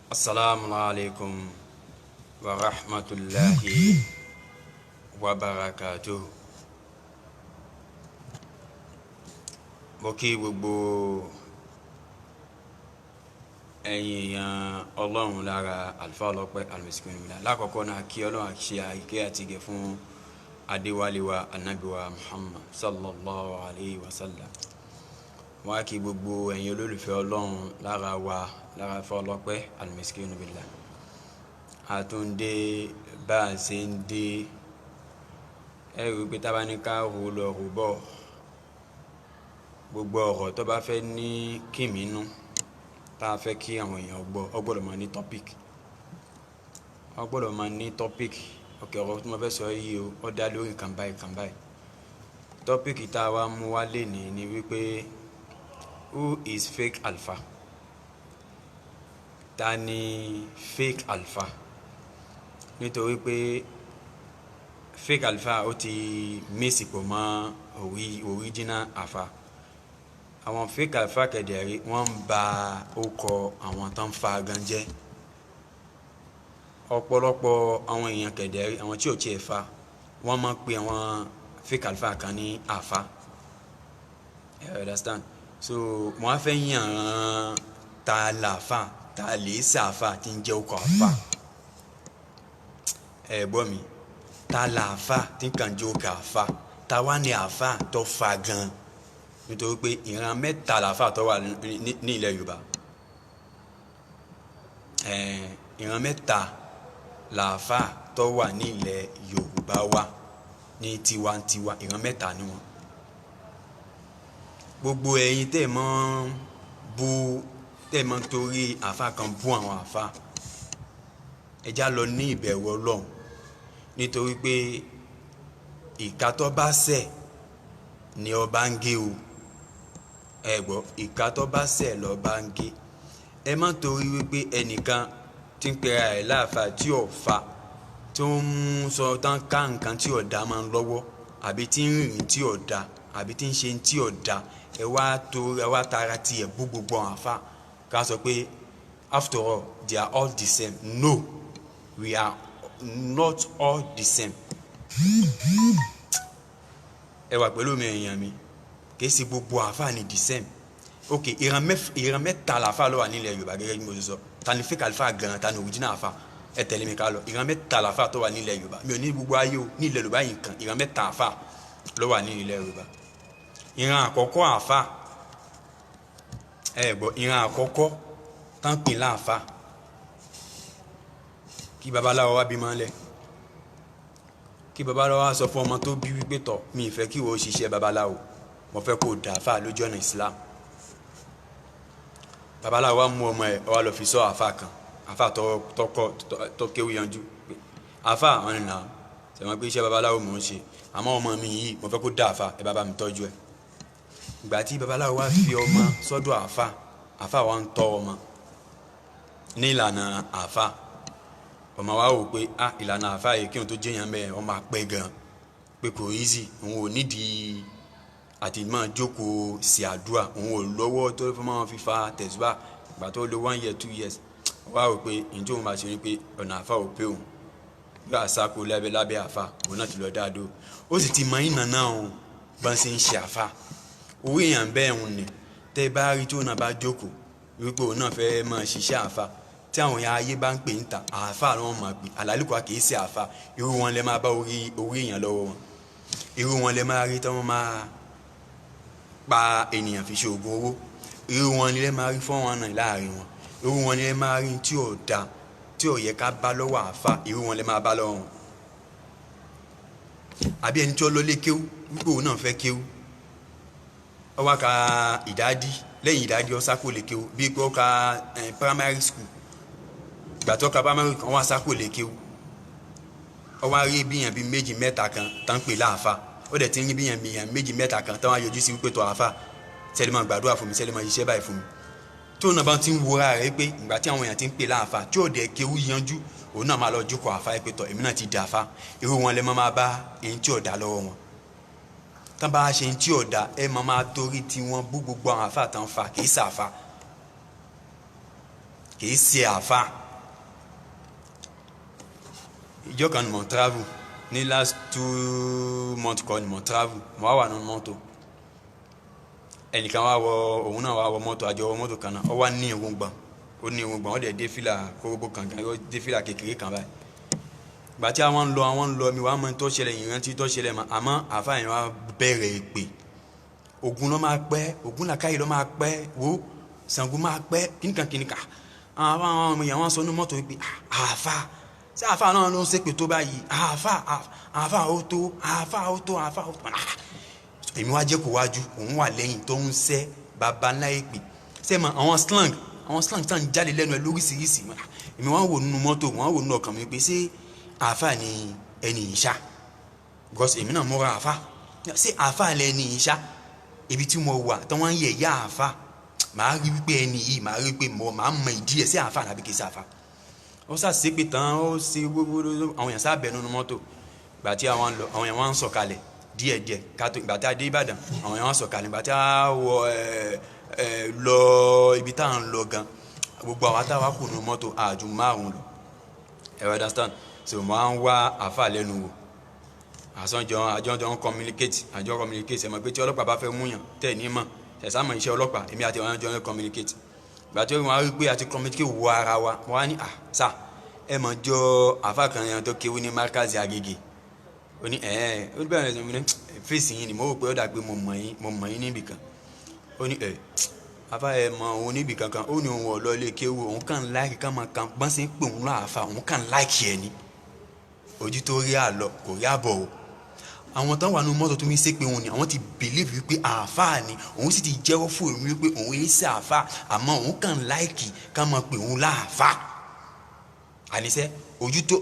Assalamu alaikum wa rahmatullahi wa barakatuh. Mo kí gbogbo ẹ̀yin èèyàn Ọlọ́run lára Alfa Ọlọ́pẹ́ Al-Miskin Billah. Lákọ̀ọ́kọ́ náà kí Ọlọ́run ṣe àìkẹ́ àti ìgẹ̀ fún Adéwálé wa Ànábì wa Muhammad sallallahu alayhi wa sallam. Mo wá kí gbogbo ẹ̀yin olólùfẹ́ Ọlọ́run lára wa lára Alfa Ọlọ́pẹ́ Al-Miskin Billah. Àtúndé bá a ṣe ń dé ẹrù pé tá bá ní ká rò lọ rò bọ̀ gbogbo ọ̀rọ̀ tó bá fẹ́ ní kìmínú tá a fẹ́ kí àwọn èèyàn gbọ́ ọ gbọ́dọ̀ máa ní topic ọ̀kẹ́ ọ̀rọ̀ tí mo fẹ́ sọ yìí ó dá lórí kan báyìí topic tá a wá mú wá lénìí ni wípé who is fake alpha? Ta ni fake alpha? Nítorí pé fake alpha ó ti mix pọ̀ mọ́ original alpha. Àwọn fake alpha kẹ̀dẹ̀rí wọ́n ń ba orúkọ àwọn tó ń fa gan jẹ́. Ọ̀pọ̀lọpọ̀ àwọn èèyàn kẹ̀dẹ̀rí àwọn tí ò tiẹ̀ fa wọ́n máa ń pe àwọn fake alpha kan ní àfa. You understand? So mo á fẹ́ yàn ta làáfà ta lè sàáfà tí ń jẹ́ orúkọ àfa. Ẹ gbọ́ mi, ta làáfà tí ń kàn jẹ́ orúkọ àfa, ta wá ní àfa tó fa gan. Nítorí pé ìran mẹ́ta làáfà tó wà ní ilẹ̀ Yorùbá. Ìran mẹ́ta làáfà tó wà ní ilẹ̀ Yorùbá wa ní tiwantiwa, ìran mẹ́ta ni wọ́n. Gbogbo ẹ̀yin tẹ́ mọ́ torí àfa kan bú àwọn àfa, ẹ já lọ ní ìbẹ̀rù Ọlọ́run. Nítorí pé ìka tó bá ṣẹ̀ ni ọba ń gé o. Ẹ gbọ́, ìka tó bá ṣẹ̀ lọ́ba ń gé. Ẹ má torí wípé ẹnìkan tí ń pera ẹ̀ láàfà tí ò fa tó ń sọ tán ká nǹkan tí ò dá máa ń lọ́wọ́, àbí tí ń rìn tí ò dá, àbí tí ń ṣe tí ò dá, ẹ wá tara tiẹ̀ bú gbogbo àwọn àfa ká sọ pé after all they are all the same. No, we are not all the same. Ẹ wà pẹ̀lú mi èèyàn mi, kìí ṣe gbogbo àfa ni the same. Ok, ìran mẹ́ta làáfà ló wà nílẹ̀ Yorùbá gẹ́gẹ́ bí mo ṣe sọ. Ta ni fake alpha gan, ta ni original alpha? Ẹ tẹ̀lé mi ká lọ. Ìran mẹ́ta làáfà tó wà nílẹ̀ Yorùbá. Mi ò ní gbogbo ayé o, ní ilẹ̀ Yorùbá yìí kan ìran mẹ́ta àfà ló wà ní ilẹ̀ Yorùbá. Ìran àkọ́kọ́ àfà, ẹ gbọ́, ìran àkọ́kọ́ tán pè láàfà kí babaláwo wá bímọ lẹ̀, kí babaláwo wá sọ fún ọmọ tó bí wípé tọ̀ mi ì fẹ́ kí wo ṣiṣẹ́ babaláwo, mo fẹ́ kó dà àfà lójú ọ̀nà Islam. Babaláwo wá mú ọmọ ẹ̀ ó wá lọ fi sọ àfà kan, àfà tó kéwú yanjú pé àfà wọn ni nà sẹ̀wọ̀n pé iṣẹ́ babaláwo mò ń ṣe, àmọ́ ọmọ mi yìí mo fẹ́ kó dà àfà, ẹ bá bá mi tọ́jú ẹ̀. Ìgbà tí babaláwo wá fi ọmọ sọ́dọ̀ àfà wa ń tọ́ ọmọ ní ìlànà àfà. Ọmọ wa wò pé ìlànà àfà yìí kí n tó jẹ́yàn bẹ́ẹ̀ ọmọ apẹ́ gan, pé kò easy, òun ò nídìí àti máa jókòó sí àdúrà, òun ò lọ́wọ́ tó fẹ́ máa fi fa tẹ̀síbà. Ìgbà tó lo 1 year 2 years wá wò pé ǹjẹ́ òun máa ṣe ni pé ọ̀nà àfà ò pé òun yóò àṣàkó lábẹ́ àfà, òun náà ti lọ dáadó. Ó sì ti mọ ìnà náà òun bá ń ṣe ń ṣe àfà. Owó èèyàn bẹ́ẹ̀ òun ni tẹ́ bá rí tí òun náà bá jókòó wípé òun náà fẹ́ máa ṣiṣẹ́ àfà, tí àwọn ayé bá ń pè ń ta àfà ló wọ́n máa pè, àlálùkọ́ kì í ṣe àfà. Irú wọn lẹ máa bá orí èèyàn lọ́wọ́ wọn. Irú wọn lẹ máa rí tí wọ́n máa pa ènìyàn fi ṣe oògùn owó. Irú wọn lẹ máa rí fún wọn náà láàrin wọn. Irú wọn lẹ máa rí tí ò da, tí ò yẹ ká bá lọ́wọ́ àfà, irú wọn lẹ máa bá lọ́wọ́ wọn. Àbí ẹni tí ó lọ lé kéwú wípé òun náà fẹ́ kéwú, ó wá ka ìdádí, lẹ́yìn ìdádí ó sákò lè kéwú, bí pé ó ka primary school. Ìgbà tó ka primary kan wá sákò lè kéwú, ó wá rí bíyàn bí méjì mẹ́ta kan tán pè láàfà, ó dẹ̀ ti ń rí bíyàn méjì mẹ́ta kan tán wá yọjú sí wípé tó àfà sẹ́lẹ̀ máa gbàdúrà fún mi, sẹ́lẹ̀ máa ṣiṣẹ́ báyìí fún mi. Tó náà bá ti ń wúra rẹ̀ pé ìgbà tí àwọn èèyàn ti ń pè láàfà tí ò dẹ̀ kéwú yanjú, òun náà máa lọ jókòó àfà pé tọ̀ èmi náà ti dà àfà. Irú wọn lẹ máa bá èyí tí ò dá lọ́wọ́ wọn. Tán bá ṣe tí ò dá ẹ máa torí tí wọ́n bú gbogbo àwọn àfà tán fa kì í sàfà. kì í ṣe àfa. Ìjọ kan ni mo travel ní last 2 months kan ni mo travel mo wà nínú mọ́tò ẹnìkan wá wọ òun náà wá wọ mọ́tò àjọ wọ mọ́tò kan náà ó wá ní irùngbọ̀n ó dẹ̀ dé fìlà kóróbó kankan ó dé fìlà kékeré kan báyìí gbà tí àwọn ń lọ mi wàá mọ tó ṣẹlẹ̀ ìrántí tó ṣẹlẹ̀ mọ́ àmọ́ àfa yẹn wá bẹ̀rẹ̀ èpè Ògún ló máa pẹ́ Ògún làkàyè ló máa pẹ́ wo Ṣàngó máa pẹ́ kíníkan àwọn ọmọ yẹn wọ́n sọ ní mọ́tò wípé àfa ṣé àfa náà ló ń ṣépè tó báyìí àfa ó tó èmi wá jẹ́ kó wájú òun wà lẹ́yìn tó ń ṣẹ́ baba ńlá èpè ṣé mọ àwọn slang tán jáde lẹ́nu ẹ lóríṣiríṣi èmi wá wò nínú mọ́tò wọ́n wò nínú ọkàn mi pé ṣé àfa ni ẹni ìṣá because èmi náà múra àfa ṣé àfa lẹni ìṣá ibi tí mo wà tí wọ́n ń yẹ̀ yá àfa màá rí wípé ẹni yìí màá rí pé màá mọ ìdí ẹ̀ sí àfa àbí kì í ṣe àfa ó ṣàṣe pé tán ó ṣe gbogbo àwọn èèyàn sábẹ̀ nínú mọ́tò gbà tí àwọn èèyàn wọ́n ń sọ̀kalẹ̀ díẹ̀díẹ̀ kátó ìgbà tí a dé Ìbàdàn àwọn èèyàn wọ́n sọ̀kalẹ̀ ìgbà tí a wọ lọ ibi tá à ń lọ gan gbogbo àwọn táwa kù nínú mọ́tò àjù márùn lọ ẹ understand so mo à ń wá àfa lẹ́nu wò àjọ ń communicate ẹ mọ̀ pé tí ọlọ́pàá bá fẹ́ múyàn tẹ̀ ní mọ̀ ẹ̀sàmọ̀ iṣẹ́ ọlọ́pàá èmi àti àwọn àjọ ń communicate gbà tí wọ́n rí pé àti communicate wọ ara wa wọ́n á ní sà ẹ mọ̀ jọ àfa kan yẹn tó kéwú ní Markazi Agége ó ní ó bẹ̀rẹ̀ sí ní fèsì yín ni mo rò pé ó dà pé mo mọ̀ yín níbì kan ó ní àfa ẹ mọ̀ òun níbì kankan ó ní òun ọ̀lọ́ ilé kéwú òun kàn láìkì ká máa kàn bọ́n sí pé òun láàfa òun kàn láìkì ẹ̀ ní ojú tó rí àlọ́ kò rí àbọ̀ o àwọn tán wà nínú mọ́tò tó mi ṣe pé òun ni àwọn ti believe wípé àáfàá ni òun sì ti jẹ́wọ́ fún òun wípé òun yé sí àáfàá àmọ́ òun kàn láìkì ká máa pè òun láàfàá àníṣe ojú tó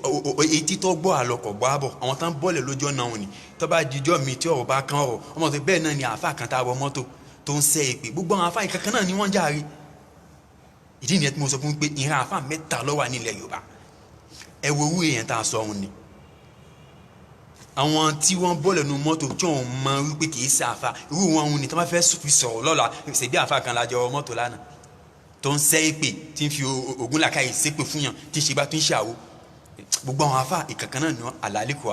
etí tó gbọ́ àlọ́kọ̀ gbọ́ àbọ̀ àwọn tán bọ́ọ̀lẹ̀ lójú ọ̀nà òun ni tó bá dijọ́ mi tí ọ̀rọ̀ bá kán ọ̀rọ̀ ọmọ tó bẹ́ẹ̀ náà ni àáfàá kan tá a wọ mọ́tò tó ń ṣe èpè gbogbo àwọn àáfàá ìkankan náà ni wọ́n járe ìdí nìyẹn tí mo sọ fún pé ìran àáfàá mẹ́ta ló wà nílẹ̀ Yorùbá ẹ wo owó èèyàn tá a sọ òun ni àwọn tí wọ́n bọ́ọ̀lù nínú mọ́tò tí wọ́n mọ wípé kì í ṣe àfa irú wọn òun ni tí wọ́n fẹ́ fi sọ̀rọ̀ lọ́la ṣèdí àfa kan lájọ mọ́tò lánàá tó ń ṣẹ́ èpè tí ń fi Ògún làkàyè ṣépè fún yàn tí ń ṣe bá tó ń ṣàwó gbogbo àwọn afa ìkankan náà ní àlàálẹ̀ kọ́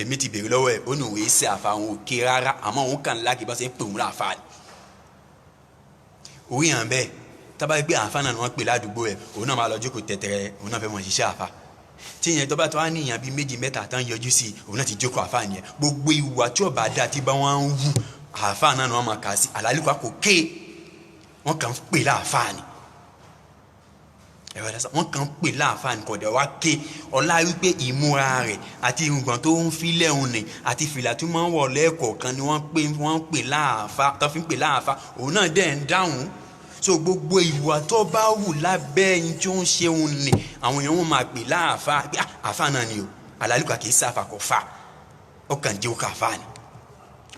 èmi ti bèrè lọ́wọ́ ẹ̀ ó ní òun yé ṣe àfa òun ò ké rárá àmọ́ òun kàn láàkì bá ṣe ń pè òun láàfa ni orí yàn bẹ́ẹ̀ tábà gbé àfa náà ni wọ́n pè ládùúgbò ẹ̀ òun náà máa lọ jókòó tẹ̀tẹ̀rẹ̀ òun náà fẹ́ mọ̀ ṣiṣẹ́ àfa tí yẹn tó bá tó wá ní èèyàn bíi méjì mẹ́ta tán yọjú sí i òun náà ti jókòó àfa nìyẹn gbogbo ìwà tí ọba dá tí bá wọn ń wù àfa náà ni wọn máa kà sí àlálùkọ kò ké wọn kàn ń pè láàfa ni wọn kàn ń pè láàfa ni kò dé wá ké ọlá wípé ìmúra rẹ̀ àti irùngbọ̀n tó ń fi lẹ́hùn ni àti fìlà tí wọ́n wọ̀ lẹ́ẹ̀kọ̀ọ̀kan ni wọ́n ń pè láàfa tó fi ń pè láàfa òun náà dẹ̀ ń dáhùn so gbogbo ìwà tó bá wù lábẹ́ ẹyin tí ó ń ṣe òun ni àwọn èèyàn wọn máa pè láàfa àfa náà ni o àlálùkà kì í sáfà kò fa ó kàn jẹ́ òkà àfa ni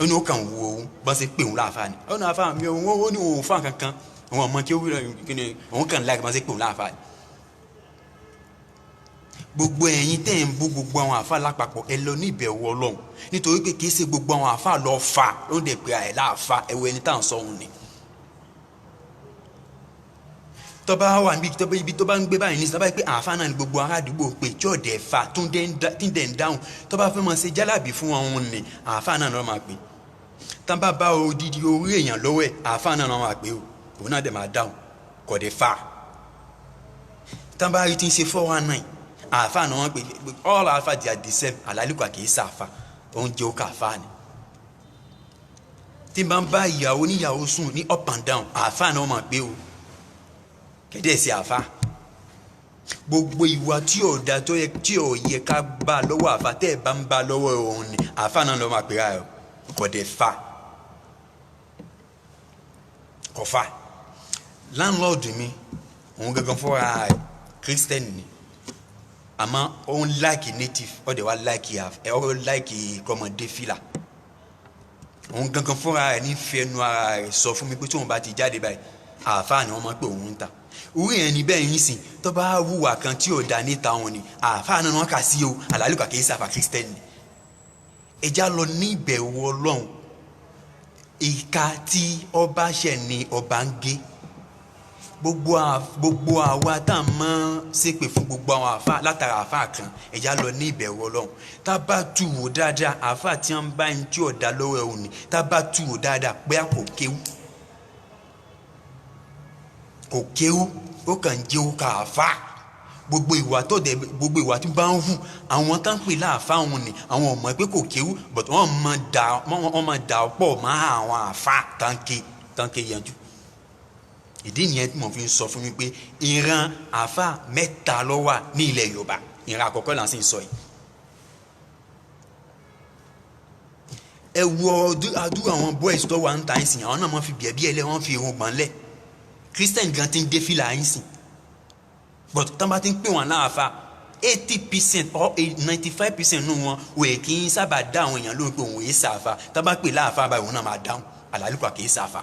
ó ní ó kàn wo òun bá ṣe pè òun láàfa ni ó ní àfa mi ó ní òun fa kankan òun ọmọ kí ó wúlò kí ni òun kàn láì bá ṣe pè òun láàfa ni gbogbo ẹ̀yin tẹ́ ń bú gbogbo àwọn àfa lápapọ̀ ẹ lọ ní ìbẹ̀wò Ọlọ́run nítorí pé kì í ṣe gbogbo àwọn àfa lọ fa ló ń dẹ̀ pé àì láàfa ẹ̀wọ̀ ẹni tá à ń sọ òun ni tọba wà níbi ibi tó bá ń gbé báyìí ní sábà pé àáfà náà ni gbogbo ará àdúgbò pé tí ọ̀dẹ̀ fa tí ń dẹ̀ ń dáhùn tọba fẹ́ máa ṣe jálàbí fún wọn ní àáfà náà ló máa pè tán bá bá odidi orí èèyàn lọ́wọ́ ẹ̀ àáfà náà ló máa pè o òun náà dẹ̀ máa dáhùn kò dẹ̀ fa tán bá rí tí ń ṣe 419 àáfà náà wọ́n pè all alpha they are the same àlálùkà kì í sàfà oúnjẹ ó kà fà ni tí n bá ń bá ìyàwó níyàwó sùn ní up and down àáfà náà máa pè o kẹ́dẹ́ sí àfa gbogbo ìwà tí ò da tó yẹ tí ò yẹ ká bá lọ́wọ́ àfa tẹ́ ẹ̀ bá ń bá lọ́wọ́ òun ni àfa náà lọ́ máa pè á kò dé fa kò fa láńlọ́ọ̀dù mi òun gangan fọ́ra kírísítẹ́nì ni àmọ́ òun láìkì native ọ̀dẹ̀ wa láìkì kọ́mọdé fìlà òun gangan fọ́ra ẹ̀ ní fẹ́nu ara rẹ̀ sọ fún mi pé tí òun bá ti jáde báyìí àfa ni wọ́n máa pè òun ń ta orí ẹni bẹ́ẹ̀ yín sìn tó bá wùwà kan tí ò da níta wọn ni àáfàá náà wọn kà sí o àlálùkà kì í sàfà kírísítẹ́nì ẹja lọ ní ìbẹ̀wò Ọlọ́run ìka tí ọba ṣẹ̀ ni ọba ń gé gbogbo àwa tá a máa ṣépè fún gbogbo àwọn àfa látara àfa kan ẹ̀já lọ ní ìbẹ̀rù Ọlọ́run tá a bá tù wò dáadáa àfa tí wọ́n bá ń tí ọ̀dà lọ́wọ́ ẹ̀ òní tá a bá tù wò dáadáa pé a kò kéwú ó kàn jẹ́ ó ka àfa gbogbo ìwà tó dẹ̀ gbogbo ìwà tí bá ń hù àwọn tá ń pè láàfa òun ni àwọn ọmọ pé kò kéwú but wọ́n máa dà pọ̀ mọ́ àwọn àfa tánké yanjú. Ìdí nìyẹn tí mo fi ń sọ fún mi pé ìran àfa mẹ́ta ló wà ní ilẹ̀ Yorùbá ìran àkọ́kọ́ là ń sì ń sọ yìí. ẹ wo àdúrà àwọn boys tó wà ń ta ẹ̀sìn àwọn náà máa fi bíẹ̀bí ẹlẹ́ wọ́n fi irun gbọ̀n lẹ̀ Christian gan ti ń dé fìlà ẹ̀sìn but tán bá ti ń pè wọ́n láàfa 80% or 95% nù wọn wẹ̀ kí n sábà dá àwọn èèyàn lóhùn pé òun yé sàáfà tán bá pè láàfa báyìí òun náà máa dáhùn àlàlùkọ kì í sàáfà.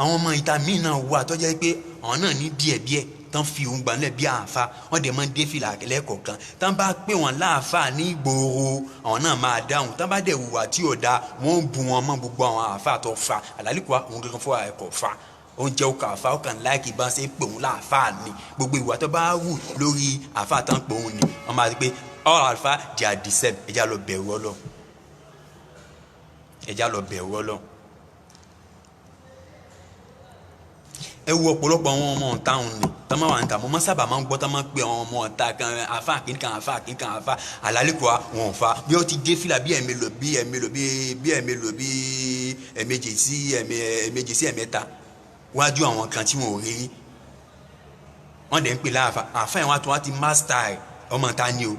Àwọn ọmọ ìta míì náà wà tó jẹ́ pé àwọn náà ní díẹ̀díẹ̀ tán fi òun gbà nílẹ̀ bí àáfà wọ́n dẹ̀ máa ń dé fìlà lẹ́ẹ̀kọ̀ọ̀kan tán bá pè wọ́n láàfà ní ìgboro àwọn náà máa dáhùn tán bá dẹ̀ hùwà tí ò dáa wọ́n ń bu wọn mọ́ gbogbo àwọn àáfà tó fa àlàlùkọ òun kankan fún ẹ̀kọ́ fa oúnjẹ ọkọ̀ àfa ọkàn láìkì bá ṣe pè òun láàfà ni gbogbo ìwà tó bá wù lórí àfa tán pè òun ni wọ́n máa ti pé all alfa they are the same ẹja lọ bẹ̀rù Ọlọ́run ẹja lọ bẹ̀rù Ọlọ́run. Ẹ wo ọ̀pọ̀lọpọ̀ àwọn ọmọ ọ̀tá òun ni tọ́ máa wà níta mo máa sábà máa ń gbọ́ tọ́ máa ń pe àwọn ọmọ ọ̀tá kan àfa kìnìkan àfa àlálẹ́kọ̀ọ́ wọn ò fa bí ó ti dé fìlà bí ẹ̀mẹ́jì sí ẹ̀mẹ́ta wájú àwọn kan tí wọn ò rí wọn dẹ̀ ń pè láàfà àfa yẹn wá ti master ẹ̀ ọmọ ta ni o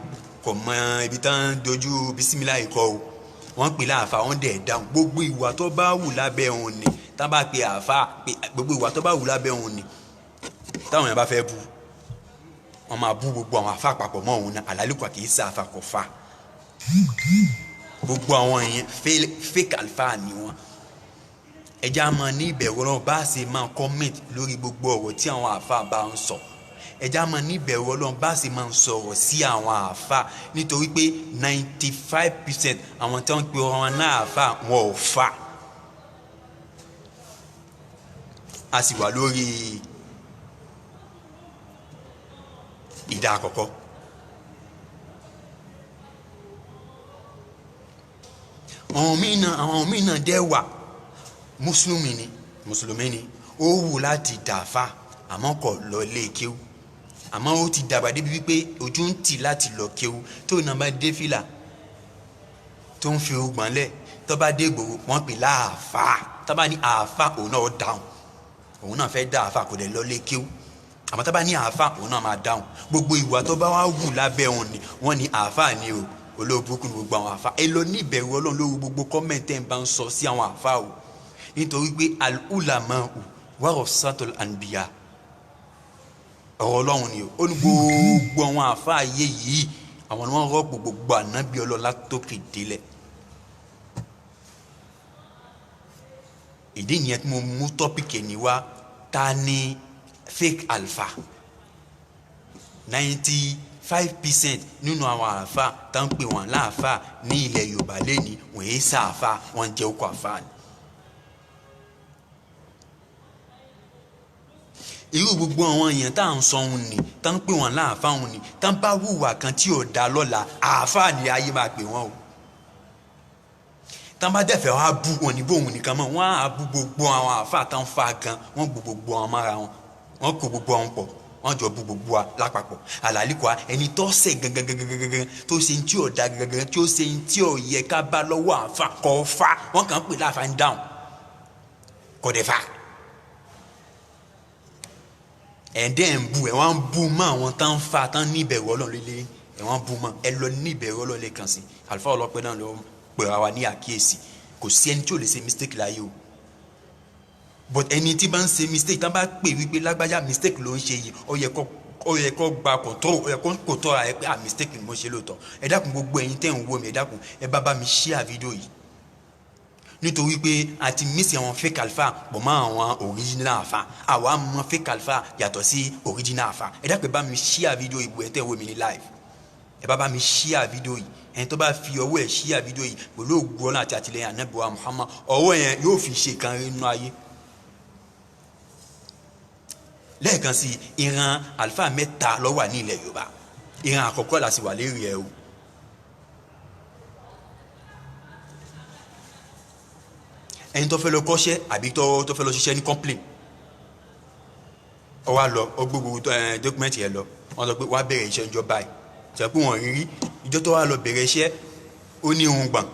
kò mọ ibi tán dojú bisimilá ikọ̀ o wọ́n pè láàfà wọ́n dẹ̀ dáhùn gbogbo ìwà tó bá wù lábẹ́ òun ni tá bá pe àfa gbogbo ìwà tó bá wù lábẹ́ òun ni táwọn yẹn bá fẹ́ bu wọ́n máa bú gbogbo àwọn àfa àpapọ̀ mọ́ òun náà àlálùkọ kì í sá àfa kò fa gbogbo àwọn yẹn fake alfa ni wọ́n. Ẹja máa ní ìbẹ̀rù Ọlọ́run bá ṣe máa comment lórí gbogbo ọ̀rọ̀ tí àwọn àfa bá ń sọ ẹja máa ní ìbẹ̀rù Ọlọ́run bá ṣe máa ń sọ̀rọ̀ sí àwọn àfa nítorí pé 95% àwọn tí wọ́n pe wọn náà àfa wọn ò fa. A sì wà lórí ìdá àkọ́kọ́. Àwọn míì náà dẹ́ wà mùsùlùmí ni ó wù láti dàáfà àmọ́ kò lọ lé kéwú àmọ́ ó ti dàgbà débi wípé ojú ń tì láti lọ kéwú tó náà bá dé fìlà tó ń fi ogbọ̀n lẹ̀ tó bá dé gbòòrò wọ́n pè láàfà tó bá ní àáfà òun náà dáhùn òun náà fẹ́ dáàfà kò dẹ̀ lọ lé kéwú àmọ́ tó bá ní àáfà òun náà máa dáhùn gbogbo ìwà tó bá wá wù lábẹ́ òun ni wọ́n ní àáfà ni o olóòbùkún ní gbogbo àwọn àáfà ẹ lọ ní ìbẹ̀rù Ọlọ́run lórí gbogbo kọ́mẹ̀ntẹ́ ń bá ń sọ sí àwọn àáfà o nítorí pé al-ulama'u warasatul anbiya ọ̀rọ̀ Ọlọ́run ni ó ní gbogbo àwọn àfáà ayé yìí àwọn ni wọ́n rọ́pò gbogbo ànábì Ọlọ́run látòkè délẹ̀. Ìdí nìyẹn tí mo mú tọ́pìkì ẹni wá ta ni fake alpha 95% nínú àwọn àfáà tá ń pè wọ́n láàfáà ní ilẹ̀ Yorùbá lẹ́ni wọ́n yé sáàfáà wọ́n jẹ́ okò àfáà ni. Irú gbogbo àwọn èèyàn tá à ń sọ òun ni tá ń pè wọ́n láàfáà òun ni tá ń bá hùwà kan tí ò dá lọ́la àáfáà ni ayé máa pè wọ́n o. Tá ń bá dẹ̀fẹ̀ wọ́n á bú wọn níbo òun nìkan mọ́ wọ́n á bú gbogbo àwọn àáfáà tá ń fa gan wọ́n gbó gbogbo àwọn mára wọn wọ́n kó gbogbo àwọn pọ̀ wọ́n jọ bú gbogbo wa lápapọ̀ àlàlíkọ́ ẹni tó ṣẹ̀ gangan tó ṣe ní tí ò dá gangan tí ó ṣe ní tí ò yẹ ká bá lọ́wọ́ àáfáà kọ́ fa wọ́n kàn ń pè láàfáà ń dáhùn kọ́ dẹ̀ fa. Ẹ̀dẹ́ ń bu ẹ̀ wọ́n ń bu mọ́ àwọn tán ń fa tán ní ìbẹ̀rù Ọlọ́run lélẹ́ ẹ̀ wọ́n ń bu mọ́ ẹ lọ ní ìbẹ̀rù Ọlọ́run lẹ́ẹ̀kan sí àlùfáà ọlọ́pẹ́ náà ló pè wá ní àkíyèsí kò sí ẹni tí ò lè ṣe mistake láyé o but ẹni tí bá ń ṣe mistake tán bá pè wípé lágbájá mistake ló ń ṣe yìí ó yẹ kó gba control ó yẹ kó control ẹ pé mistake ni mo ṣe lóòótọ́ ẹ dákun gbogbo ẹ̀yin tẹ́ ń wò mí ẹ dákun ẹ bá mi share fídíò yìí nítorí pé a ti mísì àwọn fake alpha pọ̀ mọ́ àwọn original alpha àwa mọ fake alpha yàtọ̀ sí original alpha ẹ dákun ẹ bá mi share fídíò yìí ẹ tẹ́ wò mí ní live ẹ bá mi share fídíò yìí ẹni tó bá fi ọwọ́ ẹ̀ share fídíò yìí pẹ̀lú ògùn Ọlọ́run àti àtìlẹ́yìn Ànábì wa Muhammad ọwọ́ yẹn yóò fi ṣe kan nínú ayé lẹ́ẹ̀kan sí ìran àlùfáà mẹ́ta ló wà ní ilẹ̀ Yorùbá ìran àkọ́kọ́ la sì wà lérí ẹ̀ o. ẹni tó fẹ́ lọ kọ́ṣẹ́ àbí tó fẹ́ lọ ṣiṣẹ́ ní complain ó wá lọ ó gbogbo dọ́kúmẹ́ntì ẹ̀ lọ wọ́n sọ pé wàá bẹ̀rẹ̀ iṣẹ́ ìjọba ẹ̀ sọ pé wọ́n rírí ìjọ tó wá lọ bẹ̀rẹ̀ iṣẹ́ ó ní ohun gbọ̀n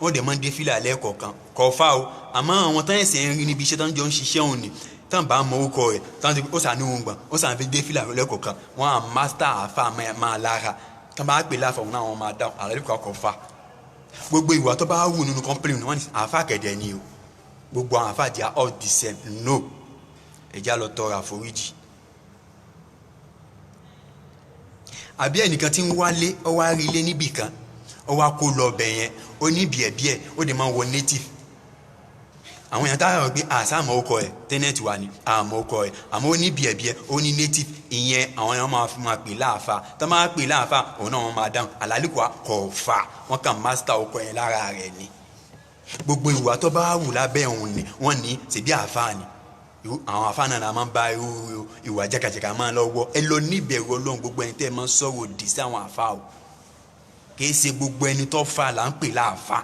wọ́n dẹ̀ máa ń dé fílà lẹ́ẹ̀kọ̀ọ̀kan kọ̀ fà o àmọ́ àwọn tán ẹ̀sẹ̀ ń rí níbi iṣẹ́ tó ń jọ ń ṣiṣẹ́ òun ni tán bá mọ orúkọ rẹ̀ tán ti ó sàn ní ohun gbọ̀n ó sàn fi dé fílà lẹ́ẹ̀kọ̀ọ̀kan wọ́n á mástà àfà máa lára tán bá pè láfa òun náà wọ́n máa dá àlẹ́kọ̀ọ́ kọ̀ fà gbogbo ìwà tó bá wù nínú complain wọ́n ní àfà kẹ̀dẹ̀ ni o gbogbo àwọn àfà díà all the same no ẹ̀já lọ tọrọ àforíjì. àbí ẹnìkan tí ń wálé ó wá rí ilé níbì kan ó wá kó lọ ọbẹ̀ yẹn ó ní bíẹ̀bíẹ̀ ó dẹ̀ máa ń wọ native àwọn èèyàn táwọn gbé àṣà àmọ́ ọkọ ẹ̀ tẹ́nẹ̀tì wà ní àmọ́ ọkọ ẹ̀ àmọ́ ó ní bíẹ̀bíẹ̀ ó ní native ìyẹn àwọn èèyàn máa pè láàfà tó máa pè láàfà òun náà wọ́n máa dáhùn àlálùkọ́ kọ̀ fà wọ́n kàn mástà ọkọ yẹn lára rẹ̀ ni gbogbo ìwà tó bá wù lábẹ́ òun ni wọ́n ní ṣèbí àfà ni àwọn àfà náà máa ń bá irú ìwà jàkàjàkà máa lọ́wọ́ ẹ lọ níbẹ̀rù Ọlọ́run gbogbo ẹni tẹ́ ẹ máa ń sọ̀rọ̀ òdì sí àwọn àfà o kì í ṣe gbogbo ẹni tó fà là ń pè láàfà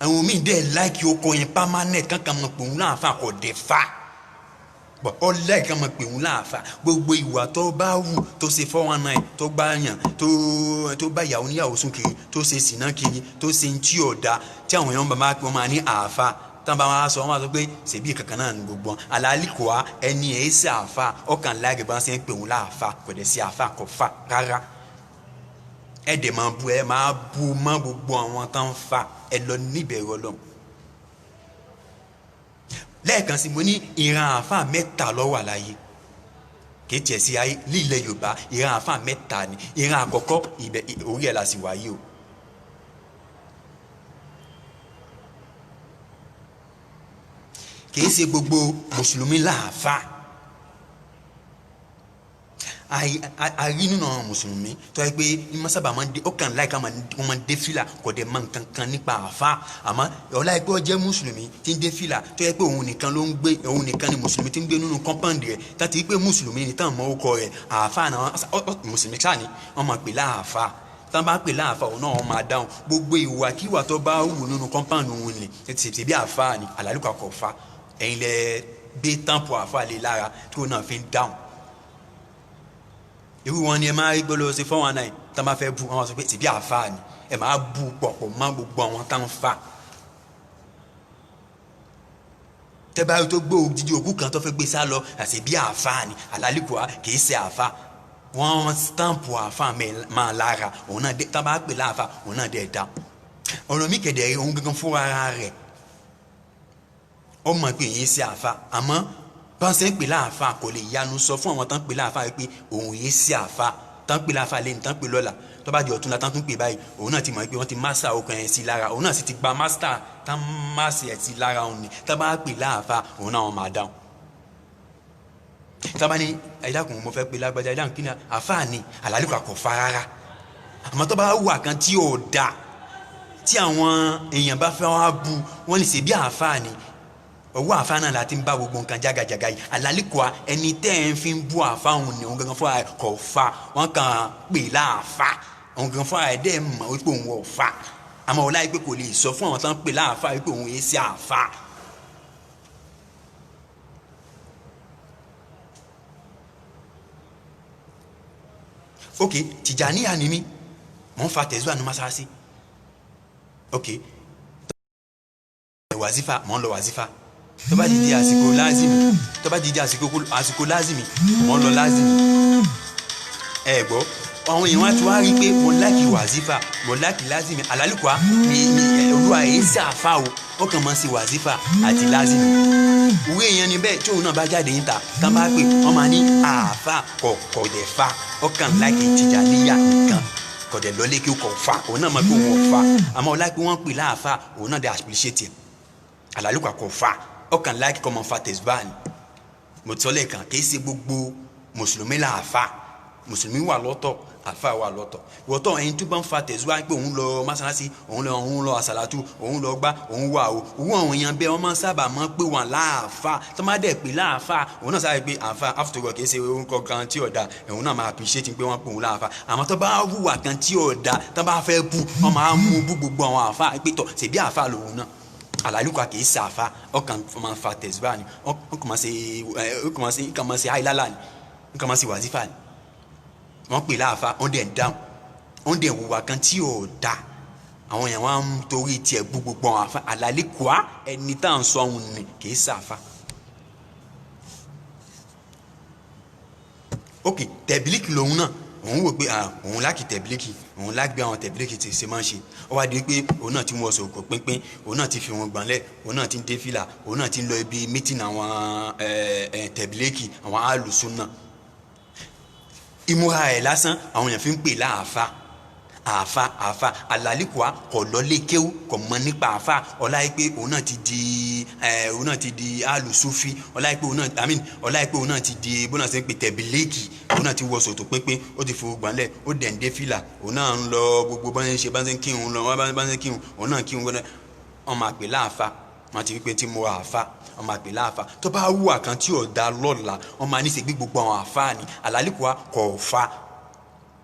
àwọn míì dẹ̀ láìkí okò yẹn permanent kankan mọ̀ pé òun láàfà kò dé fà bọ̀ ọ láìka mọ̀ pé òun láàfà gbogbo ìwà tó bá wù tó ṣe 419 tó gbá yàn tó bá ìyàwó níyàwó sùn kiri tó ṣe sìnà kiri tó ṣe ń tí ọ̀dà tí àwọn èèyàn bá máa ní àáfà tán bá wọn sọ wọn sọ pé ṣèbí kankan náà ní gbogbo wọn àlàálìkọ́ ẹni ẹ̀ ṣe àáfà ọkàn láàgì bá ṣe ń pè òun láàfà kò dẹ̀ sí àáfà kò fà rárá ẹ dẹ̀ máa bu mọ́ gbogbo àwọn tán fà ẹ lọ níbẹ̀rù Ọlọ́run. lẹ́ẹ̀kan sí mo ní ìran àáfà mẹ́ta ló wà láyé kì í tiẹ̀ sí ayé lílẹ̀ Yorùbá ìran àáfà mẹ́ta ni ìran àkọ́kọ́ orí ẹ̀ la sì wáyé o. kì í ṣe gbogbo mùsùlùmí láàfà a rí nínú àwọn mùsùlùmí tó yẹ pé ìmọ̀ sábà máa ń dé ọkàn láìka wọ́n máa ń dé fìlà kò dé máa ń kankan nípa àfa àmọ́ ọ̀la ẹgbẹ́ ọjẹ́ mùsùlùmí tí ń dé fìlà tó yẹ pé òun nìkan ló ń gbé òun nìkan ni mùsùlùmí tí ń gbé nínú kọ́ńpáǹdì rẹ̀ tàbí pé mùsùlùmí ni táwọn mọ̀ ọkọ rẹ̀ àfa náà mùsùlùmí sáà ni wọ́n máa pè láàfa tán bá pè láàfa òun náà wọ́n máa dáhùn gbogbo ìwàkiwà tó bá wù nínú kọ́ńpáǹdì òun ni tètè bí àfa ni àlálùkọ àkọ́fà ẹ̀yin lẹ gbé táǹpù àfa lé lára tí òun náà fi ń dáhùn irú wọn ni ẹ máa rí gbọ́dọ̀ ṣe 419 tá a máa fẹ́ bu àwọn sọ pé tìbí àfa ni ẹ máa bu pọ̀pọ̀ mọ́ gbogbo àwọn tá ń fa tẹ́bárí tó gbé òjijì òkú kan tó fẹ́ gbé sá lọ àti bí àfa ni àlálìkùá kìí ṣe àfa wọ́n stampu àfa máa lára òun náà tá a bá pè láàfa òun náà dẹ̀ dá ọ̀rọ̀ mi kẹ̀dẹ̀ rí òun gangan fúnra rẹ̀ ó mọ̀ pé èyí ṣe àfa àmọ́ bá ṣe ń pè láàfà kò lè yanu sọ fún àwọn tán pè láàfà pé òun yìí sí àfà tán pè láàfà lẹ́yìn tán pè lọ́la tó bá di ọ̀tún la tán tún pè báyìí òun náà ti mọ̀ pé wọ́n ti máṣà okùn ẹ̀ sí lára òun náà sì ti gba máṣà tán máṣà ẹ̀ sí lára òun ni tá bá pè láàfà òun náà wọ́n máa dáhùn. tá bá ní ẹ̀dákùn mo fẹ́ pè lágbájá ẹ̀dákùn kí ni àfà ni àlálùkọ kò fa rárá àmọ́ tó bá wà kan tí ò da tí àwọn èèyàn bá fẹ́ wá bu wọ́n lè ṣe bí àfà ni owó àfa náà láti ń bá gbogbo nǹkan jágajàga yìí àlálìkọ́ ẹni tẹ́ ẹ̀ ń fi ń bú àfa òun ni òun gangan fúnra ẹ̀ kò fa wọ́n kàn pè láàfa òun gangan fúnra ẹ̀ dẹ́ mọ̀ wípé òun ò fa àmọ́ ọ̀la yìí pé kò lè sọ fún àwọn tó ń pè láàfa wípé òun yé sí àfa. ok Tìjàníyà ni mí mò ń fa tẹ̀síwá ní mọ́sáàsì ok wàzífà mò ń lọ wàzífà tó bá dìde àsìkò lázìmì tó bá dìde àsìkò lázìmì mò ń lọ lázìmì ẹ gbọ́ àwọn èèyàn wá ti wá rí pé mo láàkì wàzífà mo láàkì lázìmì àlálùkọ́ ní olúwa èyí sí àfa o ó kàn máa ń ṣe wàzífà àti lázìmì òwe èèyàn ni bẹ́ẹ̀ tí òun náà bá jáde níta tá bá pè wọ́n máa ní àáfà kọ̀ọ̀kọ̀ dẹ̀ fa ó kàn láàkì Tìjàníyà nìkan kọ̀dẹ̀ lọ́lé kí ó kọ̀ fa òun náà máa pé òun ò fa àmọ́ ọ̀la pé wọ́n pè láàfà òun náà dẹ̀ àpèléṣètì àlálùkọ́ kọ̀ fa ọkàn láìkí kọ́ mọ́ fa tẹ̀síbáàni mo tọ́ lẹ́ẹ̀kan kì í ṣe gbogbo mùsùlùmí láàfà mùsùlùmí wà lọ́tọ̀ àfa wà lọ́tọ̀ wọ́tọ̀ ẹni tó bá ń fa tẹ̀síwá pé òun lọ mọ́sálásí òun lọ àsàlátù òun lọ gbá òun wà o owó àwọn èèyàn bẹ́ẹ̀ wọ́n máa ń sábà máa ń pè wọ́n láàfa tó máa dẹ̀ pé láàfa òun náà sáré pé àfa after all kì í ṣe orúkọ kan tí ọ̀dà òun náà máa appreciate pé wọ́n pè òun láàfa àmọ́ tó bá hùwà kan tí ọ̀dà tó bá fẹ́ bú wọ́n máa mú bú gbogbo àwọn àfa pé tọ̀ ṣèbí àfa lòun náà àlàlùkọ kì í ṣe àfa ọkàn máa ń fa tẹ̀síwá ni ọkàn máa ṣe àìlálà ni ọkàn máa ṣe wàzífà ni wọ́n pè láàfa wọ́n dẹ̀ ń dáhùn wọ́n dẹ̀ wùwà kan tí ò da àwọn èèyàn wọn ń torí tiẹ̀ gbogbo àwọn àfa àlàlùkọ ẹni tá à ń sọ òun ni kì í ṣe àfa. ok tẹ̀bílíkì lòun náà òun wò pé òun láàkì tẹ̀bílíkì òun lágbé àwọn tẹ̀bílíkì tí ṣe máa ń ṣe ó wá di pé òun náà ti ń wọ sòkò pínpín òun náà ti fi wọn gbọ̀nlẹ̀ òun náà ti ń dé fìlà òun náà ti ń lọ ibi mítìn àwọn tẹ̀bílíkì àwọn alùsùn náà ìmúra ẹ̀ lásán àwọn èèyàn fi ń pè láàfa àfa àlàlíkùá kò lọlé kéwú kò mọ nípa àfa ọlá yìí pé òun náà ti di alùsùfì ọlá yìí pé òun náà ti di bó náà ṣe ń pè tẹ̀bílíkì òun náà ti wọ sòtò pínpín ó ti fò gbọ̀nlẹ̀ ó dẹ̀ ń dé fìlà òun náà ń lọ gbogbo bá ń ṣe bá ń ṣe kírun lọ wọ́n bá ń ṣe kírun òun náà kírun wọ́n máa pè láàfa wọ́n ti rí pé tí mo wà àfa wọ́n máa pè láàfa tó bá wù àkàn tí ò da lọ́la wọ́n máa ní ṣe gbé gbogbo àwọn àfa ni àlàlíkùá kò fa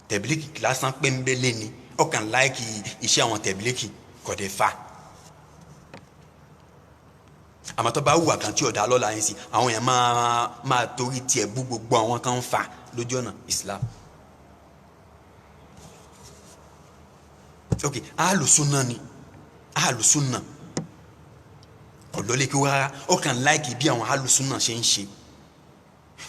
tẹ̀bílíkì lásán pẹ́ńbélé ni ọkàn láìkì iṣẹ́ àwọn tẹ̀bílíkì kò dé fa àmọ́ tó bá wù àkàn tí ò da lọ́la yẹn sí àwọn yẹn máa torí tiẹ̀ bú gbogbo àwọn kan ń fa lójú ọ̀nà Islam. ok alùsùnà ni alùsùnà ọ̀lọ́lẹ̀ kí wọ́n rárá ọkàn láìkì bí àwọn alùsùnà ṣe ń ṣe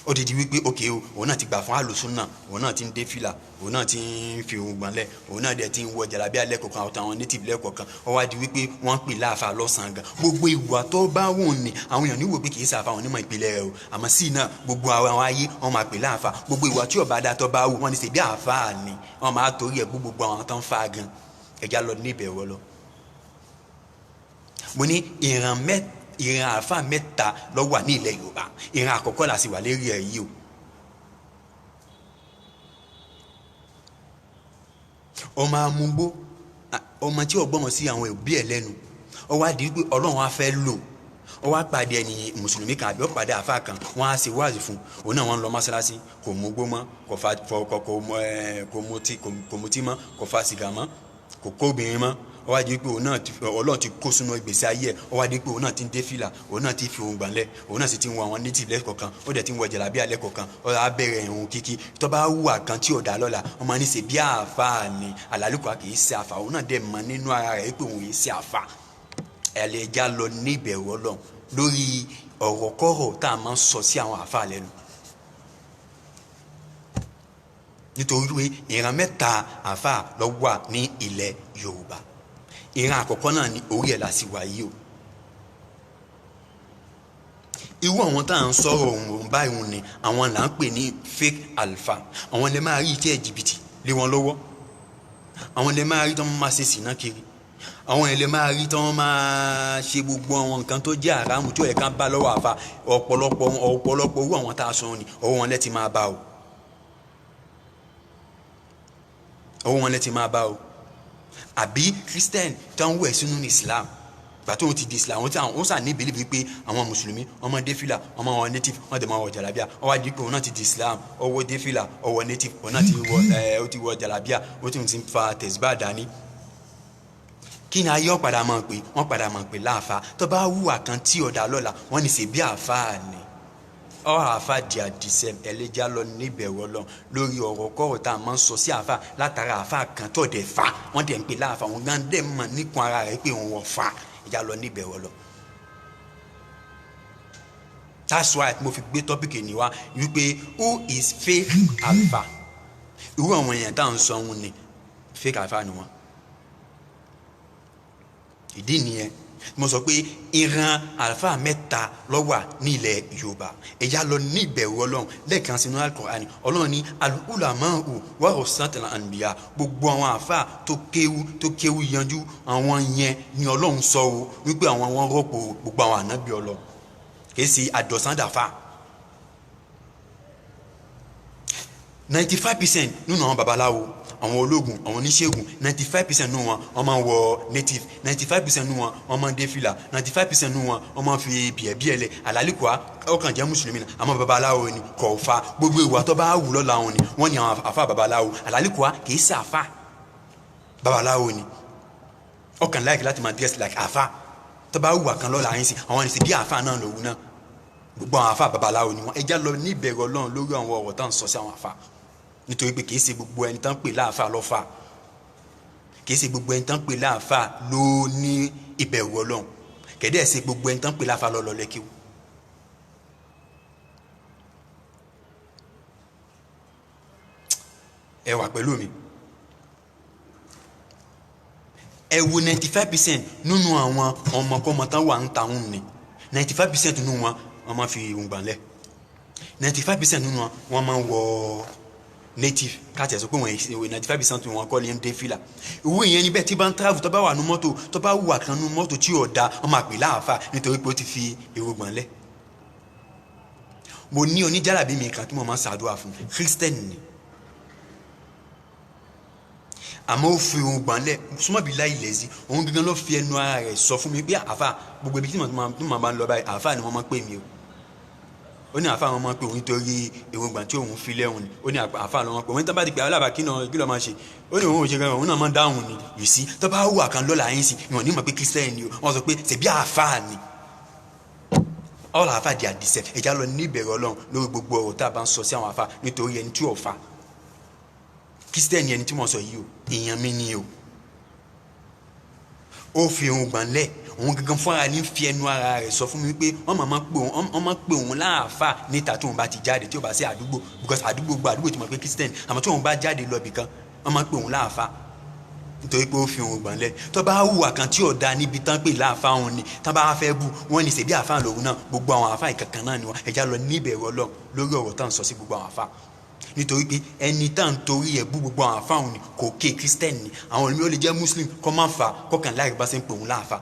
ó di wípé ok o òun náà ti gbà fún alùsùnà òun náà ti ń dé fìlà òun náà ti ń fi òun gbọ̀nlẹ̀ òun náà dẹ̀ ti ń wọ jàlábíà lẹ́kọ̀ọ̀kan àtàwọn native lẹ́kọ̀ọ̀kan ó wá di wípé wọ́n ń pè láàfa lọ́sàn-án gan gbogbo ìwà tó bá wù ní àwọn èèyàn níwò pé kì í ṣàfà àwọn onímọ̀ ìpìlẹ̀ rẹ̀ o àmọ́ sí náà gbogbo àwọn ayé wọ́n máa pè láàfa gbogbo ìwà tí ọba dá tó bá wù wọ́n ní ṣe bí àfa ni wọ́n máa torí ẹ̀ gbogbo àwọn tó ń fa gan ẹ̀já lọ ní ìbẹ̀rù lọ. mo ní ìran àfa mẹ́ta ló wà ní ilẹ̀ Yorùbá ìran àkọ́kọ́ là sì wà lérí ẹ̀ yìí o. ọmọ amúgbó ọmọ tí ó gbọ́mọ sí àwọn òbí ẹ̀ lẹ́nu ó wá di pé Ọlọ́run á fẹ́ lò ó wá pàdé ẹni mùsùlùmí kan àbí ó pàdé àfa kan wọ́n á ṣe wáàzì fún òun náà wọ́n ń lọ mọ́ṣáláṣí kò mú gbó mọ́ kò mutí mọ́ kò fa sìgá mọ́ kò kó obìnrin mọ́ ó wá di pé òun náà Ọlọ́run ti kó sínú ìgbésí ayé ẹ̀ ó wá di pé òun náà ti ń dé fìlà òun náà ti fi òun gbọ̀nlẹ̀ òun náà sì ti ń wọ àwọn native lẹ́kọ̀ọ̀kan ó dẹ̀ ti ń wọ jàlábíà lẹ́kọ̀ọ̀kan ó á bẹ̀rẹ̀ ìrun kíkí tó bá wù àkàn tí ò dá lọ́la wọ́n máa ní ṣe bí àáfà ni àlàlùkọ́ kì í ṣe àfà òun náà dẹ̀ mọ̀ nínú ara rẹ̀ pé òun kì í ṣe àfà ẹ̀lẹ́jà lọ ní ìbẹ̀rù Ọlọ́run lórí ọ̀rọ̀kọ́rọ̀ tá a máa ń sọ sí àwọn àfà lẹ́nu nítorí pé ìran mẹ́ta àfà ló wà ní ilẹ̀ Yorùbá ìran àkọ́kọ́ náà ni orí ẹ̀ láti wà yìí o irú àwọn tá à ń sọ̀rọ̀ òun báyìí òun ni àwọn là ń pè ní fake alpha àwọn lè máa rí iṣẹ́ jìbìtì lé wọn lọ́wọ́ àwọn lè máa rí tí wọ́n máa ṣe sìná kiri àwọn lè máa rí tí wọ́n máa ṣe gbogbo àwọn nǹkan tó jẹ́ àràmù tí ó yẹ ká bá lọ́wọ́ àfa ọ̀pọ̀lọpọ̀ irú àwọn tá a sọ ni ọwọ́ wọn lẹ́tì máa bá o ọwọ́ wọn lẹ́tì máa bá o àbí Christian tó ń wẹ̀ sínú Islam gbà tó ń ti di Islam wọ́n sà ní believe pé àwọn mùsùlùmí ọmọ dé fìlà ọmọ wọn native wọ́n dẹ̀ máa wọ jàlábíà wọ́n wá di pé òun náà ti di Islam ọwọ́ dé fìlà ọwọ́ native òun náà ti wọ jàlábíà ó ti ń fa tẹ̀síbà dání kí ni ayé ọ̀padà máa pè wọ́n padà máa pè láàfa tó bá wùwà kan tí ọ̀dà lọ́la wọ́n ní ṣe bí àfa ni àfa di àdìsẹ́ ẹlẹ́jà lọ níbẹ̀rù Ọlọ́run lórí ọ̀rọ̀ kọ́rọ̀ tá a máa ń sọ sí àfa látara àfa kan tó dẹ̀ fa wọ́n dẹ̀ ń pè láàfa wọn gán dẹ̀ mọ̀ nípọn ara rẹ̀ pé òun wọ̀ fa ìjà lọ níbẹ̀rù Ọlọ́run. That's why mo fi gbé tọ́pìkì ní wa wípé who is fake alpha irú àwọn èèyàn tá à ń sọ wọn ni fake alpha ni wọn. ìdí nìyẹn mo sọ pé ìran àlùfáà mẹ́ta ló wà ní ilẹ̀ Yorùbá ẹ̀yà lọ ní ìbẹ̀rù Ọlọ́run lẹ́ẹ̀kan sínú Al-Qur'ani Ọlọ́run ní al-ulama'u warasatul anbiya gbogbo àwọn àfáà tó kéwú yanjú àwọn yẹn ni Ọlọ́run sọ o wípé àwọn wọn rọ́pò gbogbo àwọn ànábì Ọlọ́run kìí ṣe àdọ̀sándàfà 95% nínú àwọn babaláwo àwọn ológun àwọn oníṣègùn 95% nínú wọn wọ́n máa ń wọ native 95% nínú wọn wọ́n máa ń dé fìlà 95% nínú wọn wọ́n máa ń fi bíẹ̀bíẹ̀ lẹ̀ àlálìkọ́ ọkàn jẹ́ mùsùlùmí náà àmọ́ babaláwo ni kò fa gbogbo ìwà tó bá wù lọ́la wọn ni wọ́n ní àwọn àfa babaláwo àlálìkọ́ kì í ṣe àfa babaláwo ni ọkàn láìkí láti máa dress like àfa tó bá wù àkàn lọ́la yín sí àwọn ẹ̀sìn bí àfa náà lòun náà gbogbo àwọn àfa babaláwo ni wọ́n ẹja lọ ní ìbẹ̀rù Ọlọ́run lórí àwọn ọ̀rọ̀ tá à ń sọ sí àwọn àfa nítorí pé kìí ṣe gbogbo ẹni tán pè láàfà lọ́fà kìí ṣe gbogbo ẹni tán pè láàfà ló ní ìbẹ̀rù Ọlọ́run kẹ̀dẹ́ ṣe gbogbo ẹni tán pè láàfà lọ́lọ́ lẹ́kíw. ẹ wà pẹ̀lú mi ẹ wo 95% nínú àwọn ọmọkọ́mọ tán wà ń ta òun ni 95% nínú wọn wọ́n máa fi ìrùngbọ̀n lẹ̀ 95% nínú wọn wọ́n máa ń wọ native káàtì ẹ̀sọ́ pé wọ́n yìí 95% wọn kọ́ ní md fila owó ìyẹn níbẹ̀ tí bá ń travel tó bá wà ní mọ́tò tó bá wà kan ní mọ́tò tí ò da wọ́n máa pè láàfà nítorí pé ó ti fi irùngbọ̀n lẹ̀. mo ní oníjàlábí mi kan tí mo máa ń ṣàdúrà fún Christian ni àmọ́ ó fi irùngbọ̀n lẹ̀ súnmọ́ bí láì lẹ́sí òun gangan ló fi ẹnu ara rẹ̀ sọ fún mi pé àfà gbogbo ibi tí mo máa ń lọ báyìí àfà ni wọ́n máa ń pè mí o ó ní àfa àwọn ọmọ pé òun nítorí èròǹgbà tí òun fi lẹ́hùn ni ó ní àfa àwọn ọmọ pé òun tó bá ti pè alábà kí ló máa ṣe ó ní òun ò ṣe gan òun náà máa ń dáhùn ni yìí sí tó bá wù àkàn lọ́la yín sí ìwọ̀n ní mọ̀ pé Christian ni o wọ́n sọ pé ṣèbí àfa ni all àfa di àdìsẹ́ ẹ̀já lọ ní ìbẹ̀rù Ọlọ́run lórí gbogbo ọ̀rọ̀ tá a bá ń sọ sí àwọn àfa nítorí ẹni tí ò fa Christian ni ẹni tí mo sọ yìí o èèyàn mi ni o ó fi èròǹgbà lẹ̀ òun gangan fúnra ní fi ẹnu ara rẹ̀ sọ fún mi pé wọ́n máa pè òun láàfà níta tóun bá ti jáde tí ó bá sí àdúgbò because àdúgbò tí mo pé Christian àmọ́ tóun bá jáde lọ bìkan wọ́n máa pè òun láàfà nítorí pé ó fi òun gbọ̀n lẹ̀ tó bá hùwà kan tí ò da níbi tán pè láàfà òun ni tán bá fẹ́ bú wọ́n ní ṣèbí àfà lòun náà gbogbo àwọn àfà ìkankan náà ni wọ́n ẹja lọ ní ìbẹ̀rù Ọlọ́run lórí ọ̀rọ̀ tá à ń sọ sí gbogbo àwọn àfà nítorí pé ẹni tá à ń torí ẹ̀ bú gbogbo àwọn àfà òun ni kò ké Christian ni àwọn olùmí ó lè jẹ́ Muslim kọ́ máa fà kọ́kàn láì bá ṣe ń pè òun láàfà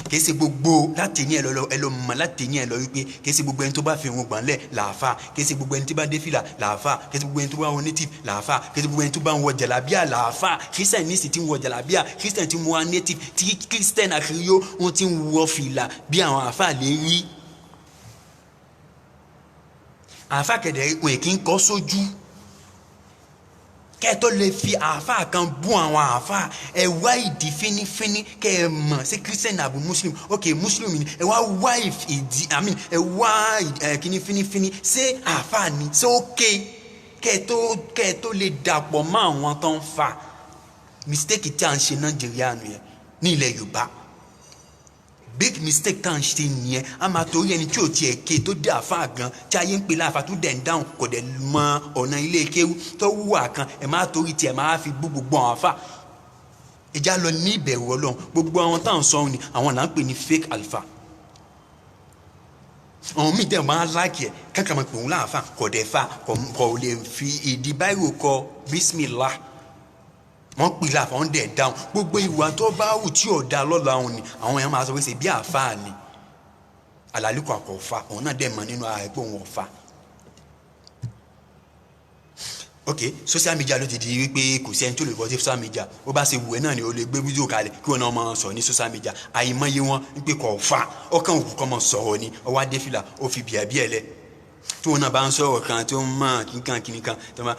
kìí ṣe gbogbo láti ní ẹ lọ mọ láti ní ẹ lọ wípé kìí ṣe gbogbo ẹni tó bá fi irun gbọ̀n lẹ̀ làáfà kìí ṣe gbogbo ẹni tó bá dé fìlà làáfà kìí ṣe gbogbo ẹni tó bá wọ native làáfà kìí ṣe gbogbo ẹni tó bá wọ jàlábíà làáfà Christian ní sì ti ń wọ jàlábíà Christian ti ń wọ native tí Christian àkìríyó wọn ti ń wọ fìlà bí àwọn àáfà lè rí àáfà kẹ̀dẹ̀ wọn kì í kọ́ sójú kẹ́ tó lè fi àáfà kan bú àwọn àáfà ẹ wá ìdí fínífíní kẹ́ ẹ mọ̀ ṣé Christian àbí Muslim ok Muslim ni ẹ wá ìdí ẹ wá kíní fínífíní ṣé àáfà ni ṣé ok kẹ́ ẹ tó lè dàpọ̀ mọ́ àwọn tó ń fa mistake tí a ń ṣe Nàìjíríà nìyẹn ní ilẹ̀ Yorùbá big mistake tá à ń ṣe nìyẹn a máa torí ẹni tí ò tiẹ̀ ké tó dé àfa gan tí ayé ń pè láàfa tó dẹ̀ ń dáhùn kò dẹ̀ mọ ọ̀nà ilé kéwú tó wúwà kan ẹ̀ máa torí tiẹ̀ máa fi bú gbogbo àwọn àfa ìjà lọ ní ìbẹ̀rù Ọlọ́run gbogbo àwọn tá à ń sọ ni àwọn là ń pè ní fake alpha àwọn míì dẹ̀ máa láàkì ẹ̀ kankan máa pè wọ́n láàfa kò dẹ̀ fa kò lè fi ìdí báyìí kọ bismillah wọ́n pè láàfà wọ́n dẹ̀ dáhùn gbogbo ìwà tó bá wù tí ò da lọ́la òun ni àwọn èèyàn máa sọ pé ṣe bí àáfàá ni àlàlíkọ̀ àkọ́fà òun náà dẹ̀ mọ̀ nínú ara ẹ̀ pé òun ọ̀fà. ok social media ló ti di wípé kò sí ẹni tó lè bọ́ sí social media ó bá ṣe wù ẹ́ náà ni ó lè gbé fídíò kalẹ̀ kí wọn náà máa sọ ní social media àyèmọ́yé wọn wípé kò fà ọkàn òkú kọ́ mọ̀ sọ̀rọ̀ ni ọwọ́ adéfìlà ó fi bíẹ̀ lẹ̀ tí wọn náà bá ń sọ̀rọ̀ kan tó ń mọ̀ kíkan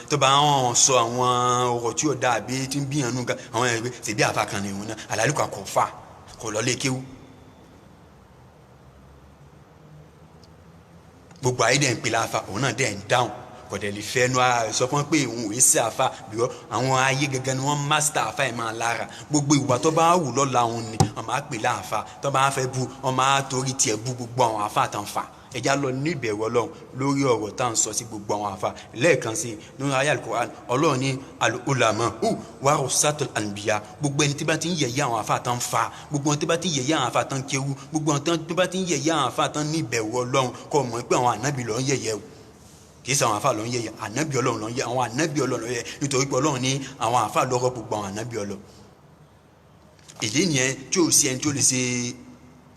tó bá ń sọ àwọn ọ̀rọ̀ tí ò dáa bí tí ń bíyànjú kan àwọn ẹgbẹ́ ṣèbí àfa kan ní ìwọ̀n náà àlálùkọ kò fà kò lọ lé kéwú. gbogbo ayé dẹ̀ ń pè láfa òun náà dẹ̀ ń dáhùn kò dẹ̀ lè fẹ́ nu ara rẹ̀ sọ fún pé òun ò sí àfa bìrọ̀ àwọn ayé gẹ́gẹ́ ni wọ́n mástà àfa ẹ̀ máa lára gbogbo ìwà tó bá wù lọ́la òun ni wọ́n máa pè láàfa tó bá fẹ́ bu wọ́n máa torí tiẹ̀ bu gbogbo àwọn àfa àtàǹfà ẹja lọ ní ìbẹ̀rù Ọlọ́run lórí ọ̀rọ̀ tá à ń sọ sí gbogbo àwọn àfa lẹ́ẹ̀kan sí nínú ayé Al-Qur'an Ọlọ́run ní al-ulama warasatul anbiya gbogbo ẹni tí bá ti ń yẹ̀yẹ́ àwọn àfa tán fa gbogbo ẹni tí bá ti ń yẹ̀yẹ́ àwọn àfa tán kéwú gbogbo ẹni tí bá ti ń yẹ̀yẹ́ àwọn àfa tán ní ìbẹ̀rù Ọlọ́run kọ́ mọ̀ pé àwọn ànábì ló ń yẹ̀yẹ́ o kì í ṣe àwọn àfa ló ń yẹ̀yẹ́ ànábì Ọlọ́run ló ń yẹ̀yẹ́ àwọn ànábì Ọlọ́run ló ń yẹ̀yẹ́ nítorí pé Ọlọ́run ní àwọn àfa lọ́rọ̀ gbogbo àwọn ànábì Ọlọ́run èyí nìyẹn tí ò sí ẹni tó lè ṣe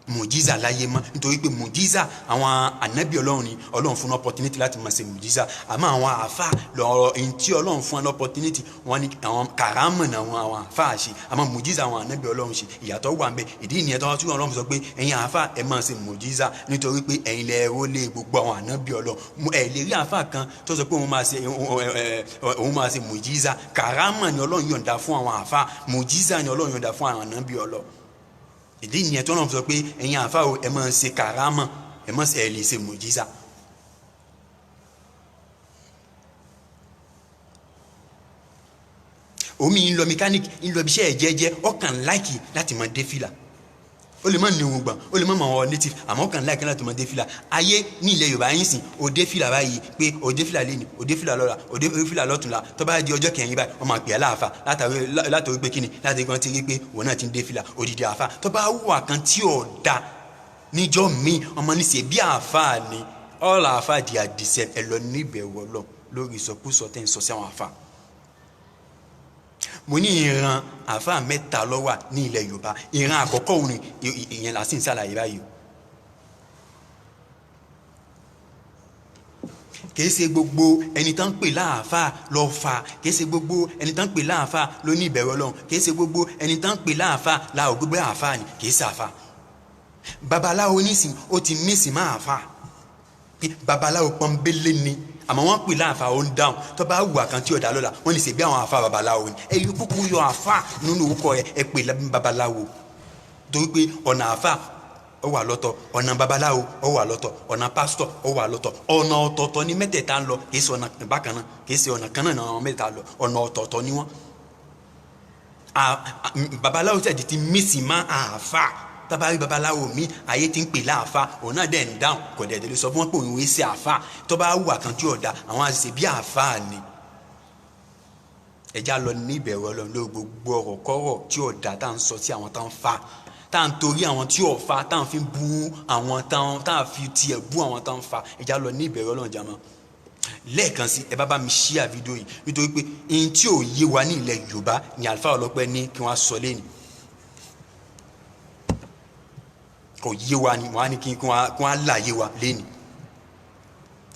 mùjíza láyé mọ́ nítorí pé mùjíza àwọn ànábì ọlọ́run ni ọlọ́run fún opportunity láti máa ṣe mùjíza àmọ́ àwọn àáfà lọ́rọ̀ èyí tí ọlọ́run fún opportunity wọn ni àwọn kàrámọ̀ náà àwọn àáfà ṣe àmọ́ mùjíza àwọn ànábì ọlọ́run ṣe ìyàtọ̀ wà ń bẹ ìdí ìnìyẹn tó tún ọlọ́run sọ pé ẹ̀yin àáfà ẹ máa ṣe mùjíza nítorí pé ẹ̀yin lẹ rólé gbogbo àwọn ànábì ọlọ́run ẹ lè rí àáfà kan tó sọ pé òun máa ṣe mùjíza kàrámọ̀ ni ọlọ́run yọ̀ǹda fún àwọn àáfà mùjíza ni ọlọ́run yọ̀ǹda fún àwọn ànábì ọlọ́run ìdí ìyẹn tó náà sọ pé ẹ̀yin àfa o ẹ máa ṣe kàrámà ẹ máa ṣe ẹ lè ṣe mùjíza. omi ń lọ mẹkáníìkì ń lọ ibiṣẹ́ ẹ̀ jẹ́jẹ́ ọkàn láìkì láti máa dé fìlà ó lè má ní ohun gbọ̀n ó lè má mọ̀ ọ́ native àmọ́ ọkàn láìkì láti máa dé fìlà ayé ní ilẹ̀ Yorùbá yín sìn ó dé fìlà báyìí pé ó dé fìlà lẹ́nu ó dé fìlà lọ́la ó dé fìlà lọ́tùnla tó bá di ọjọ́ kẹrin báyìí wọ́n máa pè é láàfà látàrí pé kíni láti gbọ́n ti rí pé òun náà ti ń dé fìlà òdìdí àfà tó bá wà kan tí ò da níjọ́ míì ọmọ ní ṣe bí àfà ni ọ̀là àfà di àdìsẹ́ ẹ lọ ní ìbẹ̀rù Ọlọ́run lórí ìsọkúsọ tẹ́ ń sọ sí àwọn àfà. mo ní ìran àfà mẹ́ta ló wà ní ilẹ̀ Yorùbá ìran àkọ́kọ́ òun ìyẹn là sì ń ṣàlàyé báyìí kìí ṣe gbogbo ẹni tán ń pè láàfà lọ fa kìí ṣe gbogbo ẹni tán ń pè láàfà ló ní ìbẹ̀rù Ọlọ́run kìí ṣe gbogbo ẹni tán ń pè láàfà láò gbogbo àfà ni kìí ṣe àfà babaláwo nísìn ó ti mísìn máa àfà babaláwo pọ́nbélé ni àmọ́ wọ́n pè láàfà ó ń dáhùn tó bá wù àkàn tí ọ̀dà lọ́la wọ́n lè ṣe bí àwọn àfà babaláwo ni ẹ yí kúkú yọ àfà nínú orúkọ ẹ pè babaláwo torí pé ọ̀nà àfà ó wà lọ́tọ̀ ọ̀nà babaláwo ó wà lọ́tọ̀ ọ̀nà pásítọ̀ ó wà lọ́tọ̀ ọ̀nà ọ̀tọ̀ọ̀tọ̀ ní mẹ́tẹ̀ẹ̀ta ń lọ kìí ṣe ọ̀nà bákan náà kìí ṣe ọ̀nà kan náà àwọn mẹ́tẹ̀ẹ̀ta lọ ọ̀nà ọ̀tọ̀ọ̀tọ̀ ni wọ́n. babaláwo tẹ̀ ti mísì má àáfà tábàárí babaláwo mi ayé ti ń pè láàfà òun náà dẹ̀ ń dáhùn kò dẹ̀ tẹ̀lé sọ fún wọn pé òun wéé ṣe àáfà tó bá wù àkàntí ọ̀dà àwọn àṣìṣe bí àáfà ni. ẹja lọ ní ìbẹ̀rù Ọlọ́run lórí gbogbo ọ̀rọ̀ kọ́rọ̀ tí ọ̀dà tá à ń sọ sí àwọn tá ń fa tá à ń torí àwọn tí ò fa tá à ń fi bú àwọn tá à fi tiẹ̀ bú àwọn tá à ń fa ẹja lọ ní ìbẹ̀rù Ọlọ́run jàmọ́ lẹ́ẹ̀kan sí ẹ bá mi ṣíà fídíò yìí nítorí pé ihun tí ò yé wa ní ilẹ̀ Yorùbá ni Alfa Ọlọ́pẹ́ ní kí wọ́n sọ lẹ́nu kò yé wa ni wọ́n á ní kí wọ́n láàyè wa lẹ́nu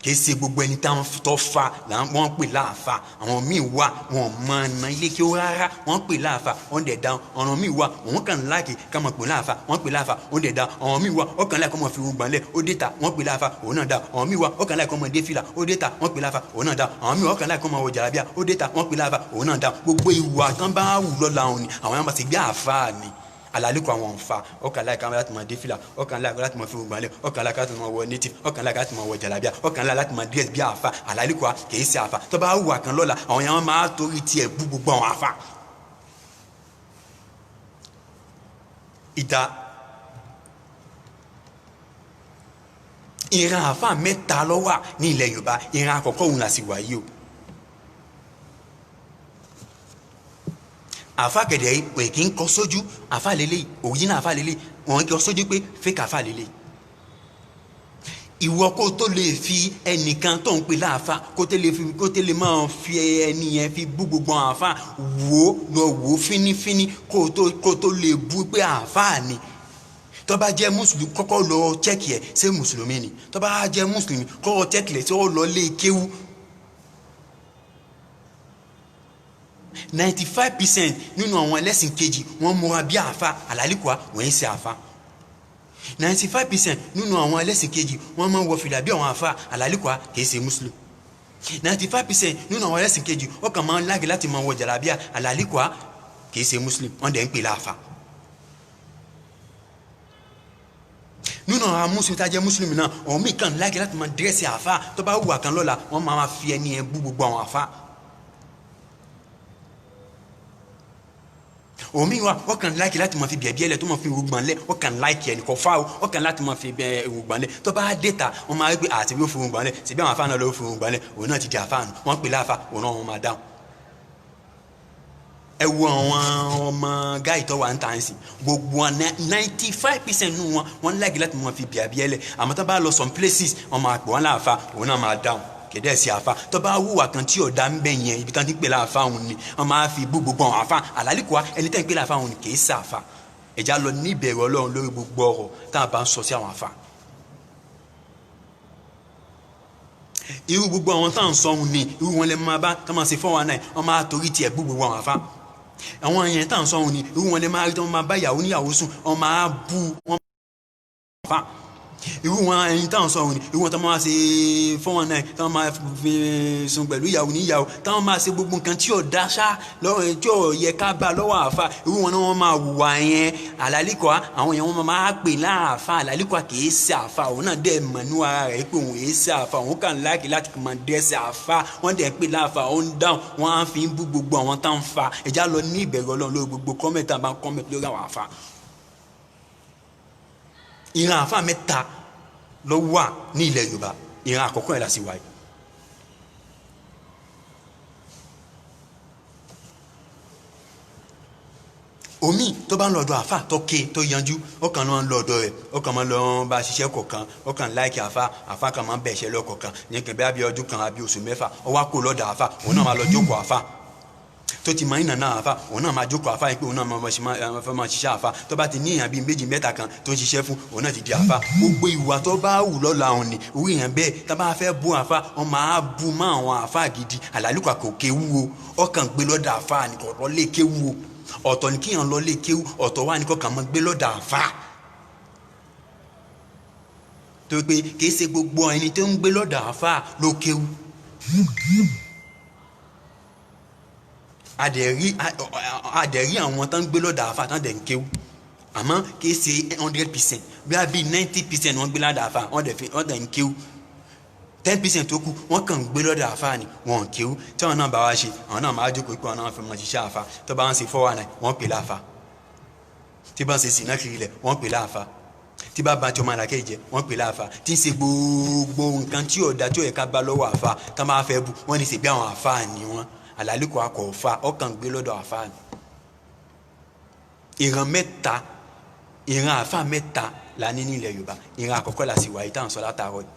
kìí ṣe gbogbo ẹni táwọn tó fa wọ́n pè láàfà àwọn míì wà wọ́n mọ ọ̀nà ilé kí ó rárá wọ́n pè láàfà wọ́n dẹ̀ dáhùn ọ̀nà míì wà wọ́n kàn láàkì ká mọ̀ pè láàfà wọ́n pè láàfà wọ́n dẹ̀ dáhùn ọ̀nà míì wà ó kàn láàkì kọ́ mọ̀ fi rúgbọ̀n lẹ̀ ó dé ta wọ́n pè láàfà òun náà dáhùn ọ̀nà míì wà ó kàn láàkì kọ́ mọ̀ dé fìlà ó dé ta wọ́n pè láàfà òun náà dáhùn ọ̀nà míì wà ó kàn láàkì kọ́ mọ̀ wọ jàlábíà ó dé ta wọ́n pè láàfà òun náà dáhùn gbogbo ìwà tán bá wù lọ́la òun ni àwọn yàrá ti gbé àfà ni alaliko àwọn nfa ọkàn láì káwọn láti máa dé fìlà ọkàn láì láti máa fi gbọ̀nlẹ̀ ọkàn láì láti máa wọ native ọkàn láì láti máa wọ jàlábíà ọkàn láì láti máa dress bí àfa alaliko kìí ṣe àfa tó bá wù àkàn lọ́la àwọn yàrá máa torí tiẹ̀ bú gbogbo àwọn àfa. ìdá ìran àfa mẹ́ta ló wà ní ilẹ̀ Yorùbá ìran àkọ́kọ́ òun là sì wà yìí o. àfa kẹ̀dẹ̀ yìí pé kí n kọ sójú àfa lélẹ̀ òyìnbó àfa lélẹ̀ wọn kọ sójú pé fake àfa lélẹ̀. ìwọ kó tó lè fi ẹnìkan tó ń pè láàfa kó tó lè máa fi ẹni yẹn fi bú gbogbo àfa wò lọ wò fínífíní kó tó lè bú pé àfa ni. tó bá jẹ́ mùsùlùmí kọ́kọ́ lọ chẹ́kì ẹ̀ ṣé mùsùlùmí ni tó bá jẹ́ mùsùlùmí kọ́kọ́ chẹ́kì ẹ̀ ṣé ó lọ lé kéwú. 95% nínú àwọn ẹlẹ́sìn kejì wọ́n múra bí àfa àlálìkọ́á wọ́n ń ṣe àfa. 95% nínú àwọn ẹlẹ́sìn kejì wọ́n máa ń wọ fìlà bí àwọn àfa àlálìkọ́á kìí ṣe muslim. 95% nínú àwọn ẹlẹ́sìn kejì wọ́n kàn máa ń láàgì láti máa wọ jàlábíà àlálìkọ́á kìí ṣe muslim wọ́n dẹ̀ ń pè láàfa. nínú àwọn muslim tá a jẹ́ muslim náà òun mí kàn láàgì láti máa dírẹ́sì àfa tó bá wù àkàn lọ́la wọ́n máa fi ẹni ẹ bú gbogbo àwọn àfa. omi wa o kan like láti máa fi bẹ̀bí ẹlẹ̀ tó máa fi rúgbọ̀n lẹ̀ o kan like ẹni kò fa o kan láti máa fi rúgbọ̀n lẹ̀ tó bá dé ta wọ́n máa rí pé àti bí ó fi rúgbọ̀n lẹ̀ síbí àwọn afáàná ló fi rúgbọ̀n lẹ̀ òun náà ti di àfáànù wọ́n pè láàfà òun náà wọ́n máa dáhùn. ẹ wo àwọn ọmọ gáì tó wà ń tàn sí gbogbo 95% nù wọ́n like láti máa fi bẹ̀bí ẹlẹ̀ àmọ́ tó bá lọ some places wọ́n máa pè wọ́n láàfà òun náà máa dáhùn kẹ̀dẹ́ sí àfa tó bá wùwà kan tí ọ̀dà ń bẹ̀ yẹn ibi tán ti ń pè láàfa òun ni wọ́n máa fi bú gbogbo àwọn àfa àlálìkọ́á ẹni tẹ́ ń pè láàfa òun ni kì í sàfa ẹ̀já lọ ní ìbẹ̀rù Ọlọ́run lórí gbogbo ọ̀rọ̀ tá a bá ń sọ sí àwọn àfa. irú gbogbo àwọn tá à ń sọ ohun ni irú wọn lè máa bá tá máa ṣe 419 wọn máa torí tiẹ̀ gbogbo àwọn àfa. àwọn yẹn tá à ń sọ ohun ni irú wọn lè máa rí tí wọn máa bá ìyàwó níyàwó sùn wọn máa bú wọn àfa. irú wọn ẹyin táwọn sọ òun ni irú wọn táwọn máa ṣe 419 táwọn máa fi sùn pẹ̀lú ìyàwó níyàwó táwọn máa ṣe gbogbo nǹkan tí ò dáṣá lọ́wọ́ tí ò yẹ ká bá lọ́wọ́ àfa. irú wọn náà wọ́n máa wùwà yẹn àlálìkọ́ àwọn yẹn wọ́n máa pè láàfa àlálìkọ́ kìí ṣe àfa òun náà dẹ̀ mọ̀ ní ara rẹ̀ pé òun kìí ṣe àfa òun kàn láàkì láti máa dẹ́sẹ̀ àfa wọ́n dẹ̀ pè láàfa òun dáhùn wọ́n á fi ń bú gbogbo àwọn táwọn fa. ẹ̀já lọ ní ìbẹ̀rù Ọlọ́run lórí gbogbo kọ́mẹ̀tì àbá kọ́mẹ̀tì lórí àwọn àfa. ìran àfa mẹ́ta ló wà ní ilẹ̀ Yorùbá ìran àkọ́kọ́ yẹn la sì wáyé. omi tó bá ń lọ́dọ̀ àfa tó ké tó yanjú ó kàn máa ń lọ́dọ̀ rẹ̀ ó kàn máa ń lọ bá ṣiṣẹ́ kọ̀ọ̀kan ó kàn láìkì àfa kan máa ń bẹ̀ ṣẹ́ lọ́kọ̀ọ̀kan ní kẹ̀bẹ́ àbí ọdún kan àbí oṣù mẹ́fà ó wá kó lọ́dọ̀ àfa òun náà máa lọ jókòó àfa tó ti máa ń nàná àfa òun náà máa jókòó àfa yìí pé òun náà máa ṣiṣẹ́ àfa tó bá ti ní èèyàn bíi méjì mẹ́ta kan tó ń ṣiṣẹ́ fún òun náà ti di àfa. gbogbo ìwà tó bá wù lọ́la òun ni orí èèyàn bẹ́ẹ̀ tá bá fẹ́ bú àfa wọn máa bú mọ́ àwọn àfa gidi àlálùkà kò kéwu o ọkàn gbé lọ́dọ̀ àfa ni kò lọ lé kéwu o ọ̀tọ̀ ni kíyàn lọ lé kéwu ọ̀tọ̀ wà ní kò kàn máa gbé lọ́dọ̀ àfa. tó pé kì í ṣe gbogbo ẹni tó ń gbé lọ́dọ̀ àfa ló kéwu. adẹ̀rí àwọn tán ń gbé lọ́dà àfa tán dẹ̀ ń kéwú àmọ́ kì í ṣe 100% bí a bí 90% wọ́n gbé lọ́dà àfa wọ́n dẹ̀ ń kéwú 10% tó kù wọ́n kàn ń gbé lọ́dà àfa ni wọ́n ń kéwú tí wọ́n náà bá wá ṣe àwọn náà máa jókòó pé àwọn náà fi mọ̀ ṣiṣẹ́ àfa tó bá ń ṣe 419 wọ́n pè láfa tí bá ń ṣe sìnà kiri lẹ̀ wọ́n pè láfa tí bá bá tí ọmọ àlàkẹ́ jẹ wọ́n pè láfa tí ń ṣe gbogbo nǹkan tí ọ̀dà tí ó yẹ ká bá lọ́wọ́ àfa tá máa fẹ́ bu wọ́n ní ṣe bí àwọn àfa ni wọ́n àlálùkọ akọ̀ọ̀fà ọkàn gbé lọ́dọ̀ àfa ni. ìran àfa mẹ́ta la ní nílẹ̀ Yorùbá ìran àkọ́kọ́ la sì wáyé táwọn sọ látàárọ̀ yìí.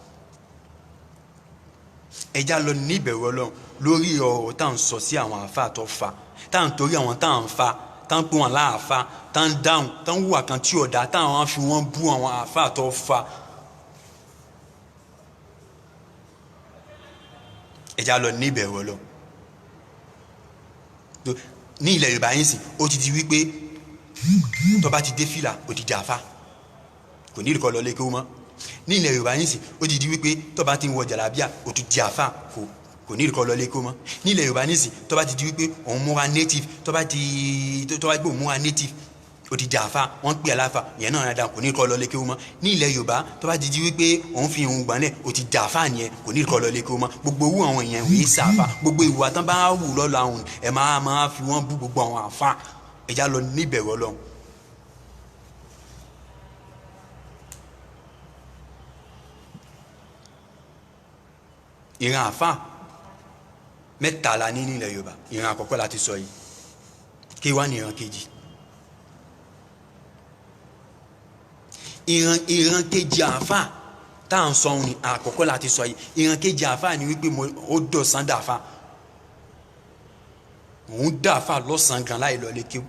ẹja lọ ní ìbẹ̀rù Ọlọ́run lórí ọ̀rọ̀ táwọn sọ sí àwọn àfa tó fa táwọn torí àwọn táwọn fa táwọn pè wọn láàfa táwọn dáhùn táwọn hùwà kan tí ọ̀dà táwọn fi wọ́n bú àwọn àfa tó fa. ẹja lọ ní ìbẹ̀rù Ọlọ́run ní ilẹ̀ Yorùbá yín sìn ó ti di wípé tó bá ti dé fìlà ó ti di àfa kò ní ìrìkọ́ lọ lé kéwú mọ́. ní ilẹ̀ Yorùbá yín sìn ó ti di wípé tó bá ti ń wọ jàlábíà ó ti di àfa kò ní ìrìkọ́ lọ lé kéwú mọ́. ní ilẹ̀ Yorùbá yín sìn tó bá ti di wípé òun múra native tó bá gbé òun múra native ó ti di àfa wọ́n pè é láfa ìyẹn náà dáadáa kò ní ìrìkọ́ lọ lé kéwú mọ́. ní ilẹ̀ Yorùbá tó bá ti di wípé òun fi òun gbọ́nlẹ̀ ó ti di àfa nìyẹn kò ní ìrìkọ́ lọ lé kéwú mọ́. gbogbo owó àwọn èèyàn wòye sàfà gbogbo ìwà tán bá wù lọ́la àwọn ẹ̀ máa fi wọ́n bú gbogbo àwọn àfa ẹ̀já lọ níbẹ̀rù Ọlọ́run. ìran àfa mẹ́ta la ní nílẹ̀ Yorùbá ìran àkọ́kọ́ la ti sọ yìí kí wá ní ìran kejì. ìran kejì àfa tá à ń sọ ohun àkọ́kọ́ la ti sọ yìí ìran kejì àfa ni wípé ó dọ̀sán dàfa òun dàfa lọ́sàn-án gan láì lọ lé kéwú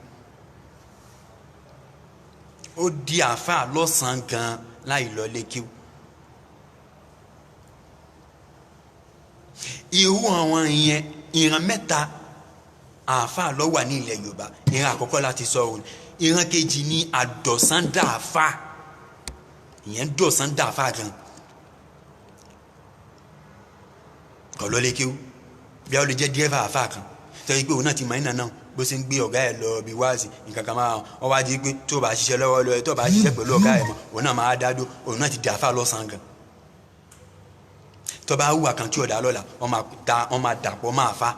ó di àfa lọ́sàn-án gan láì lọ lé kéwú. irú àwọn ìyẹn ìran mẹ́ta àfa ló wà ní ilẹ̀ Yorùbá ìran àkọ́kọ́ la ti sọ ohun ìran kejì ni àdọ̀sán dàfa ìyẹn dọ̀sán dàfa gan kọ̀ lọ lé kéwú bí a lè jẹ́ dírẹ́fà àfa kan tẹ́lẹ̀ pé òun náà ti mọ̀ nínú náà bó ṣe ń gbé ọ̀gá ẹ̀ lọ bí wáàsì nǹkan kan máa wọ́n wá di pé tó bá ṣiṣẹ́ lọ́wọ́ lọ́wọ́ tó bá ṣiṣẹ́ pẹ̀lú ọ̀gá ẹ̀ mọ̀ òun náà máa dá dó òun náà ti dà àfa lọ́sàn-án gan tó bá hùwà kan tí ọ̀dà lọ́la wọ́n máa dàpọ̀ máa fa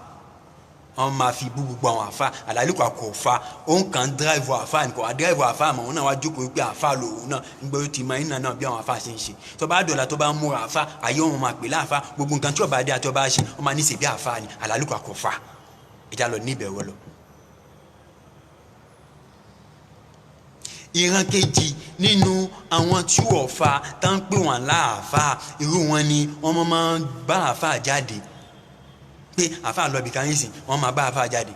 wọ́n máa fi bú gbogbo àwọn àfa àlálùkọ àkọ́fà òun kàn dráìvù àfa nìkan àdráìvù àfa àmọ́ òun náà wá jókòó pé àfa lòun náà nígbà tó ti máa ń nà náà bí àwọn àfa ṣe ń ṣe tó bá dọ̀la tó bá ń múra àfa àyè wọn máa pè láàfa gbogbo nǹkan tí ọba dé àti ọba ṣe wọ́n máa ní ṣèbí àfa ni àlálùkọ àkọ́fà ìjà lọ ní ìbẹ̀wọ̀ lọ. ìran kejì nínú àwọn tí wọ́n fa tá ń pè wọ́n láàfa irú wọn ni wọ́n máa ń bá àfa jáde pé àfa lọ́bì kan yìí sìn wọ́n máa bá àfa jáde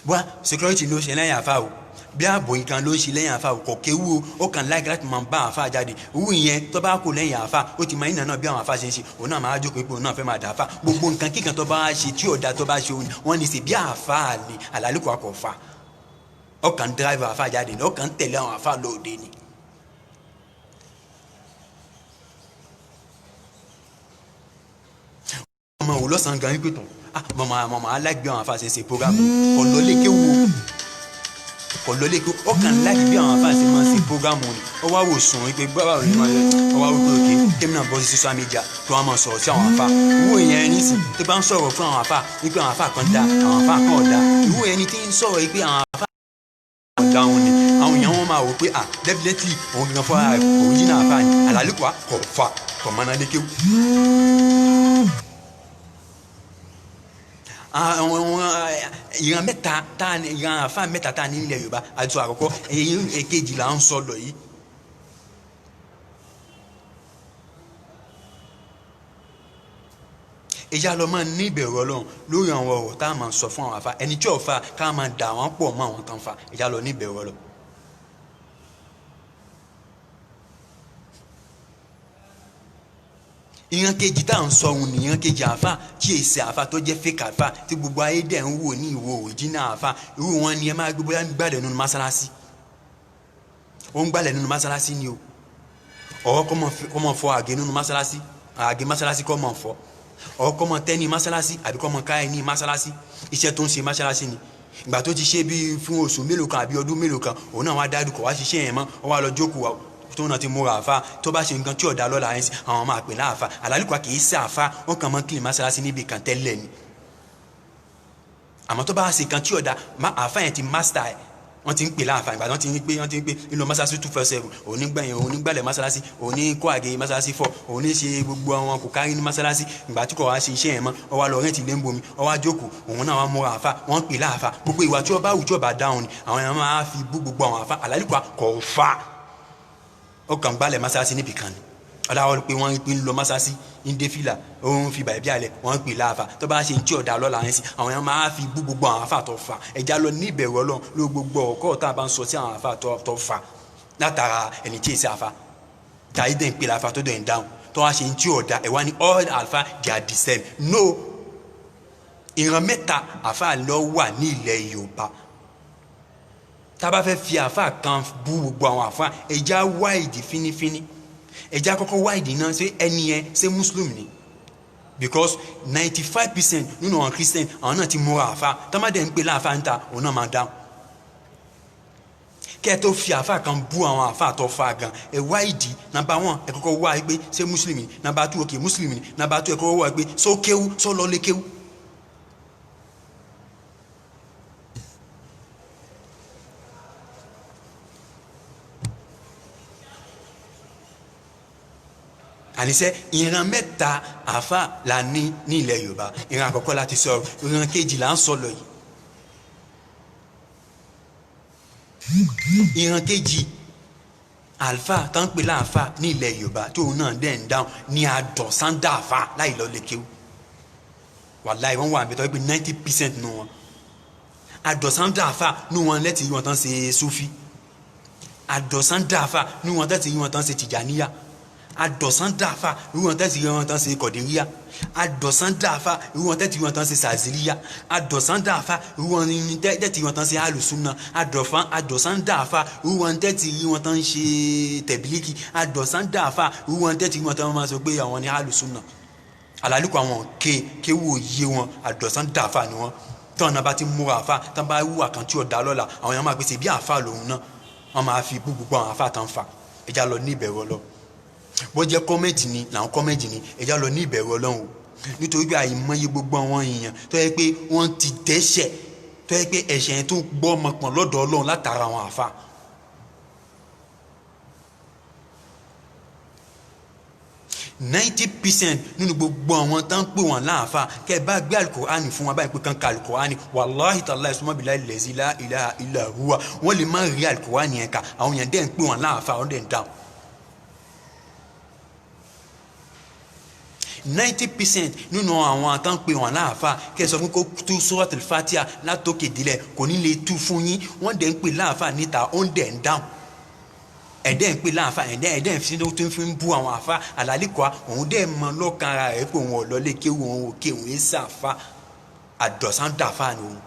bọ́à security ló ṣe lẹ́yìn àfa o bí ààbò yìí kan ló ń ṣe lẹ́yìn àfa kò kéwu ó kàn láì láti máa bá àfa jáde owó ìyẹn tó bá kó lẹ́yìn àfa ó ti máa ń nànà bí àwọn àfa ṣe ń ṣe òun náà máa jókòó pé òun náà fẹ́ máa dà àfa gbogbo nǹkan kíkan tó bá ṣe tí ọ̀dà tó bá ṣe òun wọ́n ní ṣe bí àfa ni àlálùkò akọ̀fà ó kàn drive àfa jáde ni ó kàn tẹ̀lé àwọn àfa lóde ni. ọmọ òun lọ́sàn-án gan wípé tán mọ̀mọ́ aláìgbé àwọn afa ṣe ṣe program ọ̀lọ́lẹ́kẹ́ wo ọ̀lọ́lẹ́kẹ́ ó kàn láìgbé bí àwọn afa ṣe máa ṣe program ni ó wá wò sùn wípé báwa rẹ̀ máa yẹ ó wá wípé òkè kémi náà bọ́ sí social media tó wá máa sọ̀rọ̀ sí àwọn afa ìwọ yẹn ní sí tó bá ń sọ̀rọ̀ fún àwọn afa wípé àwọn afa kan dá àwọn afa kan ọ̀dá ìwọ yẹn ní tí ń sọ̀rọ̀ wípé àwọn afa kan ọ̀dá òun ni àwọn èèyàn wọn máa wò pé definitely òun gan fún original afa ni àlálùkò kọ̀ fa kọ̀ mọ́nà lékeu ìran mẹ́ta tá ìran àfa mẹ́ta tá ní ilẹ̀ Yorùbá àti àkọ́kọ́ èkejì là ń sọ lọ yìí. ìyá lọ máa ní ìbẹ̀rù Ọlọ́run lórí àwọn ọ̀rọ̀ tá a máa sọ fún àwọn àfa ẹni tí ò fa ká máa dà wọ́n pọ̀ mọ́ àwọn tán fa ìyá lọ ní ìbẹ̀rù Ọlọ́run. ìran kejì tá à ń sọ òun ní ìran kejì àfa tí èsì àfa tó jẹ́ fake àfa tí gbogbo ayé dẹ̀ ń wò ní ìwò original àfa irú wọn ni ẹ máa gbé bóyá gbàlẹ̀ nínú mọ́sálásí ó ń gbàlẹ̀ nínú mọ́sálásí ni o ọ̀rọ̀ kọ́ mọ̀ fọ àgé nínú mọ́sálásí àgé mọ́sálásí kọ́ mọ̀ fọ́ ọ̀rọ̀ kọ́ mọ̀ tẹ́ ní mọ́sálásí àbí kọ́ mọ̀ ká ẹ ní mọ́sálásí iṣẹ́ tó ń ṣe mọ́sálásí ni ìgbà tó ti ṣe bí fún oṣù mélòó kan àbí ọdún mélòó kan òun náà wá dárúkọ wá ṣiṣẹ́ yẹn mọ́ ọ wá lọ jókòó tó náà ti múra àfa tó bá ṣe nǹkan tí ọ̀dà lọ́la ẹ̀ sí àwọn máa pè láàfa àlálùkọ́ kì í ṣe àfa wọn kàn máa ń kílì mọ́sálásí níbi kan tẹ́lẹ̀ ni àmọ́ tó bá ṣe nǹkan tí ọ̀dà àfa yẹn ti master ẹ̀ wọ́n ti ń pè láàfa ìgbà wọ́n ti ń pè nínú mọ́sálásí 247 onígbẹ̀yìn onígbàlẹ̀ mọ́sálásí òní kó àgé mọ́sálásí 4 òní ṣe gbogbo àwọn kò kárí ní mọ́sálásí ìgbà tí kò wá ṣe iṣẹ́ yẹn mọ́ ọ wá lọ rẹ́ǹtì lé ń bomi ọ wá jókòó òun náà wá múra àfa wọ́n pè láàfa gbogbo ìwà tí ọba àwùjọ bá dáhùn ni àwọn èèyàn máa fi bú gbogbo àwọn àfa àlálùkọ́ kò fa ó kàn gbálẹ̀ mọ́sálásí níbì kan ni ọ̀làwọ̀ pé wọ́n ń lọ mọ́sálásí ń dé fìlà òun fi bàbí àlẹ̀ wọ́n ń pè láàfà tó bá ṣe ń tí ọ̀dà lọ́la yẹn sí àwọn èèyàn máa fi bú gbogbo àwọn àfà tó fà ẹja lọ ní ìbẹ̀rù Ọlọ́run ló gbogbo ọ̀kọ́ tá a bá ń sọ sí àwọn àfà tó fà látara ẹni tí èsì àfà tàyí dẹ̀ ń pè láàfà tó dẹ̀ ń dáhùn tó wá ṣe ń tí ọ̀dà ẹ̀ wá ní all alpha they are the same no ìran mẹ́ta àfà lọ wà ní ilẹ̀ Yorùbá tá a bá fẹ́ fi àfa kan bú gbogbo àwọn àfa ẹja wáìdì fínífíní ẹja kọ́kọ́ wáìdì náà ṣé ẹni yẹn ṣé muslim ni because 95% nínú àwọn christian àwọn náà ti múra àfa tọ́mọdé ń pè láàfa ń ta òun náà máa dáhùn kẹ́ ẹ tó fi àfa kan bú àwọn àfa tó fa gan ẹ wáìdì nàbà 1 ẹ kọ́kọ́ wá pé ṣé muslim ni nàbà 2 ok muslim ni nàbà 2 ẹ kọ́kọ́ wá pé sọ kéwú sọ lọ́lé kéwú. àníṣe ìran mẹ́ta àfa la ní ilẹ̀ Yorùbá ìran àkọ́kọ́ láti sọ̀rọ̀ ìran kejì là ń sọ lọ yìí ìran kejì àlfà tó ń pè láàfà ní ilẹ̀ Yorùbá tóun náà dẹ̀ ń dáhùn ní àdọ̀sándà àfà láì lọ lè kéwù wàláì wọ́n wà àbẹ̀tọ́ pé 90% nù wọn àdọ̀sándà àfà nù wọn lẹ́tì yí wọn tán ṣe Sufi àdọ̀sándà àfà nù wọn tẹ́tì yí wọn tán ṣe Tìjàníyà àdọ̀sán dàáfà irú wọn tẹ́tí wọn tán ṣe kọ̀díríyà àdọ̀sán dàáfà irú wọn tẹ́tí wọn tán ṣe sàzíríyà àdọ̀sán dàáfà irú wọn tẹ́tí wọn tán ṣe alùsùnà àdọ̀sán dàáfà irú wọn tẹ́tí wọn tán ṣe tẹ̀bílíkì àdọ̀sán dàáfà irú wọn tẹ́tí wọn tán máa sọ pé àwọn ní alùsùnà àlálùkọ àwọn kéwò yé wọn àdọ̀sán dàáfà ni wọn tọ́wọ́n náà bá ti múra àfà tán bá wúwà kan tí ọ̀dà lọ́la àwọn èèyàn máa pèsè bí àfà lòun náà wọ́n máa fi gbogbo àwọn àfà tán fà ẹja lọ ní ìbẹ̀rù Ọlọ́run bó jẹ́ kọ́mẹ́ǹtì ni làwọn kọ́mẹ́ǹtì ni ẹja lọ ní ìbẹ̀rù Ọlọ́run o nítorí pé àìmọye gbogbo àwọn èèyàn tó yẹ pé wọ́n ti dẹ́ṣẹ̀ tó yẹ pé ẹ̀ṣẹ̀ yẹn tó gbọ́ ọmọ pọ̀n lọ́dọ̀ Ọlọ́run látara àwọn àfa. 90% nínú gbogbo àwọn tó ń pè wọ́n láàfà kẹ́ ẹ bá gbé alukur'ani fún wọn báyìí pé kàn ká alukur'ani wàláhi tàláhi sọmọbìlá lẹ́sí la ilaha illa huwa wọ́n lè má rí alukur'ani yẹn ká àwọn yẹn dẹ́ ń pè wọ́n láàfà wọ́n dẹ́ ń dáhùn. 90% nínú àwọn tán pé wọn láàfà kẹ́ sọ fún kó tú Suratul Fatiha látòkè délẹ̀ kò ní lè tú fún yín wọ́n dẹ̀ ń pè láàfà níta ó ń dẹ̀ ń dáhùn ẹ̀dẹ́ ń pè láàfà ẹ̀dẹ́ fi tó fi ń bú àwọn àfà àlálìkọ́ òun dẹ̀ mọ lọ́kàn ara rẹ̀ pé òun ọ̀lọ́lé kéwù òun òkè òun ẹ̀ sàfà àdọ̀sán dàfà ni òun.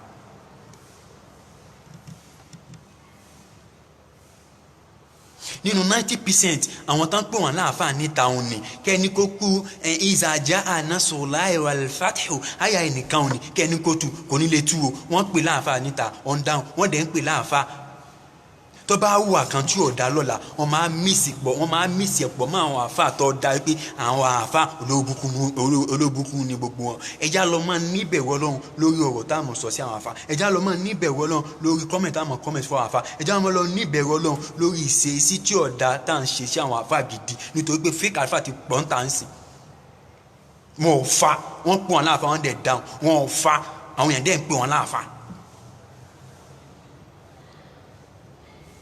nínú 90% àwọn tán pè wọ́n láàfà níta òun ni kẹ́ni kó kú ìzàjà nasrullahi wal fathu àyà ẹnìkan òun ni kẹ́ni kó tu kò ní lè tú o wọ́n pè láàfà níta ọ̀n dáhùn wọ́n dẹ̀ ń pè láàfà tó bá wù àkàn tí ò dá lọ́la wọ́n máa mísì ẹ̀pọ̀ mọ́ àwọn àfa tó dá pé àwọn àfa olóbùkún ni gbogbo wọn ẹja lọ máa níbẹ̀rù Ọlọ́run lórí ọ̀rọ̀ tá a mọ̀ sọ sí àwọn àfa ẹja lọ máa níbẹ̀rù Ọlọ́run lórí kọ́mẹ̀tì àmọ̀ kọ́mẹ̀tì fún àwọn àfa ẹja lọ níbẹ̀rù Ọlọ́run lórí ìṣesí tí ò dá tá à ń ṣe sí àwọn àfa gidi nítorí pé fake àfa ti pọ̀ ń tà ń sìn wọn ò fa wọn pè wọn láàfa wọn dẹ̀ dáhùn wọn ò fa àwọn èèyàn dẹ̀ ń pè wọn láàfa.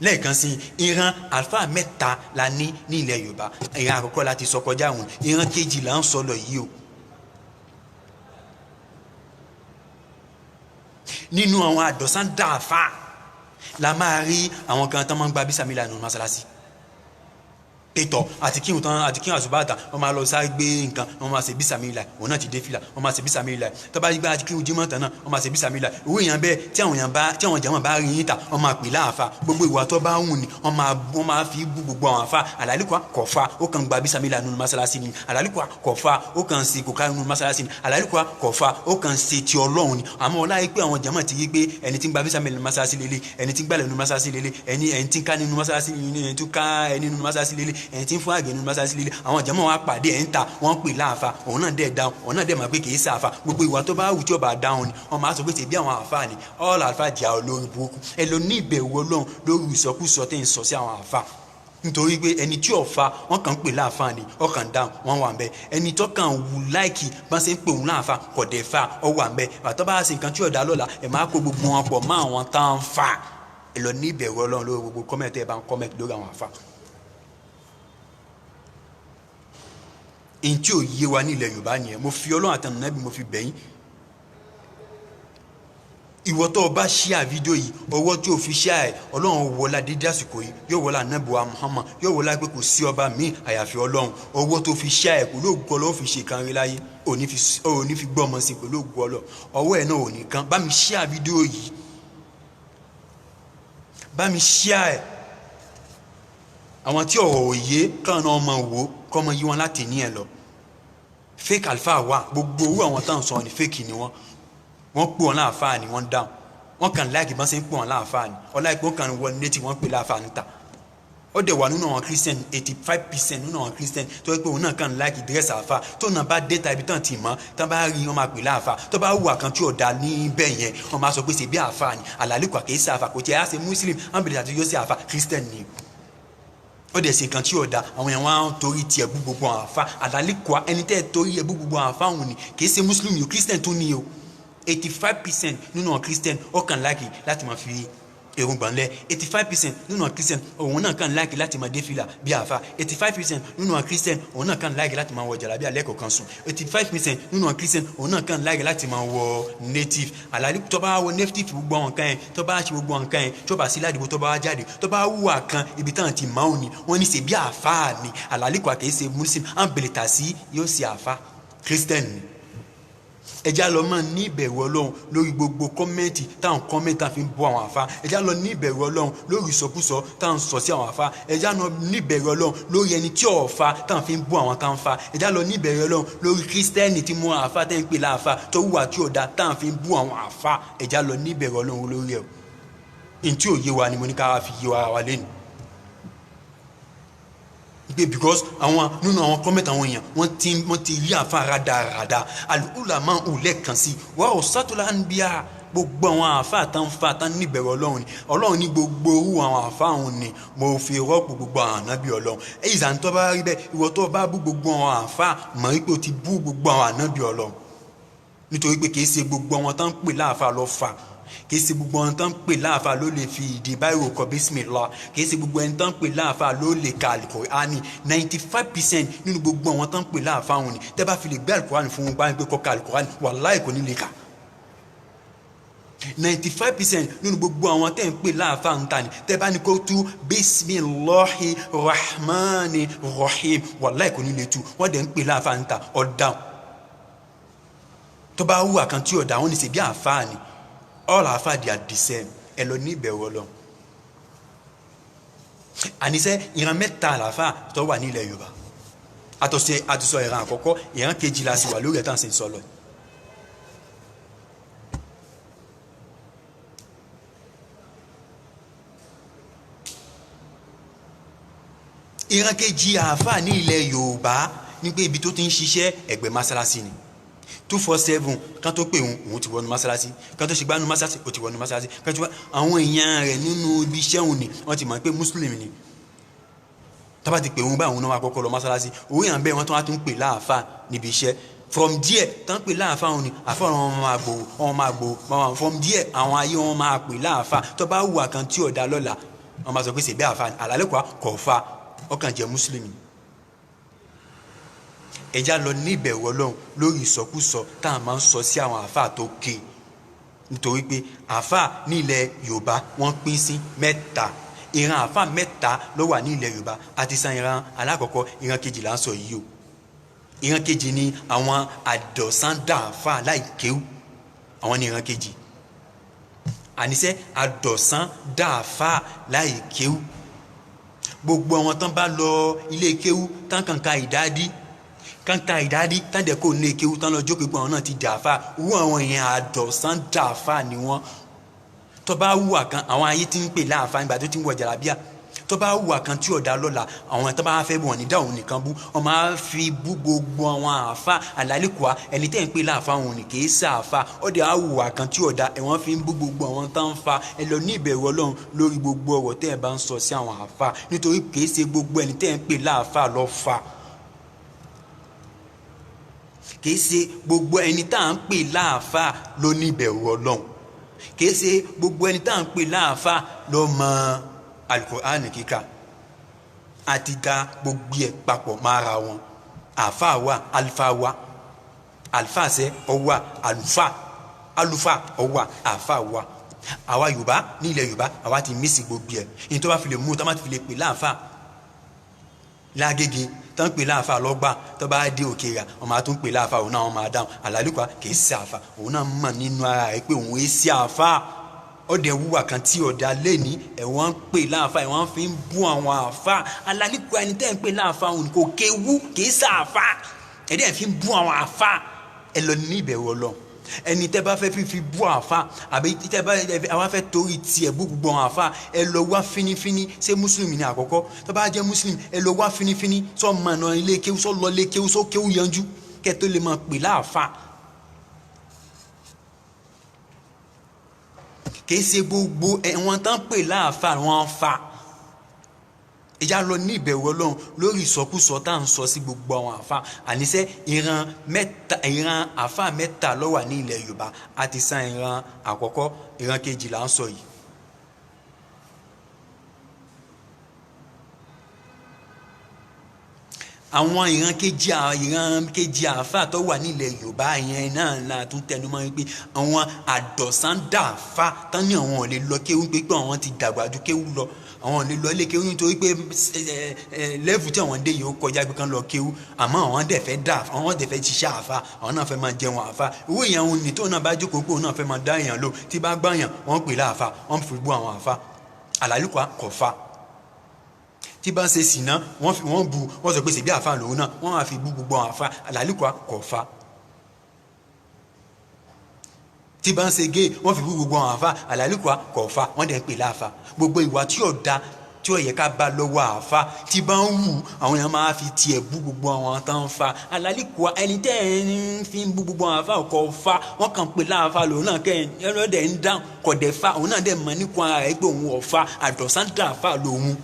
lẹ́ẹ̀kan sí ìran àlùfáà mẹ́ta la ní ilẹ̀ Yorùbá ìran àkọ́kọ́ láti sọ kọjá àwọn ìran kejì là ń sọ lọ yìí o. nínú àwọn àdọ̀sán dàáfà la máa rí àwọn kan tán máa ń gba bísàmílà nínú mọ́sálásí pétọ àti kí àzùbáàtà wọn máa lọ sáré gbé nǹkan wọn máa ṣe bísàmílà òun náà ti dé fìlà wọn máa ṣe bísàmílà tó bá gbé àti kí jímọ̀tàn náà wọn máa ṣe bísàmílà owó èèyàn bẹ́ẹ̀ tí àwọn jàmọ̀ bá rí yín ta wọn máa pè láàfà gbogbo ìwà tó bá wù ní wọn máa fi bú gbogbo àwọn àfà àlálìkọ́ kọ̀fà ó kàn gba bísàmílà nínú mọ́sálásí ni àlálìkọ́ kọ̀fà ó kàn ṣe kòkà nínú mọ́sálásí ni àlálìkọ́ kọ̀fà ó kàn ṣe ti Ọlọ́run ni àmọ́ ọlá yìí pé àwọn jàmọ̀ ti rí pé ẹni tí ń gba bísàmílà nínú mọ́sálásí lélẹ̀ ẹni tí ń gbàlẹ̀ nínú mọ́sálásí lélẹ̀ ẹni tí ń ká nínú mọ́sálásí lélẹ̀ ẹni tí ń ká ẹni nínú mọ́sálásí lélẹ̀ ẹni tí ń fún àgẹ̀ masasi lele àwọn jàmá wa pàdé ẹ̀ ń ta wọ́n pè láàfà òun náà dẹ̀ dáhùn òun náà dẹ̀ máa pé kì í sáfà gbogbo ìwà tó bá wù tí ó bá dáhùn ni wọ́n máa sọ pé tèbí àwọn àfà ni all àfà jà olórí burúkú ẹ lọ ní ìbẹ̀rù Ọlọ́run lórí ìsọkúsọ tẹ́ ń sọ sí àwọn àfà nítorí pé ẹni tí ò fa wọ́n kàn ń pè láàfà ni ọkàn dáhùn wọ́n wà ń bẹ ẹni tó kàn wù láìkì bá ṣe ń pè òun láàfà kò dẹ̀ fa ọ wà ń bẹ àtọ́ bá ṣe nǹkan tí ò dá lọ́la ẹ̀ máa kó gbogbo wọn pọ̀ mọ́ àwọn tá ń fa ẹ lọ ní ìbẹ̀rù Ọlọ́run lórí gbogbo kọ́mẹ̀tì ẹ̀ bá ń kọ́mẹ̀tì lórí àwọn àfà. ntí ò yé wa ní ilẹ̀ Yorùbá nìyẹn mo fi Ọlọ́run àtànù náà bí mo fi bẹ̀yìn ìwọ tó o bá ṣíà fídíò yìí ọwọ́ tí o fi ṣíà ẹ̀ Ọlọ́run wọlá dídí àsìkò yìí yóò wọlá anábìwá Muhammad yóò wọlá pé kò sí ọba míì àyàfi Ọlọ́run ọwọ́ tó fi ṣíà ẹ̀ pẹ̀lú ògùn Ọlọ́run fi ṣe kan rí láyé òní fi gbọ́ ọmọ sí pẹ̀lú ògùn Ọlọ́run ọwọ́ ẹ̀ náà ò ní kan bá mi ṣíà fídíò yìí bá mi ṣíà ẹ̀ àwọn tí ọ̀rọ̀ òye káwọn náà máa wò kọ́ ọmọ yí wọn láti ní ẹ lọ fake alfa wà gbogbo owó àwọn táwọn sọ ni fake ni wọ́n pè wọn láàfáà ni wọ́n dáhùn wọ́n kàn láàkì bá ṣe ń pè wọn láàfáà ni ọláìpẹ́ wọ́n kàn wọ́n létí wọ́n pè láàfáà níta ó dẹ̀ wà nínú àwọn Christian 85% nínú àwọn Christian tó yẹ pé òun náà kàn láàkì dírẹ́sì àfáà tó náà bá dé tàbí tán tì mọ́ tán bá rí wọn máa pè láàfáà tó bá wù àkàn tí ò dá níbẹ̀ yẹn wọ́n máa sọ pé ṣe bí àfáà ni àlàlíkọ̀ àkèésí àfáà kò tiẹ̀ á ṣe Muslim ábìlẹ̀ àti yóò ṣe àfáà Christian ni ó dẹ̀ sí nǹkan tí yóò da àwọn èèyàn wọn torí tiẹ̀ bú gbogbo àwọn àfa àdálẹ́kọ̀ọ́ ẹni tẹ́ ẹ torí ẹ bú gbogbo àwọn àfa òun ni kì í ṣe Muslim yìí Christian tó ní o 85% nínú àwọn Christian ọkàn láàkì láti máa fi èròǹgbà ńlẹ̀ 85% nínú àwọn Christian òun náà kàn láàkì láti máa dé fìlà bí àfa 85% nínú àwọn Christian òun náà kàn láàkì láti máa wọ jàlábí alẹ́kọ̀ọ́ kan sùn 85% nínú àwọn Christian òun náà kàn láàkì láti máa wọ native àlàlí tó bá wọ native gbogbo àwọn kan yẹn tó bá ṣe gbogbo àwọn kan yẹn tó bá sí ládìbò tó bá wá jáde tó bá wùwà kan ibi táwọn ti máa ń ní wọ́n ní ṣe bí àfa ni àlàlí kò àkèé ṣe Muslim à ń bèrè tà sí yóò ṣe àfa Christian ni ẹjá lọ máa ní ìbẹ̀rù Ọlọ́run lórí gbogbo kọ́mẹ́ǹtì táwọn kọ́mẹ́ǹtì fi ń bọ́ àwọn àfa ẹjá lọ ní ìbẹ̀rù Ọlọ́run lórí ìsọkúsọ táwọn sọ sí àwọn àfa ẹjá lọ ní ìbẹ̀rù Ọlọ́run lórí ẹni tí ò fa táwọn fi ń bọ́ àwọn táwọn fa ẹjá lọ ní ìbẹ̀rù Ọlọ́run lórí kírísítẹ́nì tí mú àfa tẹ́ ń pè láàfa tó wùwà tí ò da táwọn fi ń bú àwọn àfa ẹjá lọ ní ìbẹ̀rù Ọlọ́run lórí ẹ̀ ntí ò yé wa ni mo ní ká fi yé wa lẹ́nu because àwọn nínú àwọn kọ́mẹ́tì àwọn èèyàn wọ́n ti rí àfa rádaràda al-ulama lẹ́ẹ̀kan sí wa usatul anbiya gbogbo àwọn àfa àtàn níbẹ̀rù Ọlọ́run ní gbogbo orú àwọn àfa òun ni mo fi rọ́pò gbogbo àwọn ànábì Ọlọ́run èyí ìzàntọ́ bá rí bẹ́ẹ̀ ìwọ tó bá bú gbogbo àwọn àfa mọ̀ wípé o ti bú gbogbo àwọn ànábì Ọlọ́run nítorí pé kìí ṣe gbogbo àwọn tán ń pè láàfa lọ fà kì í ṣe gbogbo ẹni tán pè láàfà ló lè fi ìdí báyìí kọ bísímìlá, kì í ṣe gbogbo ẹni tán pè láàfà ló lè ka àlùkùránì. 95% nínú gbogbo àwọn tán pè láàfà wọn ni tẹ́ bá fi lè gbé àlùkùránì fún wọn báyìí pé kọ́ ka àlùkùránì wàláhì kò ní lè kà. 95% nínú gbogbo àwọn tẹ́ ń pè láàfà ń ta ni tẹ́ bá ní kó tú bisimilahi rahmani rahim wàláhì kò ní lè tú, wọ́n dẹ̀ ń pè láàfà ń ta ọ̀dà tó bá wù àkàntì ọ̀dà wọn ní ṣe bí àfà ni. All àfà they are the same. Ẹ lọ ní ìbẹ̀rù Ọlọ́run. Àníṣe ìran mẹ́ta làfà tó wà ní ilẹ̀ Yorùbá. Àtúnṣe ìran àkọ́kọ́, ìran kejì la sì wà lórí ẹ̀tàn sí sọ́lọ̀. Ìran kejì àfà ní ilẹ̀ Yorùbá ní pé ibi tó ti ń ṣiṣẹ́ ẹ̀gbẹ́ mọ́sálásí ni. 247 kan tó pè òun ti wọnú mọ́sálásí, kan tó ṣe gbánú mọ́sálásí ó ti wọnú mọ́sálásí, kan tó wá àwọn èèyàn rẹ̀ nínú ibi iṣẹ́ òun ni wọ́n ti mọ̀ pé mùsùlùmí ni. Tá bá ti pè òun bá òun náà wá kọ́kọ́ lọ mọ́sálásí, òun yàn bẹ́ẹ̀ wọ́n tó wá tún pè láàfà níbi iṣẹ́. From there tán pè láàfà òun ni àfà wọn máa gbòó from there àwọn ayé wọn máa pè láàfà. Tó bá wù àkàn tí ọ̀dà lọ́la wọ́n máa sọ pé ṣèbí àfà àlálẹ́kọ̀ọ́ kọ̀ fa ọkàn jẹ́ mùsùlùmí. Ẹja lọ ní ìbẹ̀rù Ọlọ́run lórí ìsọkúsọ tá a máa ń sọ sí àwọn àfáà tó ké, nítorí pé àfáà ní ilẹ̀ Yorùbá wọ́n pín sí mẹ́ta. Ìran àfáà mẹ́ta ló wà ní ilẹ̀ Yorùbá. Àti san ìran alákọ̀ọ́kọ́, ìran kejì là ń sọ yìí o. Ìran kejì ni àwọn àdọ̀sándà àfáà láì kéwú, àwọn ní ìran kejì. Àníṣe àdọ̀sándà àfáà láì kéwú, gbogbo àwọn tán bá lọ ilé kéwú tán kàn ka ìdádí kanta ìdádí tán dẹ̀ kó ní kéwú tán lọ jókòó pé àwọn náà ti dàáfà. Wú àwọn èèyàn àdọ̀sán dàáfà ni wọ́n. Tó bá wù àkàn àwọn ayé tí ń pè láàfà nígbà tó ti ń wọ jàlábíà, tó bá wù àkàn tí ọ̀dà lọ́la àwọn tó bá fẹ́ bù wọ́n ní dáhùn nìkan bú, wọ́n máa fi bú gbogbo àwọn àfà àlálẹ́kọ̀ọ́ ẹni tẹ́ ń pè láàfà wọn ní kìí sàáfà. Ọ̀dẹ̀ á wù àkàn tí ọ̀dà ẹ̀wọ̀n fi ń bú gbogbo àwọn tó ń fa. Ẹ lọ ní ìbẹ̀rù Ọlọ́run lórí gbogbo ọ̀rọ̀ tẹ́ ẹ bá ń sọ sí àwọn àfà, nítorí kìí ṣe gbogbo ẹni tẹ́ ń pè láàfà ló fa. Kìí ṣe gbogbo ẹni tá à ń pè láàfà ló ní ìbẹ̀rù Ọlọ́run. Kìí ṣe gbogbo ẹni tá à ń pè láàfà ló mọ Al-Qur'an kíkà. Àti da gbogbo ẹ̀ papọ̀ mára wọn. Àfà wà, àlùfáà wà, àlùfáà ṣe ọwà, àlùfáà ọwà, àfà wà. Àwa Yorùbá ní ilẹ̀ Yorùbá àwa ti mísì gbogbo ẹ̀. Ìyẹn tó bá fi lè mú tó bá ti fi lè pè láàfà lágége tán pè láàfà lọ́gbà, tó bá dé Òkèèrà wọ́n máa tún pè láàfà, òun náà wọ́n máa dáhùn. Àlálùkọ́ kìí ṣe àfà, òun náà mọ̀ nínú ara rẹ̀ pé òun èsì àfà. Ọ̀dẹ̀ wúwà kan tí ọ̀dà lé ní ẹ̀wọ̀n ń pè láàfà, ẹ̀wọ̀n fi ń bú àwọn àfà. Àlálùkọ́ ẹni tẹ́ ń pè láàfà òun kò kéwú kìí ṣe àfà, ẹ̀dẹ̀ fi ń bú àwọn àfà. Ẹ lọ ní ìbẹ̀rù Ọlọ́run. Ẹni tẹ́ bá fẹ́ fi bú àfà àbí tẹ́ bá àwa fẹ́ torí tiẹ̀ bú gbogbo àwọn àfà, ẹ lọ wá fínífíní. Ṣé mùsùlùmí ni àkọ́kọ́? Tó bá jẹ́ mùsùlùmí ẹ lọ wá fínífíní. Sọ mọ̀nà ilé kéwú, sọ lọ ilé kéwú, sọ kéwú yanjú kẹ́ tó lè máa pè láàfà. Kìí ṣe gbogbo ẹ̀wọ̀n tán pè láàfà wọn fa. Ẹja lọ ní ìbẹ̀rù Ọlọ́run lórí ìsọkúsọ tá à ń sọ sí gbogbo àwọn àfà. Àníṣe ìran àfà mẹ́ta ló wà ní ilẹ̀ Yorùbá. Àti san ìran àkọ́kọ́, ìran kejì là ń sọ yìí. Àwọn ìran kejì àfà tó wà ní ilẹ̀ Yorùbá yẹn náà la tún tẹnumọ́ wípé àwọn àdọ̀sándà àfà tán ní àwọn ò lè lọ kéwú pé àwọn ti dàgbà ju kéwú lọ. Àwọn ò lè lọ ilé kéwú nítorí pé lẹ́fù tí àwọn dé yìí ó kọjá pé kán lọ kéwú, àmọ́ àwọn dẹ̀ fẹ́ dà, àwọn dẹ̀ fẹ́ ṣiṣẹ́ àfà, àwọn náà fẹ́ máa jẹun àfà. Owó èèyàn òun ní tó náà bá jókòó pé òun náà fẹ́ máa dá èèyàn lò, tí bá gbàyàn wọ́n pè láàfà, wọ́n fi bú àwọn àfà. Àlálùkọ́ kò fa. Tí bá ń ṣe sìná wọ́n bu wọ́n sọ pé ṣèbí àfà lòun náà, wọ́n máa fi bú gbogbo àwọn àfà. Àlálùkọ́ kò fa. Tí bá ń ṣe gé wọ́n fi bú gbogbo àwọn àfà. Àlálùkọ́ kò fa. Wọ́n dẹ̀ ń pè láàfà. Gbogbo ìwà tí ò da tí ó yẹ ká bá lọ́wọ́ àfà tí bá ń wù àwọn èèyàn máa fi tiẹ̀ bú gbogbo àwọn tán ń fa. Àlálùkọ́ ẹni tẹ́ ẹ̀ ń fi bú gbogbo àwọn àfà kò fa. Wọ́n kàn pè láàfà lòun náà kẹ́ ẹ̀ lọ́dẹ̀ ń dáhùn kò dẹ̀ fa. Òun náà dẹ̀ mọ̀ nípa ara rẹ̀ pé òun ò fa, àdọ̀sándà àfà lòun.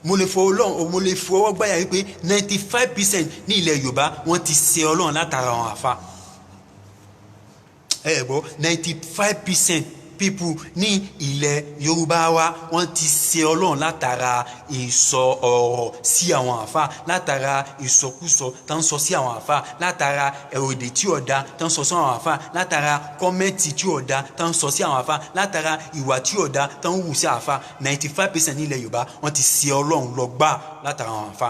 Mo lè fọwọ́ gbáyà wípé 95% ní ilẹ̀ Yorùbá wọ́n ti ṣe Ọlọ́run látara àwọn àfà. ẹ gbọ́ 95% people ní ilẹ̀ Yorùbá wa wọ́n ti ṣe Ọlọ́run látara ìsọ ọ̀rọ̀ sí àwọn àfa, látara ìsọkúsọ tó ń sọ sí àwọn àfa, látara èdè tí ò dá tó ń sọ sí àwọn àfa, látara kọ́mẹ́ǹtì tí ò dá tó ń sọ sí àwọn àfa, látara ìwà tí ò dá tó ń wù sí àfa. 95% ní ilẹ̀ Yorùbá wọ́n ti ṣe Ọlọ́run lọ gbà látara àwọn àfa.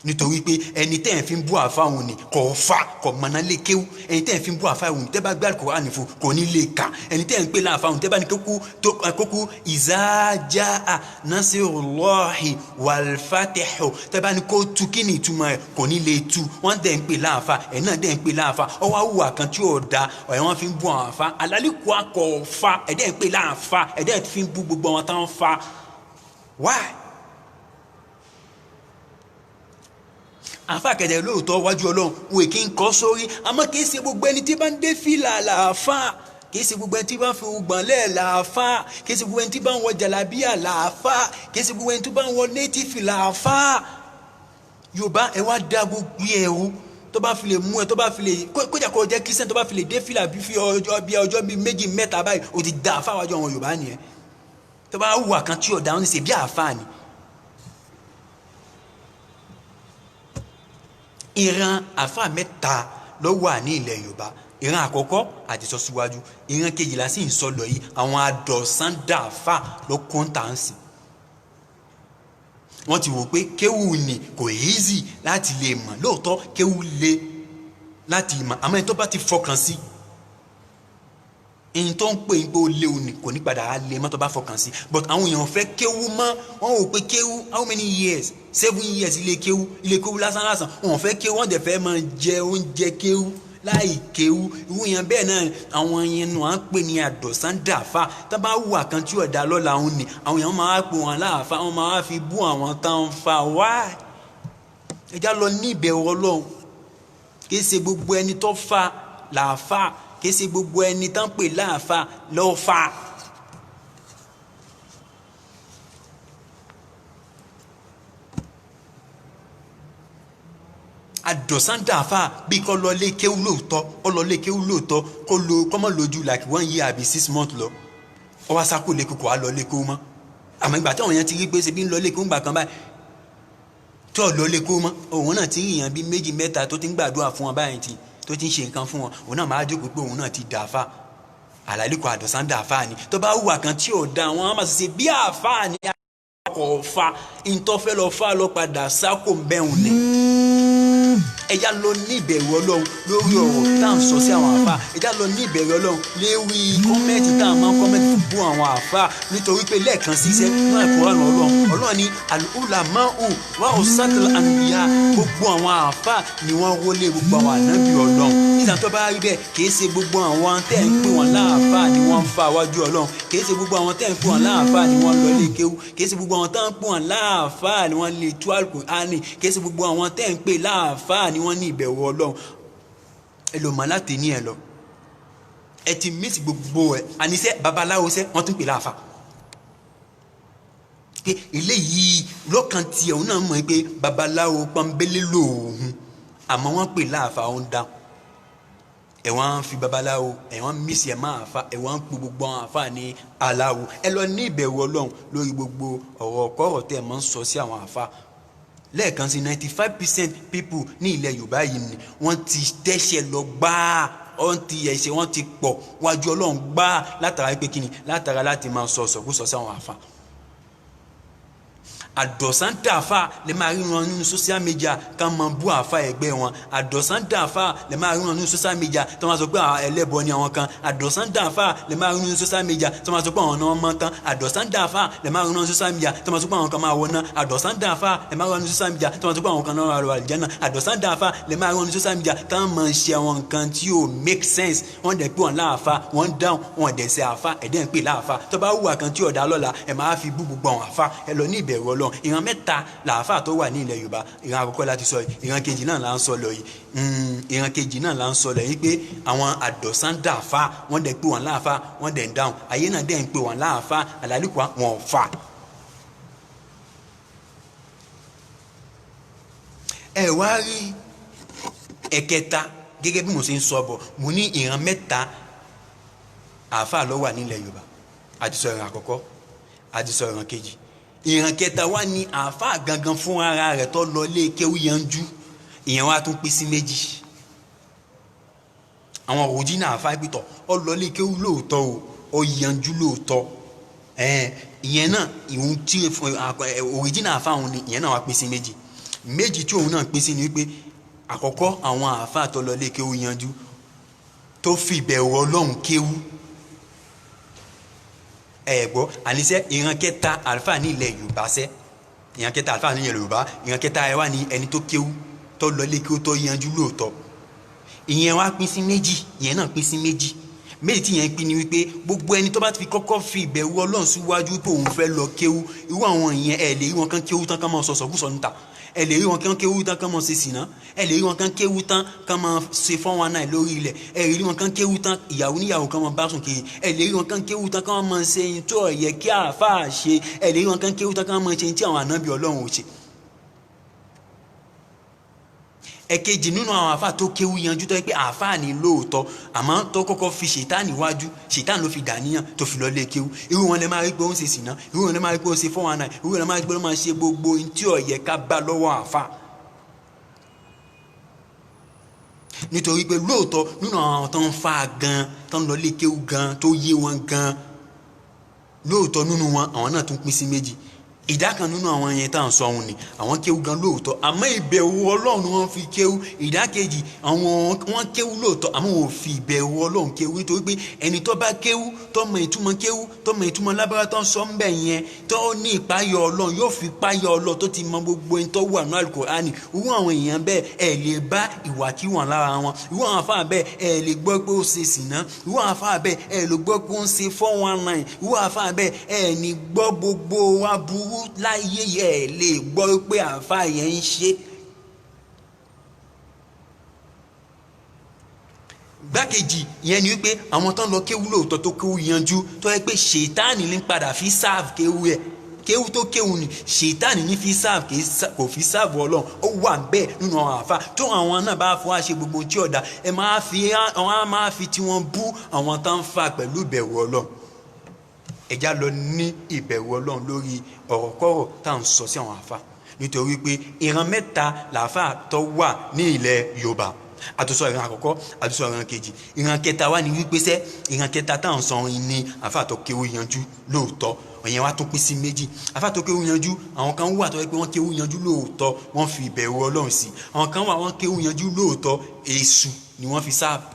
Nítorí pé ẹni tẹ́ ẹ̀ fi ń bú àfa òun ni kò fa kò mọ̀nà lè kéwú, ẹni tẹ́ ẹ̀ fi ń bú àfa òun tẹ́ bá gbé Al-Qur'ani fún kò ní lè kà, ẹni tẹ́ ẹ̀ ń pè láàfa òun tẹ́ bá ní kókó iza jaa nasrullahi wal fatihu tẹ́ bá ní kó tu kí ni ìtumọ̀ ẹ̀ kò ní lè tu. Wọ́n dẹ̀ ń pè láàfa ẹ̀ náà dẹ̀ ń pè láàfa, ọwọ́ àwùwà kan tí ò da ẹ̀ wọ́n fi ń bú àwọn àfa, àlálìkù akọ̀ fa ẹ̀ dẹ̀ ń pè láàfa ẹ̀ dẹ̀ fi ń bú gbogbo àwọn táwọn fa. Why? Àfa kẹ̀dẹ̀ lóòótọ́ wájú Ọlọ́run wò kí n kọ́ sórí, àmọ́ kì í ṣe gbogbo ẹni tí bá ń dé fìlà làáfà, kì í ṣe gbogbo ẹni tí bá ń fi ugbọ̀n lẹ̀ làáfà, kì í ṣe gbogbo ẹni tí bá ń wọ jàlábíà làáfà, kì í ṣe gbogbo ẹni tí bá ń wọ nétífì làáfà. Yorùbá ẹ wá dá gbogbo ẹ̀rú tó bá fi lè mú ẹ, tó bá fi lè kójà kó jẹ́ Christian, tó bá fi lè dé fìlà bí ọjọ́ bíi méjì mẹ́ta báyìí ó ti dá àfa wájú àwọn Yorùbá nìyẹn. Tó bá wù àkàn tí ọ̀dà wọn ní ṣe bí àfa ni. Ìran àfa mẹ́ta ló wà ní ilẹ̀ Yorùbá. Ìran àkọ́kọ́ àti sọ síwájú, ìran kejìlá sì ń sọ lọ yìí, àwọn adọ̀sándà àfa ló kọ́ńtàǹsì. Wọ́n ti wò pé kéwù ni kò easy láti lè mọ̀, lóòótọ́ kéwù le láti mọ̀, àmọ́ ẹni tó bá ti fọkàn sí ẹni tó ń pè ń pé ó léwu ni kò ní padà á lé mọ́ tó bá fọkàn sí. But àwọn èèyàn fẹ́ kéwú mọ́, wọ́n wò pé kéwú how many years 7 years ilé kéwú lásán wọ́n fẹ́ kéwú, wọ́n dẹ̀ fẹ́ máa jẹ oúnjẹ kéwú láì kéwú. Irú yẹn bẹ́ẹ̀ náà àwọn yẹn nù à ń pè ní àdọ̀sándàfà. Tó bá wù àkàn tí ọ̀dà lọ́la òun ni àwọn èèyàn máa pè wọ́n láàfà, wọ́n máa fi bú àwọn táwọn fa wá. Ẹja lọ ní ìbẹ̀rù Ọlọ́run, kì í ṣe gbogbo ẹni tó fa làáfà, kì í ṣe gbogbo ẹni tán pè láàfà ló fa. Àdọ̀sándàfà bí kò lọ lé kéwú lóòótọ́, ó lọ lé kéwú lóòótọ́ kó mọ̀ lójú like 1 year àbí 6 months lọ, ó wá sákò lé kókò wá lọ lé kéwú mọ́. Àmọ́ ìgbà tí àwọn yẹn ti rí pé ṣe bí ń lọ lé kéwú gbà kan báyìí tí ò lọ lé kéwú mọ́, òun náà ti rí èèyàn bíi 2 mẹ́ta tó ti ń gbàdúrà fún wọn báyìí tó ti ń ṣe nǹkan fún wọn, òun náà máa jókòó pé òun náà ti dà fà. Àlàlíkò àdọ̀sándàfà ni. Tó bá hùwà kan tí ò da wọn á máa ṣe bí àfà ni akọ̀ fa ìtọ́fẹ́ lọ fà lọ padà sákò bẹ́hùn ni. Ẹja lọ ní ìbẹ̀rù Ọlọ́run lórí ọ̀rọ̀ tá à ń sọ sí àwọn àfà. Ẹja lọ ní ìbẹ̀rù Ọlọ́run lérí kọ́mẹ́ǹtì tá à máa ń kọ́mẹ́ǹtì bú àwọn àfà, nítorí pé lẹ́ẹ̀kan sí iṣẹ́ náà kúrò ní Ọlọ́run ní al-ulama'u warasatul anbiya. Gbogbo àwọn àfà ni wọ́n wọlé gbogbo àwọn ànábì Ọlọ́run. Nígbà tó bá rí bẹ́ẹ̀ kì í ṣe gbogbo àwọn tẹ́ ń pè wọ́n láàfà ni wọ́n ń fa wájú Ọlọ́run, kì í ṣe gbogbo àwọn tẹ́ ń pè wọ́n láàfà ni wọ́n lọ lé kéwú, kì í ṣe gbogbo àwọn tẹ́ ń pè wọ́n láàfà ni wọ́n lè tú Al-Qur'ani, kì í ṣe gbogbo àwọn tẹ́ ń pè láàfà ni wọ́n ní ìbẹ̀rù Ọlọ́run. Ẹlòmọ̀ láti ní ẹ lọ ẹ ti mísì gbogbo ẹ, àníṣe babaláwo ṣẹ wọ́n tún pè láàfà. Pé eléyìí lọ́kàn tiẹ̀ òun náà mọ̀ pé babaláwo pọ́nbélé lòun, àmọ́ wọ́n pè láàfà òun dá. Ẹ wọ́n fi babaláwo ẹ wọ́n mísì ẹ máa fa ẹ wọ́n pe gbogbo àwọn àfà ní aláwo. Ẹ lọ ní ìbẹ̀rù Ọlọ́run lórí gbogbo ọ̀rọ̀ kọ́rọ̀ tẹ́ ẹ máa ń sọ sí àwọn àfà. Lẹ́ẹ̀kan sí 95% people ní ilẹ̀ Yorùbá yìí ni wọ́n ti tẹ́ṣẹ̀ lọ gbáà, wọ́n ti ẹ̀ṣẹ̀ wọ́n ti pọ̀ wájú Ọlọ́run gbáà látara pé kíni, látara láti máa sọ sọ̀kúsọ sí àwọn àfà. Àdọ̀sándàfà lè máa rí wọn nínú social media ká máa bú àfà ẹgbẹ́ wọn. Àdọ̀sándàfà lè máa rí wọn nínú social media tó máa sọ pé ẹlẹ́bọ ni àwọn kan. Àdọ̀sándàfà lè máa rí wọn nínú social media tó máa sọ pé àwọn náà mọ́ tán. Àdọ̀sándàfà lè máa rí wọn nínú social media tó máa sọ pé àwọn kan máa wọ náà. Àdọ̀sándàfà lè máa rí wọn nínú social media tó máa sọ pé àwọn kan náà wà àlùjánnà. Àdọ̀sándàfà lè máa rí wọn nínú social media tó máa ń ṣe àwọn nǹkan tí ò make sense. Wọ́n dẹ̀ pé wọn láàfà, wọ́n dáhùn, wọn dẹ̀ ṣe àfà, ẹ̀dẹ̀ ń pè láàfà. Tó bá hùwà kan tí ọ̀dà lọ́la ẹ̀ máa fi bú gbogbo àwọn àfà. Ẹ lọ ní ìbẹ̀rù Ọlọ́run. Ìran mẹ́ta làáfà tó wà ní ilẹ̀ Yorùbá. Ìran àkọ́kọ́ láti sọ yìí, ìran kejì náà là ń sọ lọ yìí. Ìran kejì náà là ń sọ lọ yìí pé àwọn àdọ̀sándàfà wọ́n dẹ̀ pé wọn láàfà, wọ́n dẹ̀ ń dáhùn. Ayé náà dẹ̀ ń pè wọn láàfà, àlálùkù wọn fà. Ẹ wá rí ẹ̀kẹta gẹ́gẹ́ bí mo ṣe ń sọ bọ̀, mo ní ìran mẹ́ta àáfàá ló wà nílẹ̀ Yorùbá àti sọ ìran àkọ́kọ́ àti sọ ìran kejì. Ìran kẹta wá ní àáfàá gangan fún ara rẹ̀ tó lọ lé kéwú yanjú, ìyẹn wá tún pín sí méjì. Àwọn òrìjínà àáfàá pìtọ̀ ó lọ lé kéwú lóòótọ́ o, ó yanjú lóòótọ́, ìyẹn náà ìhun tí òrìjínà àáfàá òun ni ìyẹn náà wá pín sí méjì. Méjì tí òun náà pín sí ni wípé àkọ́kọ́ àwọn àáfàá tó lọ lé kéwú yanjú tó fi ìbẹ̀rù Ọlọ́run kéwú, ẹ̀gbọ́ àníṣe ìran kẹta àlùfáà ní ilẹ̀ Yorùbá sẹ́, ìran kẹta àlùfáà ní ilẹ̀ Yorùbá, ìran kẹta ẹ wá ní ẹni tó kéwú tó lọ lé kéwú tó yanjú lóòótọ́. Ìyẹn wá pín sí méjì, ìyẹn náà pín sí méjì. Méjì tí ìyẹn pín ni wípé gbogbo ẹni tó bá ti fi kọ́kọ́ fi ìbẹ̀rù Ọlọ́run síwájú pé òun fẹ́ lọ kéwú, irú àwọn ìyẹn ẹ lè rí wọn kán kéwú tán kán máa sọ̀sọ̀kúsọ níta, ẹ lè rí wọn kán kéwú tán kán máa ṣe sìná, ẹ lè rí wọn kán kéwú tán kán máa ṣe 419 lórí ilẹ̀, ẹ lè rí wọn kán kéwú tán ìyàwó níyàwó kán máa bá sùn kiri, ẹ lè rí wọn kán kéwú tán kán máa ṣe ohun tó yẹ kí àáfàá ṣe, ẹ lè rí wọn kán kéwú tán kán máa ṣe ohun tí àwọn ànábì Ọlọ́run ò ṣe. Ẹ̀kejì nínú àwọn àáfàá tó kéwú yanjú tó yẹ pé àáfàá ní lóòótọ́ àmọ́ tó kọ́kọ́ fi ṣètánì wájú, ṣètánì ló fi dàníyàn tó fi lọ lé kéwú. Irú wọn lè máa rí pé ó ń ṣe sìná, irú wọn lè máa rí pé ó ń ṣe 419, irú wọn lè máa rí pé ó máa ṣe gbogbo ohun tí ó yẹ ká bá lọ́wọ́ àáfàá. Nítorí pé lóòótọ́ nínú àwọn tó ń fa gan, tó ń lọ lé kéwú gan, tó yé wọn gan, lóòótọ́ nínú wọn àwọn náà tún pín sí méjì. Ìdá kan nínú àwọn yẹn tá à ń sọ ohun ni àwọn kéwú gan lóòótọ́ àmọ́ ìbẹ̀rù Ọlọ́run wọn fi kéwú. Ìdá kejì àwọn wọn kéwú lóòótọ́ àmọ́ wọn ò fi ìbẹ̀rù Ọlọ́run kéwú, nítorí pé ẹni tó bá kéwú tó mọ ìtumọ̀ kéwú tó mọ ìtumọ̀ lábára tó ń sọ ń bẹ̀ yẹn tó ní ìpáyọ̀ Ọlọ́run yóò fi ìpáyọ̀ Ọlọ́run tó ti mọ gbogbo ẹni tó wà ní Al-Qur'ani. Irú àwọn èèyàn bẹ́ẹ̀ ẹ lè bá ìwàkiwà lára wọn. Irú àwọn àfáà bẹ́ẹ̀ ẹ lè gbọ́ pé ó ṣe sìná, irú àwọn àfáà bẹ́ẹ̀ ẹ lè gbọ́ pé ó ń ṣe 419, irú àwọn àfáà bẹ́ẹ̀ ẹ ní gbọ́ gbogbo aburú láyé ẹ lè gbọ́ pé àáfàá yẹn ń ṣe. Gbákejì ìyẹn ni wípé àwọn tó ń lọ kéwú lóòótọ́ tó kéwú yanjú tó yẹ pé ṣètánì ní padà fi sáàfù kéwú ẹ̀, kéwú tó kéwú ni ṣètánì ní fi sáàfù kò fi sáàfù Ọlọ́run. Ó wà bẹ́ẹ̀ nínú àwọn àáfàá tó àwọn náà bá fún wa ṣe gbogbo tí ọ̀dà ẹ máa fi tí wọ́n bú àwọn tó ń fa pẹ̀lú ìbẹ̀rù Ọlọ́run. Ẹja lọ ní ìbẹ̀rù Ọlọ́run lórí ọ̀rọ̀kọ́rọ̀ tá à ń sọ sí àwọn àáfàá, nítorí pé ìran mẹ́ta làáfàá tó wà ní ilẹ̀ Yorùbá. Àtúnṣọ ìran àkọ́kọ́, àtúnṣọ ìran kejì. Ìran kẹta wà ní wípé sẹ́ ìran kẹta tá à ń sọ ní àáfàá tó kéwú yanjú lóòótọ́, ìyẹn wá tún pín sí méjì. Àáfàá tó kéwú yanjú àwọn kan wà tó yẹ pé wọ́n kéwú yanjú lóòótọ́ wọ́n fi ìbẹ̀rù Ọlọ́run sí, àwọn kan wà wọ́n kéwú yanjú lóòótọ́ èṣù ni wọ́n fi sáàbù.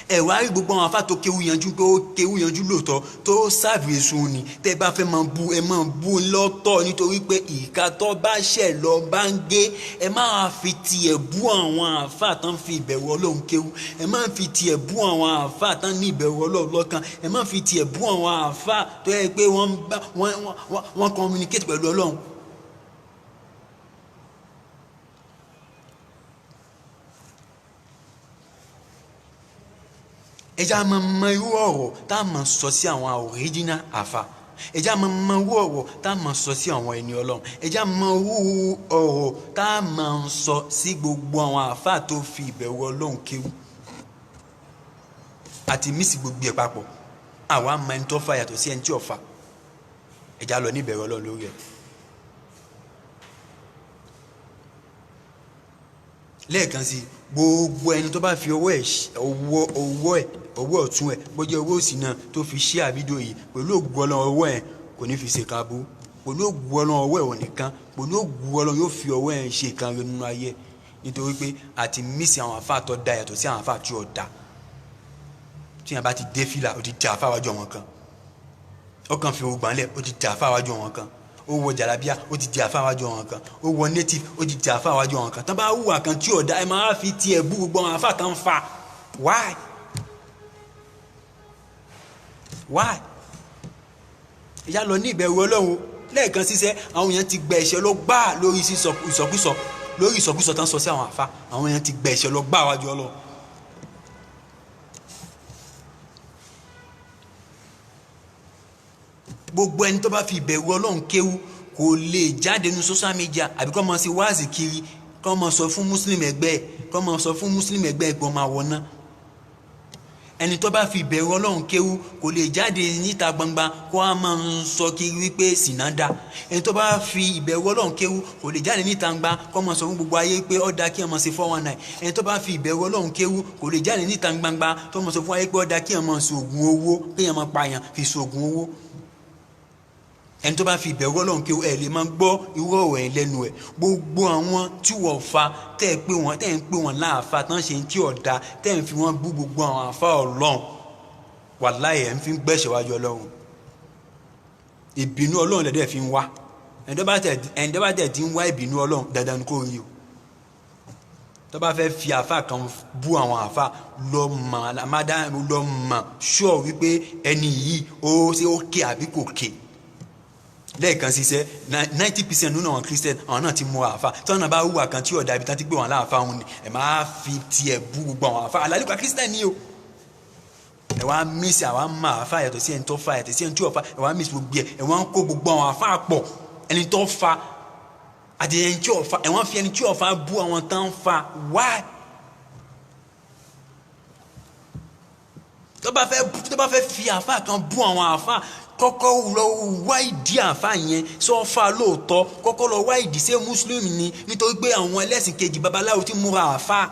Ẹ wá rí gbogbo àwọn àfáà tó kéwú yanjú pé ó kéwú yanjú lóòótọ́ tó sáàbù èso ni tẹ́ bá fẹ́ máa bú ẹ máa bú lọ́tọ̀, nítorí pé ìka tó bá ṣẹ̀ lọ bá ń gé. Ẹ máa fi tiẹ̀ bú àwọn àfáà tán fi ìbẹ̀rù Ọlọ́run kéwú, ẹ máa fi tiẹ̀ bú àwọn àfáà tán ní ìbẹ̀rù Ọlọ́run lọ́kàn, ẹ máa fi tiẹ̀ bú àwọn àfáà tó yẹ pé wọ́n communicate pẹ̀lú Ọlọ́run. Ẹja máa mọ irú ọ̀rọ̀ tá a máa sọ sí àwọn original àfáà, ẹja máa mọ irú ọ̀rọ̀ tá a máa sọ sí àwọn ẹni Ọlọ́run, ẹja mọ irú ọ̀rọ̀ tá a máa sọ sí gbogbo àwọn àfáà tó fi ìbẹ̀rù Ọlọ́run kéwú àti mísì gbogbo ẹ̀ papọ̀. Àwa máa ń tọ́fà yàtọ̀ sí ẹni tí ò fà. Ẹja lọ ní ìbẹ̀rù Ọlọ́run lórí ẹ̀. Lẹ́ẹ̀kan sí gbogbo ẹni tó bá fi ọwọ́ ọ̀tún ẹ̀ bójú ọwọ́ òsì náà tó fi ṣí àbídò yìí pẹ̀lú ògùn Ọlọ́run ọwọ́ ẹ̀ kò ní fi ṣe kábú, pẹ̀lú ògùn Ọlọ́run ọwọ́ ẹ̀ ò nìkan, pẹ̀lú ògùn Ọlọ́run yóò fi ọwọ́ ẹ̀ ṣe kan nínú ayé, nítorí pé àti mísì àwọn àfáà tó da yàtọ̀ sí àwọn àfáà tí ò da. Tí yẹn bá ti dé fìlà ó ti dé àfáà wájú àwọn kan, ó kàn fi ogbà ńlẹ̀ ó ti dé àfáà wájú àwọn kan, ó wọ jàlábíà ó ti di àfáà wájú àwọn kan, ó wọ native ó ti di àfáà wájú àwọn kan. Tán bá hùwà kan tí ò da ẹ máa fi tiẹ̀ bú gbogbo àwọn àfáà tán fa. Why? Ìyá lọ ní ìbẹ̀rù Ọlọ́run. Lẹ́ẹ̀kan sísẹ́ àwọn èèyàn ti gba ẹ̀ṣẹ̀ lọ gbà lórí ìsọkúsọ tán sọ sí àwọn àfáà, àwọn èèyàn ti gba ẹ̀ṣẹ̀ lọ gbà wájú Ọlọ́run. Gbogbo ẹni tó bá fi ìbẹ̀rù Ọlọ́run kéwú kò lè jáde ní social media àbí kó máa ṣe wáàsì kiri, kó máa sọ fún muslim ẹgbẹ́ ẹ̀, kó máa sọ fún muslim ẹgbẹ́ ẹ̀ pé ó máa wọná. ẹni tó bá fi ìbẹ̀rù Ọlọ́run kéwú kò lè jáde níta gbangba kó a máa ń sọ kiri wípé sìnà dá. Ẹni tó bá fi ìbẹ̀rù Ọlọ́run kéwú kò lè jáde níta gbangba kó máa sọ fún gbogbo ayé pé ó dá kí ẹ máa ṣe 419. Ẹni tó bá fi ìbẹ̀rù Ọlọ́run kéwú kò lè jáde níta gbangba tó máa sọ fún ayé pé ó dá kí ẹ máa ṣoògùn owó, kí ẹ máa pààyàn fi ṣoògùn owó. Ẹni tó bá fi ìbẹ̀rù Ọlọ́run kéwú ẹ lè máa gbọ́ irú ọ̀rọ̀ ẹ̀ lẹ́nu ẹ̀. Gbogbo àwọn tí wọ́n fa tẹ́ ń pè wọ́n láàfa tán ṣe ń tí ọ̀dà tẹ́ ń fi wọ́n bú gbogbo àwọn àfa Ọlọ́run, wàláhì ẹ̀ ń fi gbẹ̀ṣẹ̀ wájú Ọlọ́run. Ìbínú Ọlọ́run lẹ́dẹ̀ fi ń wá. Ẹni tó bá tẹ̀ tí ń wá ìbínú Ọlọ́run dandan ni kò rí o. Tó bá fẹ́ fi àfa kan bú àwọn àfa lọ mọ̀ ṣọ́ wípé ẹni yìí ó ṣe ó ké àbí kò ké. Lẹ́ẹ̀kan ṣiṣẹ́ 90% nínú àwọn Christian àwọn náà ti mú àfa tí wọ́n bá hùwà kan tí ọ̀dà ibi tán ti gbé wọn láàfa wọn ni ẹ̀ máa fi tiẹ̀ bú gbogbo àwọn àfa àlàlùkà Christian ni o. Ẹ wá mísì àwa máa àfa yàtọ̀ sí ẹni tó fa yàtọ̀ sí ẹni tí ò fa ẹ wá mísì gbogbo ẹ ẹ wá ń kó gbogbo àwọn àfa pọ̀ ẹni tó fa àti ẹni tí ò fa ẹ wá fi ẹni tí ò fa bú àwọn tán fa why. Tó bá fẹ́ fi àfa kan bú àwọn àfa kọ́kọ́ lọ wá ìdí àfa yẹn sọ fa lóòótọ́ kọ́kọ́ lọ wá ìdí ṣé mùsùlùmí ni nítorí pé àwọn ẹlẹ́sìn kejì babaláwo ti múra àfa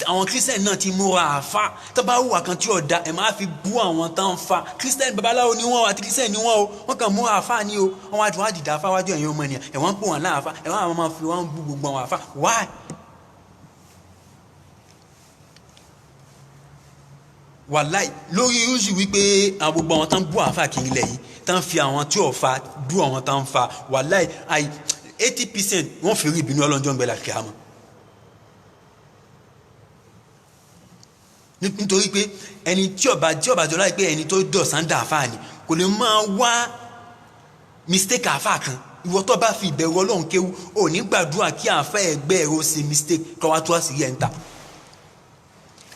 àwọn Christian náà ti múra àfa tó bá hùwà kan tí ọ̀dà ẹ̀ máa fi bú àwọn tán fa Christian babaláwo ni wọ́n àti Christian ni wọ́n o wọ́n kàn múra àfa ni o wọ́n wá dùn wá dìda àfa wájú ẹ̀yin ọmọ ènìyàn ẹ̀ wọ́n ń pò wọ́n láàfa ẹ̀ wọ́n máa fi wọ́n bú gbogbo àwọn àfa why. Wàláì lórí irúsì wípé àwọn gbogbo àwọn tán bú àfa kiri lẹ̀ yìí tán fi àwọn tí ò fa bú àwọn tán fa wàláì 80% wọ́n fi rí ìbínú Ọlọ́run gbẹ̀lá kíámà. Nítorí pé ẹni tí ọba jọ láì pé ẹni tó dọ̀sán dà àfa ni kò lè máa wá mistake àfa kan. Ìwọ tó bá fi ìbẹ̀rù Ọlọ́run kéwú ò ní gbàdúrà kí àfa ẹgbẹ́ ẹ̀rọ ṣe mistake kọ́ wá tó àṣírí ẹ̀ ń ta.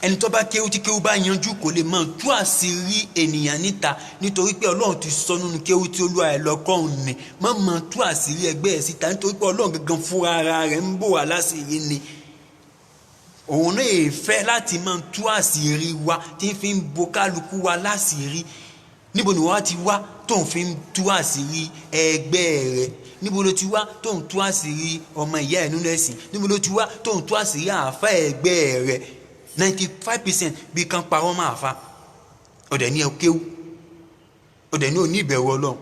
Ẹni tó bá kéwú tí kéwú bá yanjú kò lè máa tú àṣírí ènìyàn níta nítorí pé Ọlọ́run ti sọ nínú kéwú tí Olúwa ẹ̀ lọ́kàn ní má máa tú àṣírí ẹgbẹ́ ẹ̀ síta nítorí pé Ọlọ́run gangan fúnra ara rẹ̀ ń bò wá láṣìírí ni. Òun náà èèfẹ́ láti máa tú àṣírí wa tí ń fi ń bo kálukú wa láṣìírí. Níbo ni wọ́n ti wá tó ń fi ń tú àṣírí ẹgbẹ́ rẹ̀? Níbo ló ti wá tó ń tú àṣírí ọmọ ìyá ẹ̀ nínú ẹ̀sìn? Níbo ló ti wá tó ń tú àṣírí àáfà ẹgbẹ́ rẹ̀? 95% bí kan parọ́ máa fa ọ̀dẹ̀ ní ẹkéwú ọ̀dẹ̀ ní òní ìbẹ̀rù Ọlọ́run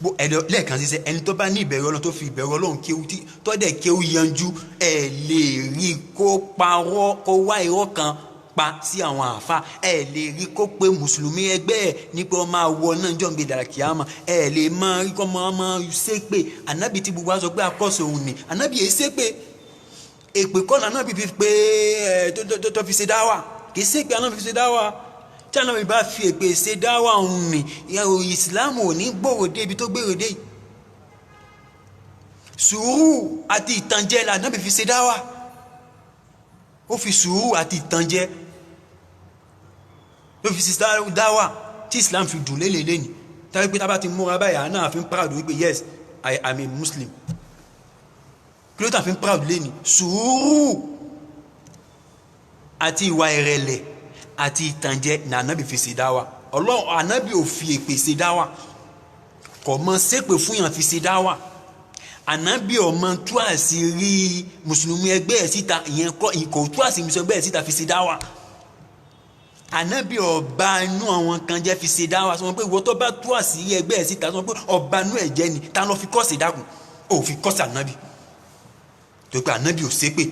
bó lẹ́ẹ̀kan ṣiṣẹ́ ẹni tó bá ní ìbẹ̀rù Ọlọ́run tó fi ìbẹ̀rù Ọlọ́run kéwú tí tọ́dẹ̀ kéwú yanjú ẹ̀ lè rí kó parọ́ kó wá irọ́ kan pa sí àwọn àfa ẹ̀ lè rí kó pé mùsùlùmí ẹgbẹ́ ẹ̀ nípa ọmọ àwọ̀ náà jọ̀ ń gbé dàrá kíámà ẹ̀ lè máa rí kọ́ ọmọ ṣépè ànábì tí gbogbo wa sọ pé akọ́sọ̀ òun ni ànábì yẹn ṣépè èpè kọ́nà náà bíbí pé tó fi ṣe dáwà kì í ṣe pé àná fi ṣe dáwà tí àná bíbá fi èpè ṣe dáwà òun ni ìsìláàmù ò ní gbòòrò dé ibi tó gbèrò dé. Sùúrù àti ìtànjẹ là náà fi ṣe dáwà ó fi sùúrù àti ìtànjẹ ló fi ṣe dáwà tí Islam fi dùn lélẹ̀ ni tàbí pé tábà ti múra báyà náà fi ń proud wípé yes I am a Muslim. Kí ló tà fi ń proud lé ní sùúrù àti ìwà ìrẹ̀lẹ̀ àti ìtànjẹ ní ànábì fi ṣe dáwà. Ọlọ́run ànábì ò fi èpè ṣe dáwà kò mọ ṣépè fún yàn fi ṣe dáwà. Ànábì ò mọ tú àṣírí mùsùlùmí ẹgbẹ́ ẹ̀ síta ìyẹn kò tú àṣírí mùsùlùmí ẹgbẹ́ ẹ̀ síta fi ṣe dáwà. Ànábì ọba inú àwọn kan jẹ́ fi ṣe dáwà sọ pé ìwọ tó bá tú àṣírí ẹgbẹ́ ẹ̀ síta sọ pé ọba inú ẹ̀ jẹ́ ni ta ló fi kọ́ sí dákun ò fi kọ́ sí ànábì tó pé ànábì ò ṣépè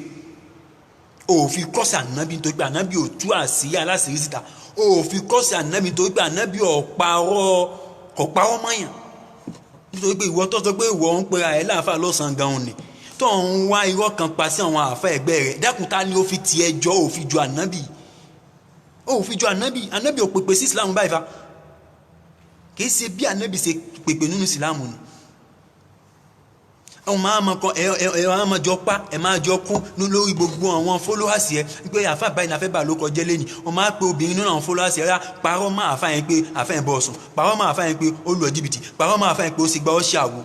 ò fi kọ́ sí ànábì tó pé ànábì ò tú àṣírí aláṣírí síta ò fi kọ́ sí ànábì tó pé ànábì ò parọ́ mọ́yàn nítorí pé ìwọ tó sọ pé ìwọ ń pera ẹ̀ láàfà lọ́sàn-án gan-an ni tó ń wá irọ́ kan pa sí àwọn àfà ẹgbẹ́ rẹ̀ dákun ta ni ó fi tiẹ̀ jọ ò fi ju ànábì ànábì ò pèpè sí ìsìlámù báyìí fa kì í ṣe bí ànábì ṣe pèpè nínú ìsìlámù ni ọmọ àmọ́ kan ẹ máa jọ pa ẹ máa jọ kún lórí gbogbo àwọn followers ẹ pé àfà báyìí náà fẹ́ bà ló kọjẹ́ lẹ́ni ọmọ á pé obìnrin nínú àwọn followers ẹ rà parọ́ máa àfà yẹn pé àfà yẹn bọ̀ ọ̀sùn parọ́ máa àfà yẹn pé ó lọ jìbìtì parọ́ máa àfà yẹn pé ó sì gba ọ́ ṣàwò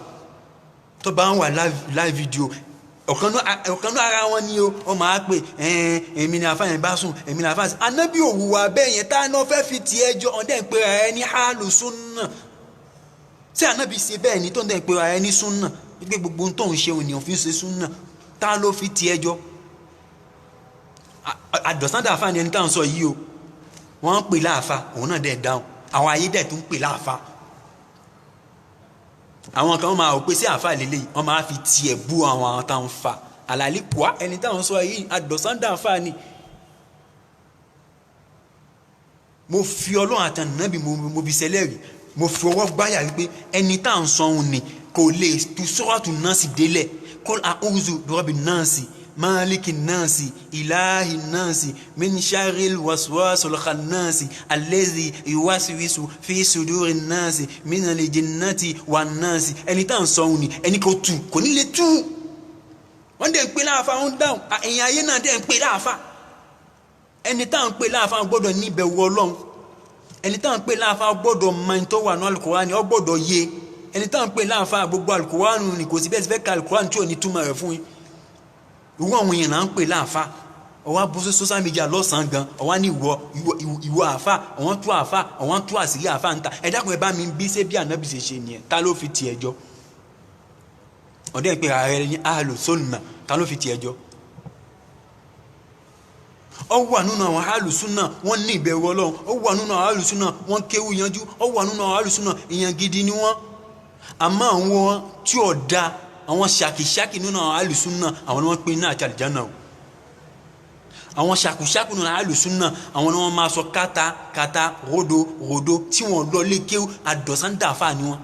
tó bá ń wà live video ọ̀kan náà ara wọn ni o wọ́n máa pè èmi ni àfa yẹn bá sùn èmi ni àfa anábì òwúwa bẹ́ẹ̀ yẹn tá a náà fẹ́ fi tiẹ̀ jọ ọ̀dẹ́ ń pe ara ẹni hálù súnà tí anábì ṣe bẹ́ẹ̀ ni tó ń dẹ́ ń pe ara ẹni súnà wípé gbogbo tó ń ṣe òní òfin ṣe súnà tá a ló fi tiẹ̀ jọ àdọ̀sándà àfa ni ẹni táwọn sọ yìí o wọ́n ń pè láàfa òun náà dẹ̀ dáhùn àwọn ayé dẹ̀ tún ń pè láàfa àwọn kan máa wò pé sí àfa lélẹ̀ wọ́n máa fi tiẹ̀ bú àwọn táwọn fa àlàlí kùá ẹni táwọn sọ yìí àdọ̀sándà àfa ni mo fi ọlọ́run àtànàbí mo fi ṣẹlẹ́rìí mo fi ọwọ́ gbáyà wípé ẹni táwọn sọ òun ni kò lè tu sọ́ọ̀tù náà sì délẹ̀ kol a'udhu birabbi nasi maliki nasi ilahi nasi min sharril waswasil khannasi allazi yuwaswisu fi suduri nasi minal jinnati wan nasi ẹni tá ń sọ òun ni ẹni kò tú kò ní lè tú wọ́n dẹ̀ ń pè láàfà wọ́n dáhùn ẹ̀yìn ayé náà dẹ̀ ń pè láàfà ẹni tá ń pè láàfà gbọ́dọ̀ níbẹ̀wò ọlọ́run ẹni tá ń pè láàfà gbọ́dọ̀ mọ ẹni tó wà ní Al-Qur'ani ó gbọ́dọ̀ yé ẹni tá ń pè láàfà gbogbo Al-Qur'ani ni kò sí bẹ́ẹ̀ sí fẹ́ ka Al-Qur'ani tí ò ní túmọ̀ rẹ̀ fún yín irú àwọn èèyàn náà ń pè láàfà ọwọ́ abúlé social media lọ́sàn-án gan ọwọ́ ní ìwọ àfà ọ̀wọ́n tú àṣírí àfà ń ta ẹ dákun ẹ bá mi bí ṣé bí ànábì ṣe ṣe nìyẹn ta ló fi tiẹ̀ jọ ọ̀dẹ́ ìpè ààrẹ ní ahlu sunna ta ló fi tiẹ̀ jọ ó wà nínú àwọn ahlu sunna wọ́n ní ìbẹ̀rù ọlọ́run ó wà nínú àwọn ahlu sunna wọ́n kéwú yanjú ó wà nínú àwọn ahlu sunna èèyàn gidi ni wọ́n àmọ́ àwọn tí ò da àwọn ṣàkìṣàkì nínú àwọn ahlu sunna àwọn ni wọ́n pín náà àti àlìjánnà o àwọn ṣàkùṣàkù nínú ahlu sunna àwọn ni wọ́n máa sọ kátà rodo tí wọ́n lọ lé kéwú àdọ̀sándàfà ni wọ́n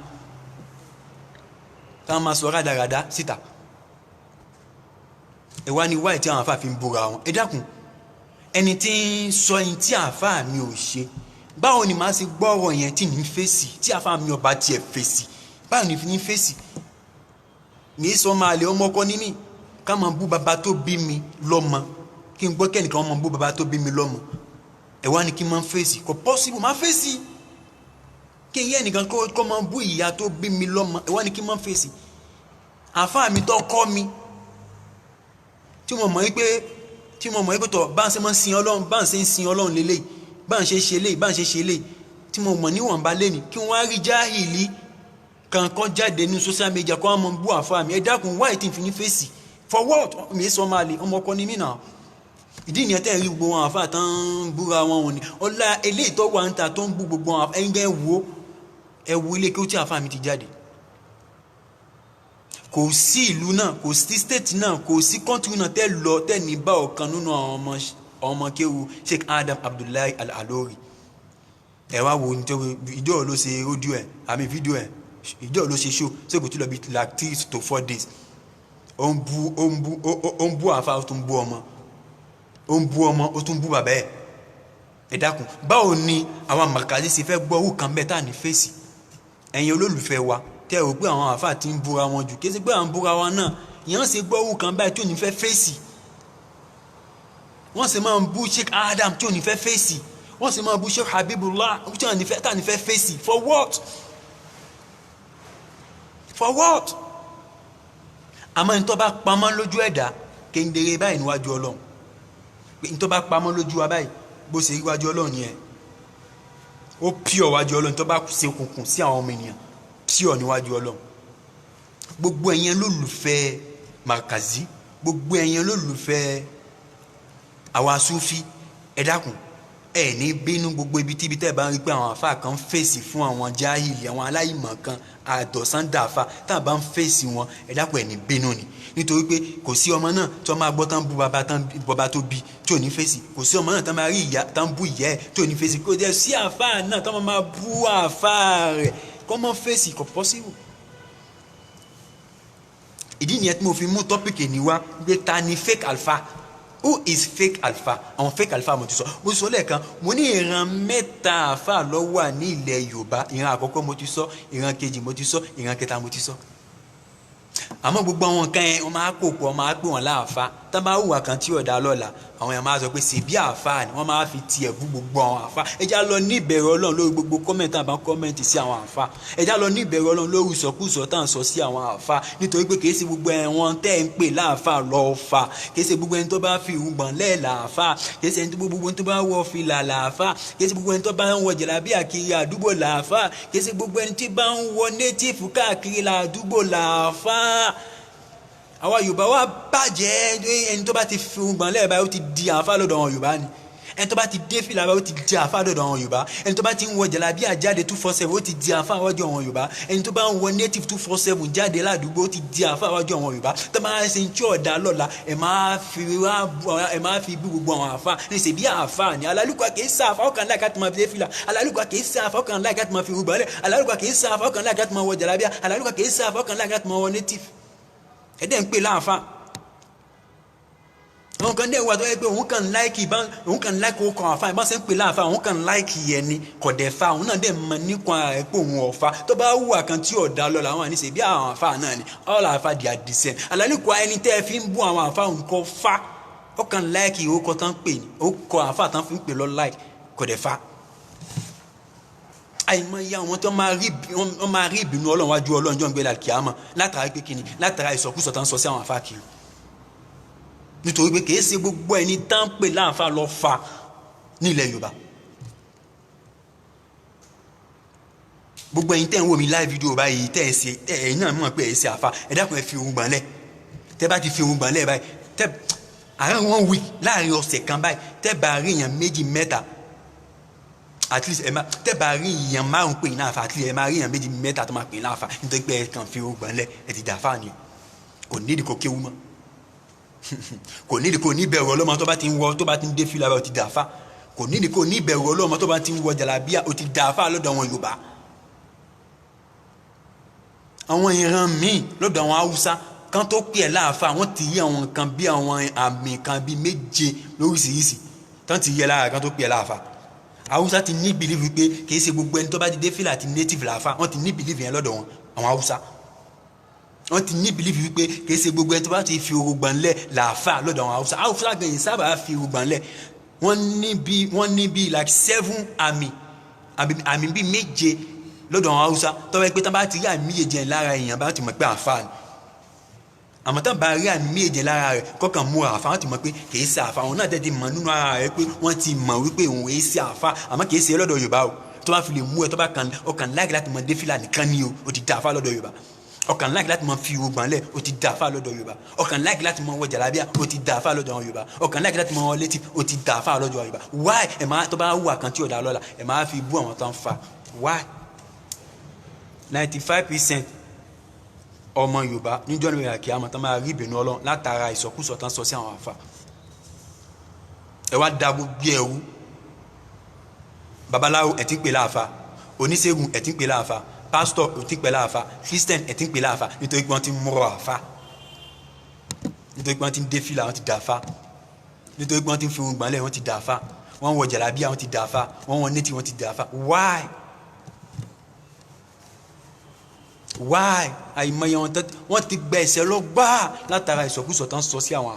táwọn máa sọ rádaràdá síta ẹ̀wá ni wáyé tí àwọn àfáà fi ń búra wọn ẹ dákun ẹni tí ń sọ yín tí àfáà mi ò ṣe báwo ni màá ṣe gbọ́rọ̀ yẹn tí ní fèsì tí àfáà mi ò bá tiẹ̀ fèsì báwo ni fi ní fèsì mi sọ máa lè ọmọ ọkọ ní mi ká máa bú bàbá tó bí mi lọ́mọ kí n gbọ́ kẹ́nìkan máa bú bàbá tó bí mi lọ́mọ ẹ̀wá ni kí n máa fèsì kò pọ́sibú máa fèsì kí n yẹ nìkan kọ́ máa bú ìyá tó bí mi lọ́mọ ẹ̀wá ni kí n máa fèsì àfáà mi tó kọ́ mi tí mo mọ̀ wípé tọ̀ bá ń ṣe máa ń sin ọlọ́run bá ń ṣe ń sin ọlọ́run lélẹ̀ bá ń ṣe ṣe lé bá ń ṣe ṣe lé tí mo mọ̀ níwọ̀nba lẹ́ni kí wọ́n á rí jáhìlì kankan jáde ní social media kó wọ́n mọ̀ bú àfáà mi ẹ dákun wáyé tí n fi ní fèsì for what mi sọ máa lè ọmọ ọkọ ni mí náà ìdí ìyẹn tẹ́ rí gbogbo wọn àfáà tán ń búra wọn òní ọlá eléyìí tó wà ń ta tó ń bú gbogbo wọn ẹgbẹ́ ẹ̀wò ilé kí ó tí àfáà mi ti jáde kò sí ìlú náà kò sí state náà kò sí country náà tẹ́ lọ tẹ́ ní bá ọ̀kan nínú àwọn ọmọ kéwu Sheikh Adam Abdullahi Al-Alori ẹ wá wo ìjọ ló ṣe audio ẹ àmì fídíò ẹ ìjọ ló ṣe show ṣé kò tí lọ bí like 3 to 4 days ó ń bú àfa ó tún bú ọmọ ó ń bú ọmọ ó tún bú bàbá ẹ dákun báwo ni àwọn Markazi ṣe fẹ́ gbọ́ owó kan bẹ́ẹ̀ tá ní fèsì ẹ̀yin olólùfẹ́ wa tẹ́ ò pé àwọn àfáà tí ń búra wọn jù kése pé àwọn búra wọn náà ìyẹn ṣe gbọ́ owó kan báyìí tí ò ní fẹ́ fèsì wọ́n sì máa ń bú Sheikh Adam tí ò ní fẹ́ fèsì wọ́n sì máa ń bú Sheikh Habibullah tí ò ní fẹ́ fèsì for what àmọ́ ní tó bá pamọ́ lójú ẹ̀dá kéńdéré báyìí níwájú ọlọ́run ní tó bá pamọ́ lójú wa báyìí bó ṣe rí wájú ọlọ́run yẹn ó pure wájú ọlọ́run tó bá ṣe kùnkùn sí àwọn ọmọ ènìyàn pure níwájú ọlọ́run gbogbo ẹ̀yin lólùfẹ́ Markazi gbogbo ẹ̀yin lólùfẹ́ àwa Sufi ẹ dákun ẹ ní bínú gbogbo ibi tíbi tẹ́ bá ń rí pé àwọn àfáà kan fèsì fún àwọn jáhìlì àwọn aláìmọ̀ kan àdọ̀sándàfà tá a bá ń fèsì wọn ẹ dákun ẹ ní bínú ni nítorí pé kò sí ọmọ náà tí wọ́n máa gbọ́ tán bú bàbá tó bí tí ò ní fèsì kò sí ọmọ náà tán máa rí ìyá tán bú ìyá ẹ̀ tí ò ní fèsì kò dẹ̀ sí àfáà náà tán máa bú àfáà rẹ̀ kọ́ mọ́ fèsì kò possible. ìdí nìyẹn tí mo fi mú tọ́pìkì ní wá pé ta ni fake alpha who is fake alpha àwọn fake alpha mo ti sọ lẹ́ẹ̀kan mo ní ìran mẹ́ta alpha ló wà ní ilẹ̀ Yorùbá ìran àkọ́kọ́ mo ti sọ ìran kejì mo ti sọ ìran kẹta mo ti sọ àmọ́ gbogbo àwọn nǹkan yẹn wọ́n máa kó pọ̀ wọ́n máa pè wọ́n láàfa tá bá hùwà kan tí ọ̀dà lọ́la àwọn èèyàn máa sọ pé ṣèbí àfa ni wọ́n máa fi tiẹ̀ bú gbogbo àwọn àfa ẹja lọ ní ìbẹ̀rù ọlọ́run lórí gbogbo kọ́mẹ̀ntì àbá kọ́mẹ̀ntì sí àwọn àfa ẹja lọ ní ìbẹ̀rù ọlọ́run lórí ìsọkúsọ tá à ń sọ sí àwọn àfa nítorí pé kìí ṣe gbogbo ẹ̀wọ̀n tẹ́ ń pè láàfa lọ́ọ́ fa kìí ṣe gbogbo ẹni tó bá fi ìrùngbọ̀n lẹ́ẹ̀ làáfa kìí ṣe gbogbo ẹni tó bá wọ fìlà làáfa kìí ṣe gbogbo ẹni tó bá ń wọ jàlábíà kiri àdúgbò làáfa kìí ṣe gbogbo ẹni tí bá ń wọ nétífù káàkiri làdúgbò làáfa. àwa Yorùbá wa bàjẹ́ ẹni tó bá ti fi ìrùngbọ̀n lẹ́ẹ̀ báyìí ó ti di àáfà lọ́dọ̀ àwọn Yorùbá ni ẹni tó bá ti dé fìlà báyìí ó ti di àáfà lọ́dọ̀ àwọn Yorùbá ẹni tó bá ti ń wọ jàlábíà jáde 247 ó ti di àáfà wájú àwọn Yorùbá ẹni tó bá ń wọ native 247 jáde ládùúgbò ó ti di àáfà wájú àwọn Yorùbá tó máa ń ṣe tí ọ̀dà lọ́la ẹ̀ máa fi bí gbogbo àwọn àáfà ní ṣe bí àáfà ni alálùkà kì í sá àáfà ọkàn láì ká tó máa fi dé fìlà alálùkà kì í sá àáfà ọkàn láì ká tó máa fi rúgbà lẹ̀ alálùkà kì í sá àáfà ọkàn láì ká tó máa wọ jàlábíà alálùkà kì í sá àáfà ọkàn láì ká tó máa wọ native ẹ̀dẹ̀ ń pè láàfà àwọn kan dẹ̀ wà tó yẹ pé òun kàn láìkì okàn àfa ìbá ṣe ń pè láàfa òun kàn láìkì yẹn ni kò dẹ̀ fa òun náà dẹ̀ mọ nípa ẹ̀ pé òun ọ̀fa tó bá wùwà kan tí ọ̀dà lọ́la àwọn àníṣe bí àwọn àfa náà ni all àfa di àdìsẹ́ alálùkọ ẹni tẹ́ ẹ fi ń bú àwọn àfa òun kọ́ fa ó kàn láìkì okọ̀ tán pè ní okọ̀ àfa tán fi ń pè lọ láìkì kò dẹ̀ fa. àìmọye àwọn tó máa rí ìbínú Ọlọ́run wájú Ọlọ́run jọ́ ń gbé lálùkìyámà látara pé kíni látara ìsọkúsọ tán sọ sí àwọn àfa kiri nítorí pé kìí ṣe gbogbo ẹni tán pè láàfà lọ fa nílẹ̀ Yorùbá gbogbo ẹ̀yin tẹ́ ń wò mí live video báyìí tẹ́ ẹ ṣe ẹ̀yin náà mọ̀ pé ẹ ṣe àfa ẹ dákun ẹ fi ohun gbọ̀n lẹ̀ tẹ́ bá ti fi ohun gbọ̀n lẹ̀ báyìí tẹ́ àárín wọn wí láàrin ọ̀sẹ̀ kan báyìí tẹ́ bá rí èèyàn méjì mẹ́ta at least tẹ́ bá rí èèyàn márùn pè ní àfa at least ẹ máa rí èèyàn méjì mẹ́ta tó máa pè ní àfa nítorí pé ẹ kàn fi ohun gbọ̀n lẹ̀ ẹ ti dà fáà ni kò nídìí kó kéwú mọ́ kò nídìí kò ní bẹ̀rù ọlọ́mọ tó bá ti ń wọ tó bá ti ń dé fìlà ó ti dà fá kò nídìí kò ní bẹ̀rù ọlọ́mọ tó bá ti ń wọ jàlábíà ó ti dà fá lọ́dọ̀ àwọn Yorùbá àwọn ìran míì lọ́dọ̀ àwọn Haúsá kan tó pè ẹ́ láàfà wọ́n ti yí àwọn nǹkan bí àwọn àmì kan bí méje lóríṣiríṣi tán ti yẹ lára kan tó pè ẹ́ láàfà Haúsá ti ní bìlífì pé kì í ṣe gbogbo ẹni tó bá ti dé fìlà ti native láàfà wọ́n ti ní bìlífì yẹn lọ́dọ̀ wọn àwọn Haúsá wọ́n ti ní bìlífì wípé kì í ṣe gbogbo ẹni tó bá ti fi orúgbọ̀n lẹ̀ làáfà lọ́dọ̀ àwọn Haúsá gan-an sábà fi orúgbọ̀n lẹ̀ wọ́n ní bí like 7 àmì bíi méje lọ́dọ̀ àwọn Haúsá tọ́wọ́ pé tán bá ti rí àmì méje lára èèyàn bá ti mọ̀ pé àfà ni àmọ́ tán bá rí àmì méje lára rẹ̀ kọ́kàn mú àfà wọ́n ti mọ̀ pé kì í ṣe àfà òun náà tẹ́tí mọ̀ nínú ara rẹ̀ pé wọ́n ti mọ̀ wípé òun èé ṣe àfà àmọ́ kì í ṣe lọ́dọ̀ Yorùbá o tó bá fi lè mú ẹ tó bá ọkàn láìkí láti mọ̀ dé fìlà nìkan ni o ti dá àfà lọ́dọ̀ Yorùbá ọkàn láìkí láti mọ fi ogbọn lẹ o ti dà fà lọ́dọ̀ Yorùbá ọkàn láìkí láti mọ wọ jàlábíà o ti dà fà lọ́dọ̀ àwọn Yorùbá ọkàn láìkí láti mọ wọ létí o ti dà fà lọ́dọ̀ Yorùbá why ẹ máa tó bá wù àkàntì ọ̀dà lọ́la ẹ máa fi bú àwọn tó ń fa why 95% ọmọ Yorùbá níjọ́ ní ìrìnàkì àmọ́ tó máa rí ìbínú Ọlọ́run látara ìsọkúsọ tán sọ sí àwọn àfa ẹ wá da gbogbo ẹrú babaláwo ẹ ti ń pè láàfa oníṣègùn ẹ ti ń pè láàfa pastor ẹ ti ń pè láàfa christian ẹ ti ń pè láàfa nítorí pé wọ́n ti ń múrọ̀ àfa nítorí pé wọ́n ti ń dé fìlà wọ́n ti dà fa nítorí pé wọ́n ti ń fi ohun gbọ̀nlẹ̀ wọ́n ti dà fa wọ́n wọ jàlábíà wọ́n ti dà fa wọ́n wọ nétí wọ́n ti dà fa why àìmọye wọ́n ti gba ẹ̀ṣẹ̀ lọ gbáà látara ìsọkúsọ tán sọ sí àwọn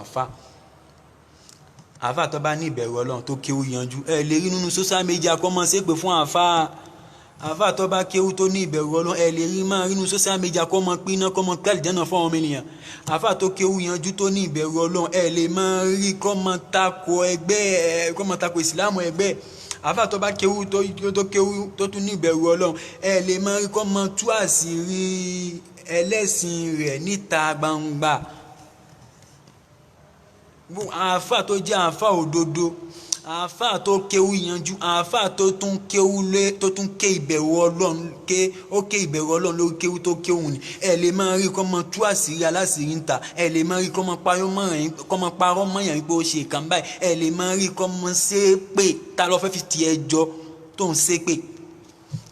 àfa tó bá ní ìbẹ̀rù Ọlọ́run tó kéwú yanjú ẹ lè rí nínú social media kọ́ mọ́ ṣépè fún àfa tó bá kéwú tó ní ìbẹ̀rù Ọlọ́run ẹ lè rí máa rí nínú social media kọ́ mọ́ pín kọ́ mọ́ kẹ́lì jẹ́nà fún ọmọ ènìyàn àfa tó kéwú yanjú tó ní ìbẹ̀rù Ọlọ́run ẹ lè máa rí kọ́ mọ́ tako ẹgbẹ́ kọ́ mọ́ tako ìsìlámù ẹgbẹ́ àfa tó bá kéwú tó kéwú tó tún ní ìbẹ̀rù Ọlọ́run ẹ lè máa rí kọ́ mọ́ tú àṣírí ẹlẹ́sìn rẹ̀ níta gbangba àáfà tó jẹ́ àáfà òdodo àáfà tó kéwú yanjú àáfà tó tún kéwú lé tó tún ké ìbẹ̀rù Ọlọ́run ó ké ìbẹ̀rù Ọlọ́run lórí kéwú tó kéwú ni ẹ lè máa rí kọ́ mọ tú àṣírí aláṣírí ń ta ẹ lè máa rí kọ́ mọ parọ́ mọ́ yẹn pé ó ṣe kàn báyìí ẹ lè máa rí kọ́ mọ ṣépè ta ló fẹ́ fi ti ẹjọ́ tó ń ṣépè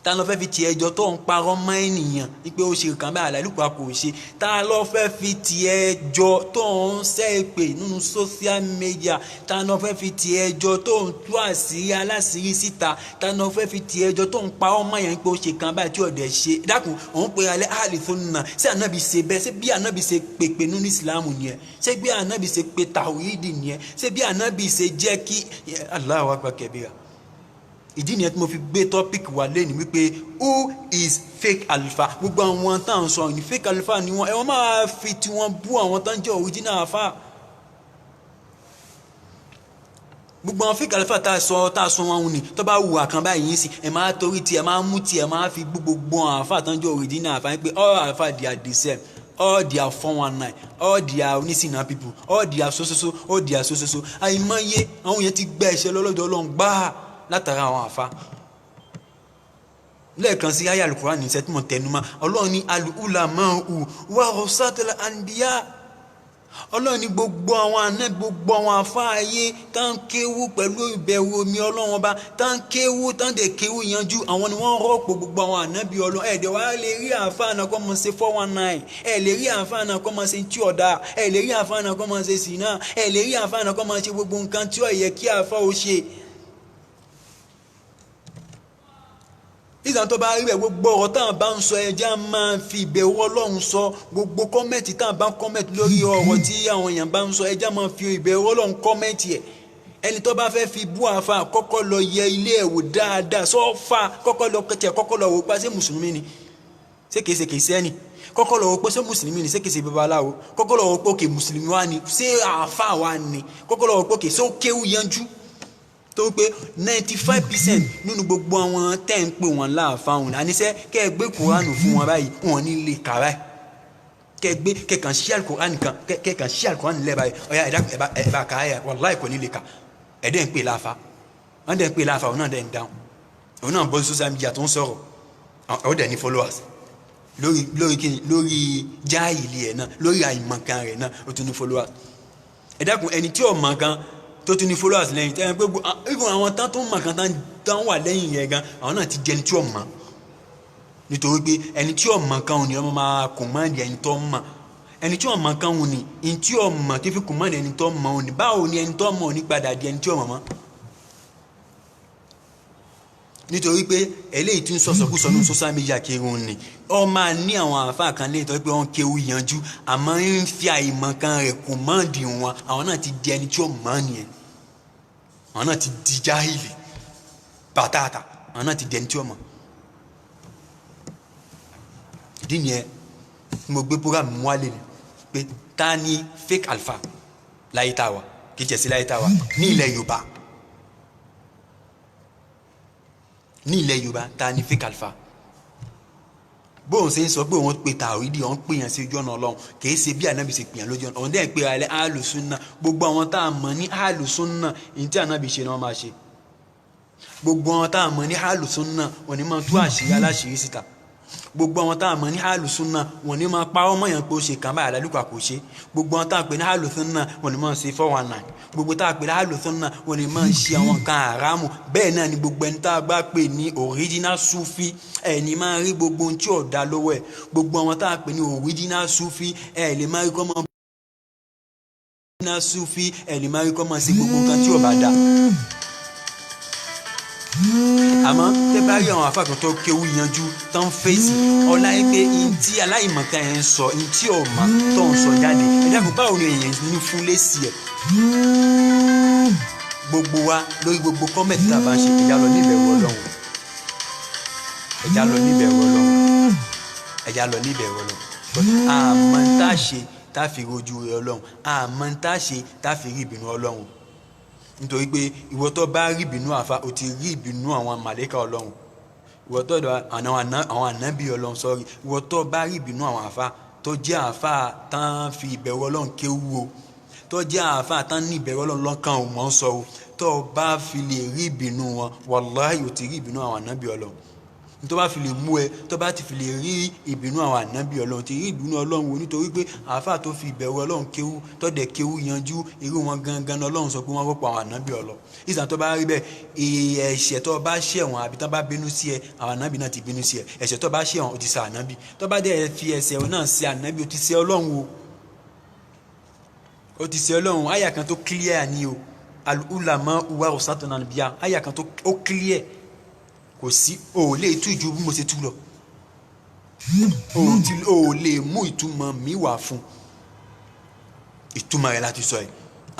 ta ló fẹ́ fi tiẹ̀ jọ tó ń parọ́ mọ́ ènìyàn wípé ó ṣe nǹkan báyìí àlàlùkọ́ kò ṣe ta ló fẹ́ fi tiẹ̀ jọ tó ń ṣẹ́ẹ̀pẹ̀ nínú social media ta ló fẹ́ fi tiẹ̀ jọ tó ń tú àṣírí aláṣírí síta ta ló fẹ́ fi tiẹ̀ jọ tó ń parọ́ mọ́ yẹn pé ó ṣe nǹkan báyìí tí ọ̀dẹ̀ ṣe dákun òun pe alẹ́ àlè tó nà ṣé ànábì ṣe bẹ́ẹ̀ ṣé bí ànábì ṣe pèpè nínú ìsìlámù nìyẹn ṣé bí ànábì ṣe pe tàwíìdì nìyẹn ṣé bí ànábì ṣe jẹ́ kí Allahu akbar kabira. Ìdí nìyẹn tí mo fi gbé tọ́pìkì wa lẹ́nu wípé who is fake alpha gbogbo àwọn tá à ń sọ ní fake alpha ni wọn ẹ̀wọ̀n máa fi tiwọn bú àwọn tó ń jẹ́ original alpha gbogbo àwọn fake alpha tá a sọ wọn ni tó bá wù àkàn báyìí yín sí ẹ máa torí tiẹ̀ máa mú tiẹ̀ máa fi gbogbo àwọn alpha tó ń jẹ́ original alpha yín pé all alpha they are the same all they are 419 all they are onísìnà people all they are so all they are so àìmọye àwọn yẹn ti gbẹ ẹ̀ṣẹ̀ lọ́lọ́dọ̀ Ọlọ́run gbáà látara àwọn àfa lẹ́ẹ̀kan sí ayé alukura ní sẹ́tìmọ̀ tẹnumọ́ Ọlọ́run ní al-ulama'u warasatul anbiya Ọlọ́run ní gbogbo àwọn àná gbogbo àwọn àfa ayé tá ń kéwú pẹ̀lú ìbẹ̀rù omi Ọlọ́run ọba tá ń kéwú tá ń dẹ̀ kéwú yanjú àwọn ni wọ́n rọ́pò gbogbo àwọn ànábì Ọlọ́run ẹ̀ẹ́dẹ̀ wá lè rí àfa náà kọ́ mọ̀ ṣe 419 ẹ̀ lè rí àfa náà kọ́ mọ̀ ṣe tí ọ̀dà ẹ̀ lè rí àfa náà kọ́ mọ̀ ṣe sìnà ẹ̀ lè rí àfa náà kọ́ mọ̀ ṣe gbogbo nǹkan tí ó yẹ kí àfa ó ṣe. ìsàn tó bá rí bẹ́ẹ̀ gbogbo ọ̀rọ̀ táwọn bá ń sọ ẹja máa fi ìbẹ̀rù Ọlọ́run sọ gbogbo kọ́mẹ̀tì táwọn bá ń kọ́mẹ̀tì lórí ọ̀rọ̀ tí àwọn èèyàn bá ń sọ ẹja máa fi ìbẹ̀rù Ọlọ́run kọ́mẹ̀tì ẹ̀ ẹni tó bá fẹ́ fi bú àfa kọ́kọ́ lọ yẹ ilé ẹ̀ wò dáadáa sọ́fà kọ́kọ́ lọ kẹ́tẹ̀ kọ́kọ́ lọ wò pé ṣé mùsùlùmí ni ṣé kìí ṣe ẹni kọ́kọ́ lọ wò pé ṣé mùsùlùmí ni ṣé kìí ṣe babaláwo kọ́kọ́ lọ wò pé òkè mùsùlùmí wa ni ṣé àfa wa ni kọ́kọ́ lọ wò pé òkè ṣé ó kéwú yanjú tó pé 95% nínú gbogbo àwọn tẹ́ ń pè wọ́n láàfáwọn àníṣẹ́ kẹ́ ẹ gbé kóránù fún wọn báyìí wọn ní lè kà báyìí kẹ́ ẹ gbé kẹ́kàn sí àlùkòránì kan kẹ́kàn sí àlùkòránì lẹ́ báyìí ọ̀yà ẹ̀bá kà á yà wàláì kò ní lè kà ẹ̀dẹ́ ń pè láàfá wọ́n dẹ̀ ń pè láàfá òun náà dẹ̀ ń dáhùn òun náà bọ́ social media tó ń sọ̀rọ̀ ó dẹ̀ ní followers lórí kíni lórí jáìlì ẹ̀ náà lórí àìmọ̀kan rẹ̀ náà ó tún ní followers ẹ dákun ẹni tí ò mọ̀ kan tó tún ní followers lẹ́yìn tẹ́ pé even àwọn tán tó mọ̀ kan tán wà lẹ́yìn yẹn gan àwọn náà ti jẹ́ ẹni tí ò mọ̀ nítorí pé ẹni tí ò mọ̀ kan ò ní ọmọ máa kò mọ́ ẹni tó mọ̀ ẹni tí ò mọ̀ kan ò ní ẹni tí ò mọ̀ tó fi kò mọ́ ẹni tó mọ̀ ò ní báwo ni ẹni tó mọ̀ ò ní padà di ẹni tí ò mọ̀ mọ́ nítorí pé eléyìí tí ń sọ̀sọ̀kú sọ ní social media kiri òun ni ọ máa ní àwọn àáfàá kan léyìí tó pé wọ́n kéwú yanjú àmọ́ ń fi àìmọ̀ kan rẹ̀ kò mọ́ di wọn àwọn náà ti di ẹni tí ó mọ̀ nìyẹn àwọn náà ti di jáhìlì bàtàtà àwọn náà ti di ẹni tí ó mọ̀ ìdí nìyẹn mo gbé program mú wálé ni pé ta ni fake alpha láyé tá a wà kì í jẹ́ sí láyé tá a wà ní ilẹ̀ Yorùbá ní ilẹ̀ Yorùbá ta ni fake alpha bóun ṣe ń sọ pé òun pe tàwídì òun pè yàn sí ojú ọ̀nà Ọlọ́run kìí ṣe bí ànábì ṣe pè yàn lójú ọ̀nà òun dẹ́ pé alẹ́ àlùsùnà gbogbo àwọn tá a mọ̀ ní àlùsùnà ní tí ànábì ṣe ni wọ́n máa ṣe gbogbo àwọn tá a mọ̀ ní àlùsùnà wọ́n ní máa tú àṣírí aláṣírí síta gbogbo àwọn tá a mọ̀ ní àlùsùnà wọ́n ní máa parọ́ mọ́ yàn pé ó ṣe kàn báyìí àlálùkà kò ṣe gbogbo àwọn tá a pè ní àlùsùnà wọ́n ní máa ṣe 419 gbogbo tá a pè ní àlùsùnà wọ́n ní máa ṣe àwọn nǹkan àrámù bẹ́ẹ̀ náà ni gbogbo ẹni tá a bá pè ní original sufi ẹni máa rí gbogbo ohun tí ò dá lọ́wọ́ ẹ̀ gbogbo àwọn tá a pè ní original sufi ẹ̀ lè máa rí kọ́ mọ́ original sufi ẹ̀ lè máa rí kọ́ mọ́ sí gbogbo nǹkan tí ò bá dá àmọ́ tẹ́ bá rí àwọn afáàkàn tó kéwú yanjú tó ń fèsì ọlá yìí pé ntí aláìmọ̀kan ẹ̀ ń sọ ntí ọ̀mà tó ń sọ jáde ẹ̀dá kò báwo ni èèyàn ní fún lẹ́sì ẹ̀ gbogbo wa lórí gbogbo kọ́mẹ̀tì tá a bá ń ṣe ẹ̀já lọ níbẹ̀rù Ọlọ́run ẹ̀já lọ níbẹ̀rù Ọlọ́run ẹ̀já lọ níbẹ̀rù Ọlọ́run àmọ́ ń tá a ṣe tá a fi rojú rẹ̀ Ọlọ́run àmọ́ ń tá a ṣe tá a fi rí ìbínú Ọlọ́run nítorí pé ìwọ tó bá rí ìbínú àfa o ti rí ìbínú àwọn màlẹ́kà Ọlọ́run ìwọ tó dọ̀ àwọn ànábì Ọlọ́run sọ́rí ìwọ tó bá rí ìbínú àwọn àfa tó jẹ́ àfa tán fi ìbẹ̀rù Ọlọ́run kéwú o tó jẹ́ àfa tán ní ìbẹ̀rù Ọlọ́run lọ́kàn ò mọ́ sọ o tó bá fi lè rí ìbínú wọn wàláhì o ti rí ìbínú àwọn ànábì Ọlọ́run tó bá fi lè mú ẹ tó bá ti fi lè rí ìbínú àwọn ànábì Ọlọ́run ti rí ìbínú Ọlọ́run wo nítorí pé àáfàá tó fi ìbẹ̀rù Ọlọ́run kéwú tó dẹ̀ kéwú yanjú irú wọn gangan Ọlọ́run sọ pé wọ́n rọ́pò àwọn ànábì Ọlọ́run ìsàn tó bá rí bẹ́ẹ̀ ẹ̀ṣẹ̀ tó bá ṣẹ̀ wọ́n àbí tó bá bínú sí ẹ àwọn ànábì náà ti bínú sí ẹ ẹ̀ṣẹ̀ tó bá ṣẹ̀ wọ́n ó ti ṣẹ̀ ànábì tó bá dẹ̀ fi ẹ̀ṣẹ̀ náà ṣẹ̀ ànábì ó ti ṣẹ̀ Ọlọ́run ó ti ṣẹ̀ Ọlọ́run àyà kan tó clear ni o al-ulama warasatul anbiya àyà kan tó clear kò sí o lè tú ju bí mo ṣe tú lọ o lè mú ìtumọ̀ mi wá fún ìtumọ̀ rẹ̀ láti sọ ẹ̀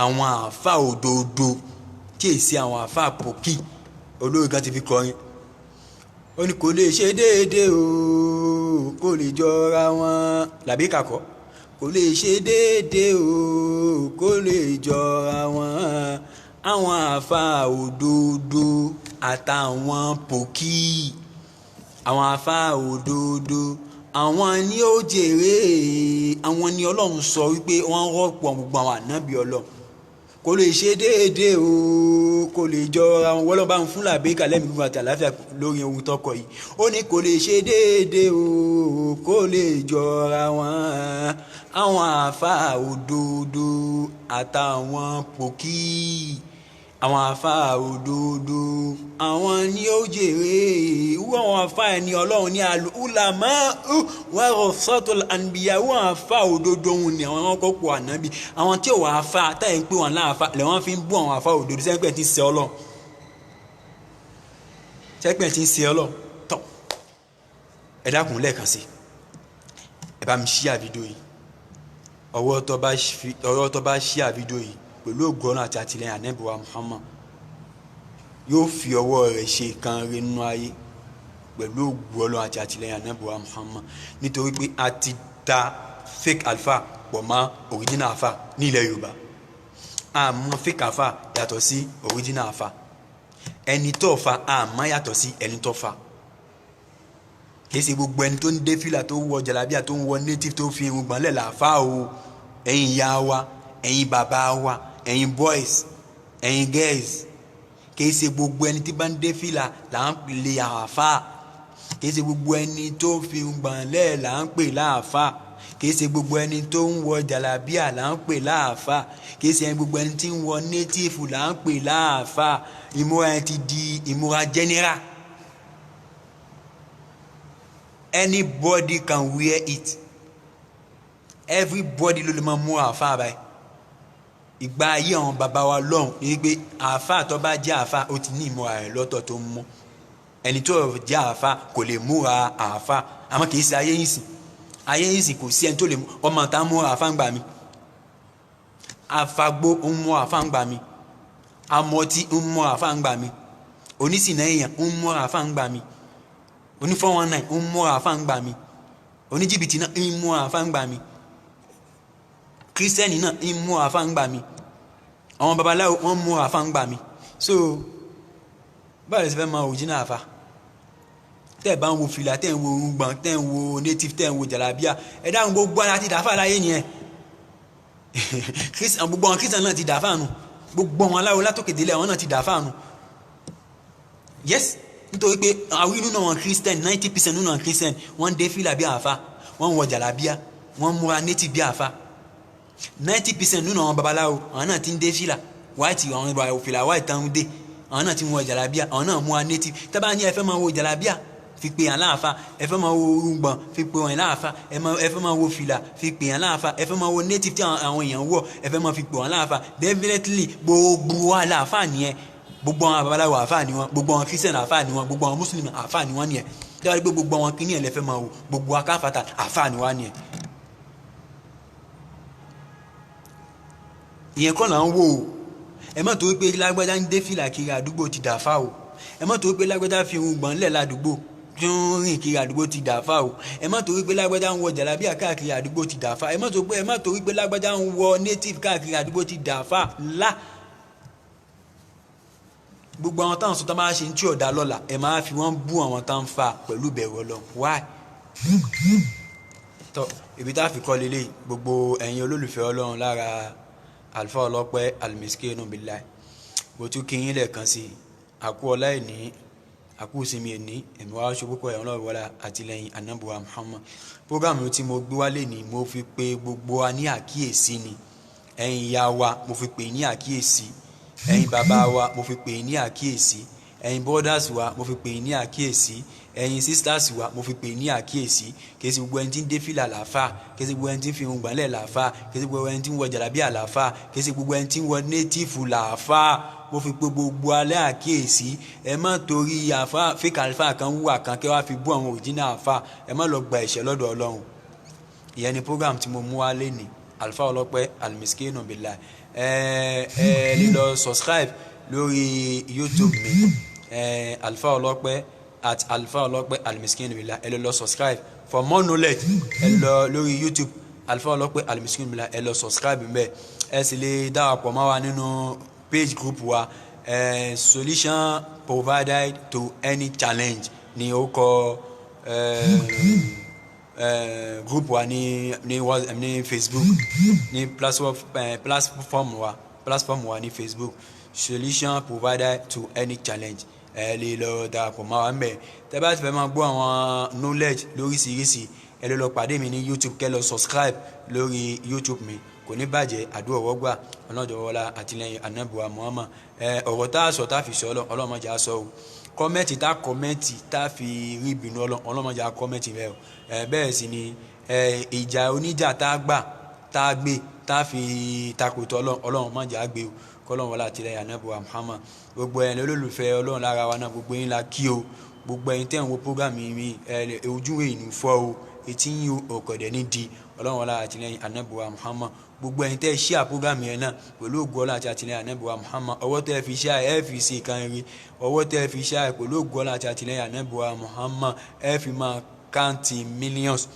àwọn àáfà òdodo kí èsì àwọn àáfà pòkì olórí kan ti fi kọrin ó ní kò lè ṣe déédéé o kò lè jọra wọn làbí kakọ kò lè ṣe déédéé o kò lè jọra wọn àwọn àáfà òdodo àtàwọn pòkì àwọn àáfà òdodo àwọn ni ó jèrè àwọn ni Ọlọ́run sọ wípé wọ́n rọ́pò gbogbo àwọn ànábì Ọlọ́run kò lè ṣe déédéé o kò lè jọra wọn wọ́n lọ́ bá ń fún làbẹ́kà lẹ́mìí gbogbo àti àláfíà lórí ohun tọkọ yìí ó ní kò lè ṣe déédéé o kò lè jọra wọn àwọn àáfà òdodo àtàwọn pòkì àwọn àáfà òdodo àwọn ni ó jèrè wọ́n àwọn àáfà ẹni Ọlọ́run ní al-ulama warasatul anbiya wọ́n àáfà òdodo òun ni àwọn ọkọ̀ ànábì àwọn tí ò wà àáfà táyà ń pè wọ́n láàfà lẹ́wọ́n fi ń bú àwọn àáfà òdodo sẹ́pẹ̀ tí ń ṣe Ọlọ́run sẹ́pẹ̀ tí ń ṣe Ọlọ́run tọ́ ẹ dákun lẹ́ẹ̀kan sí ẹ bá mi ṣí àfídíò yìí ọwọ́ tó bá ṣí àfídíò yìí pẹ̀lú ògbọ́nà àti àtìlẹ́yìn ànábì wa Muhammad yóò fi ọwọ́ rẹ̀ ṣe kan rí nínú ayé pẹ̀lú ògbọ́nà àti àtìlẹ́yìn ànábì wa Muhammad nítorí pé a ti da fake alpha pọ̀ mọ́ original alpha ní ilẹ̀ Yorùbá àmọ́ fake alpha yàtọ̀ sí original alpha ẹni tó fa àmọ́ yàtọ̀ sí ẹni tó fa kìí ṣe gbogbo ẹni tó ń dé fìlà tó ń wọ jàlábíà tó ń wọ native tó fi irun gbọ̀nlẹ̀ làáfà o ẹ̀yin ìyá wa ẹ̀yin bàbá wa ẹ̀yin boys ẹ̀yin girls kìí ṣe gbogbo ẹni tí bá ń dé fìlà là ń pè àáfà kìí ṣe gbogbo ẹni tó fi gbọ̀nlẹ̀ là ń pè láàfà kìí ṣe gbogbo ẹni tó ń wọ jàlábíà là ń pè láàfà kìí ṣe gbogbo ẹni tí ń wọ native là ń pè láàfà ìmúra ẹni ti di ìmúra general anybody can wear it everybody ló lè máa mú àáfà báyìí ìgbà ayé àwọn bàbá wa lọ́hùn ní pé àáfà tó bá jẹ́ àáfà ó ti ní ìmúra rẹ̀ lọ́tọ̀ tó ń mú ẹni tó jẹ́ àáfà kò lè múra àáfà àmọ́ kì í ṣe ayé yìí sìn kò sí ẹni tó lè mú ọmọ tá ń mú àáfà ń gbà mí àfàgbó ń mú àáfà ń gbà mí amọtí ń mú àáfà ń gbà mí onísìnà èèyàn ń mú àáfà ń gbà mí onífọwọ́nà ń mú àáfà ń gbà mí oníjìbìtì náà ń mú àáfà ń gbà mí kírísítẹ́nì náà ń mú àáfà ń gbà mí àwọn babaláwo wọ́n mú àáfà ń gbà mí so báyìí ṣe fẹ́ máa òjìnà àáfà tẹ́ ẹ̀ bá ń wo fìlà tẹ́ ẹ̀ ń wo orúngbọ̀n tẹ́ ẹ̀ ń wo native tẹ́ ẹ̀ ń wo jàlábíà ẹ̀ dáhùn gbogbo ara ti dàáfà láyé nìyẹn gbogbo àwọn kírísítẹ́nì náà ti dàáfà nù gbogbo àwọn aláwo látòkè délé àwọn náà ti dàáfà nù yes nítorí pé àwọn inú náà wọn kírísítẹ́nì 90% nínú àwọn kírísítẹ́nì wọ́n ń dé fìlà bí àáfà wọ́n ń wọ jàlábíà wọ́n ń múra native bí àáfà 90% nínú àwọn babaláwo àwọn náà ti ń dé fìlà white àwọn ìgbà òfìlà white tán ń dé àwọn náà ti ń wọ jàlábíà àwọn náà mú wa native tábà ní ẹ fẹ́ máa wo jàlábíà fi pè yàn láàfà ẹ fẹ́ máa wo orúngbọ̀n fi pè yàn láàfà ẹ fẹ́ máa wo fìlà fi pè yàn láàfà ẹ fẹ́ máa wo native tí àwọn èèyàn wọ̀ ẹ fẹ́ máa fi pè yàn láàfà definitely gbogbo wa láàfà nìyẹn gbogbo àwọn babaláwo àfà ni wọn gbogbo àwọn christian àfà ni wọn gbogbo àwọn muslim àfà ni wọn nìyẹn dáwọ́ pé gbogbo àwọn kìnìyàn lẹ fẹ́ máa wo gbogbo akáfàtà àfà ni wọn nìyẹn ìyẹn kọ́ là ń wò ó ẹ má tó pé lágbájá ń dé fìlà kiri àdúgbò ti dàáfà o ẹ má tó pé lágbájá fi irun gbọ̀n lẹ̀ ládùúgbò tí ó ń rìn kiri àdúgbò ti dàáfà o ẹ má tó pé lágbájá ń wọ jàlábíà káàkiri àdúgbò ti dàáfà ẹ má tó pé lágbájá ń wọ native káàkiri àdúgbò ti dàáfà ńlá gbogbo àwọn táwọn sọ tá máa ṣe ń tí ọ̀dà lọ́la ẹ máa fi wọ́n bú àwọn tá ń fa pẹ̀lú bẹ̀rù Ọlọ́run why tọ́ ibi tá a fi kọ́ lélẹ̀ gbogbo ẹ̀yin olólùfẹ́ Ọlọ́run lára alfa ọlọ́pẹ́ alimiskinu billahi bó tún kí yín lẹ́ẹ̀kan sí àkú ọlá ìní àkúùsí mi ní ẹ̀mí wá ṣokókó ẹ̀ ọlọ́run wọlá àtìlẹ́yìn anábùwà Muhammad. Prógámù tí mo gbé wálé ni mo fi pe gbogbo wa ní àkíyèsí ni. Ẹ̀yin ìyá wa mo fi pè ní àkíyèsí, ẹ̀yin bàbá wa mo fi pè ní àkíyèsí, ẹ̀yin brothers wa mo fi pè ní àkíyèsí, ẹ̀yin sisters wa mo fi pè ní àkíyèsí. Kì í ṣe gbogbo ẹni tí ń dé fìlà làáfà, kì í ṣe gbogbo ẹni tí ń fi ohun gbọ̀nlẹ̀ làáfà, kì í ṣe gbogbo ẹni tí ń wọ jàlábíà làáfà, kì í ṣe gbogbo ẹni tí ń wọ native làáfà. Mo fi pè gbogbo alẹ́ àkíyèsí. Ẹ má torí àfà fake àlfà kan wúwà kan kẹ́ wá fi bú àwọn original àfà, ẹ má lọ gba ẹ̀ṣẹ̀ lọ́dọ̀ Ọlọ́run. Ìyẹn ni program tí mo mú wá lé ní Alfa Ọlọ́pẹ́ Al-Miskinu Billah. Lè lọ subscribe lórí YouTube mi, Alfa Ọlọ́pẹ́ at Alfa Ọlọ́pẹ́ Al-Miskinu Billah. Ẹ lọ subscribe for more knowledge. Ẹ lọ lórí YouTube Alfa Ọlọ́pẹ́ Al-Miskinu Billah. Ẹ lọ subscribe ńbẹ̀. Ẹ sì lè darapọ̀ mọ́ wa nínú page group wa, solution provided to any challenge ni ó kọ group wa ní Facebook, ní platform wa ní Facebook, solution provided to any challenge. Ẹ lè lọ darapọ̀ mọ́ wa ńbẹ̀. Tẹ́ bá ti fẹ́ máa gbọ́ àwọn knowledge lóríṣiríṣi, ẹ lè lọ pàdé mi ní YouTube, kẹ́ lọ subscribe lórí YouTube mi. Kò ní bàjẹ́, àdúrà wọ́gbà ọlọ́jọ́ wọlá àtìlẹ́yìn anábùwà Muhammad. Ọ̀rọ̀ tá a sọ tá a fi sọ ọlọ́mọdé a sọ o. Kọ́mẹ́ǹtì tá kọ́mẹ́ǹtì tá a fi rí ìbínú ọlọ́mọdé a kọ́mẹ́ǹtì bẹ́ẹ̀ o. Bẹ́ẹ̀ sì ni ìjà oníjà tá a gbà tá a gbé tá a fi takòtò ọlọ́mọdé a gbé o. Kọ́lọ́n wọlá àtìlẹ́yìn anábùwà Muhammad. Gbogbo ẹ̀yin olólùfẹ́ Ọlọ́run lára wa náà, gbogbo yín la kí o. Gbogbo ẹ̀yin tẹ́ ń wo program mi ojú ìnú fọ́ o, etí yín ọ̀kọ̀dẹ̀ ní di. Ọlọ́run wọlá àtìlẹ́yìn anábùwà Muhammad. Gbogbo ẹ̀yin tẹ́ share program yẹn náà pẹ̀lú ògo Ọlọ́run àti àtìlẹ́yìn anábùwà Muhammad. Ọwọ́ tẹ́ fi share ẹ fi ṣe kan rí, ọwọ́ tẹ́ fi share pẹ̀lú ògo Ọlọ́run àti àtìlẹ́yìn anábùwà Muhammad ẹ fi máa count millions.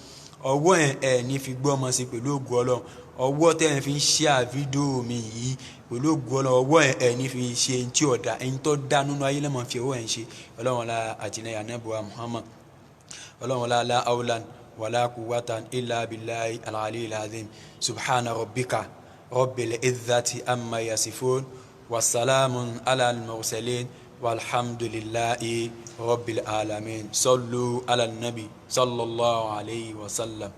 Ọwọ́ ẹ ní fi gbọ́ ọmọ sí pẹ̀lú ògo Ọlọ́run. Ọwọ́ tẹ́ fi share fídíò mi yìí pẹ̀lú ògo Ọlọ́run. Ọwọ́ ẹ ní fi ṣe tí ọ̀dà ẹ̀yin tó dá nínú ayé lẹ́mọ̀ fi ọwọ́ ẹ̀ ń ṣe. Ọlọ́run wọlá àtìlẹ́yìn anábùwà Muhammad. Ọlọ́run wọlá la hawlan wala quwwatan illa billahi al-aliyyil azim. Subhana rabbika rabbil izzati amma yasifun wa salamun ala al-mursalin walhamdulillahi rabbil alamin. Sallu ala nabi sallallahu alayhi wa sallam.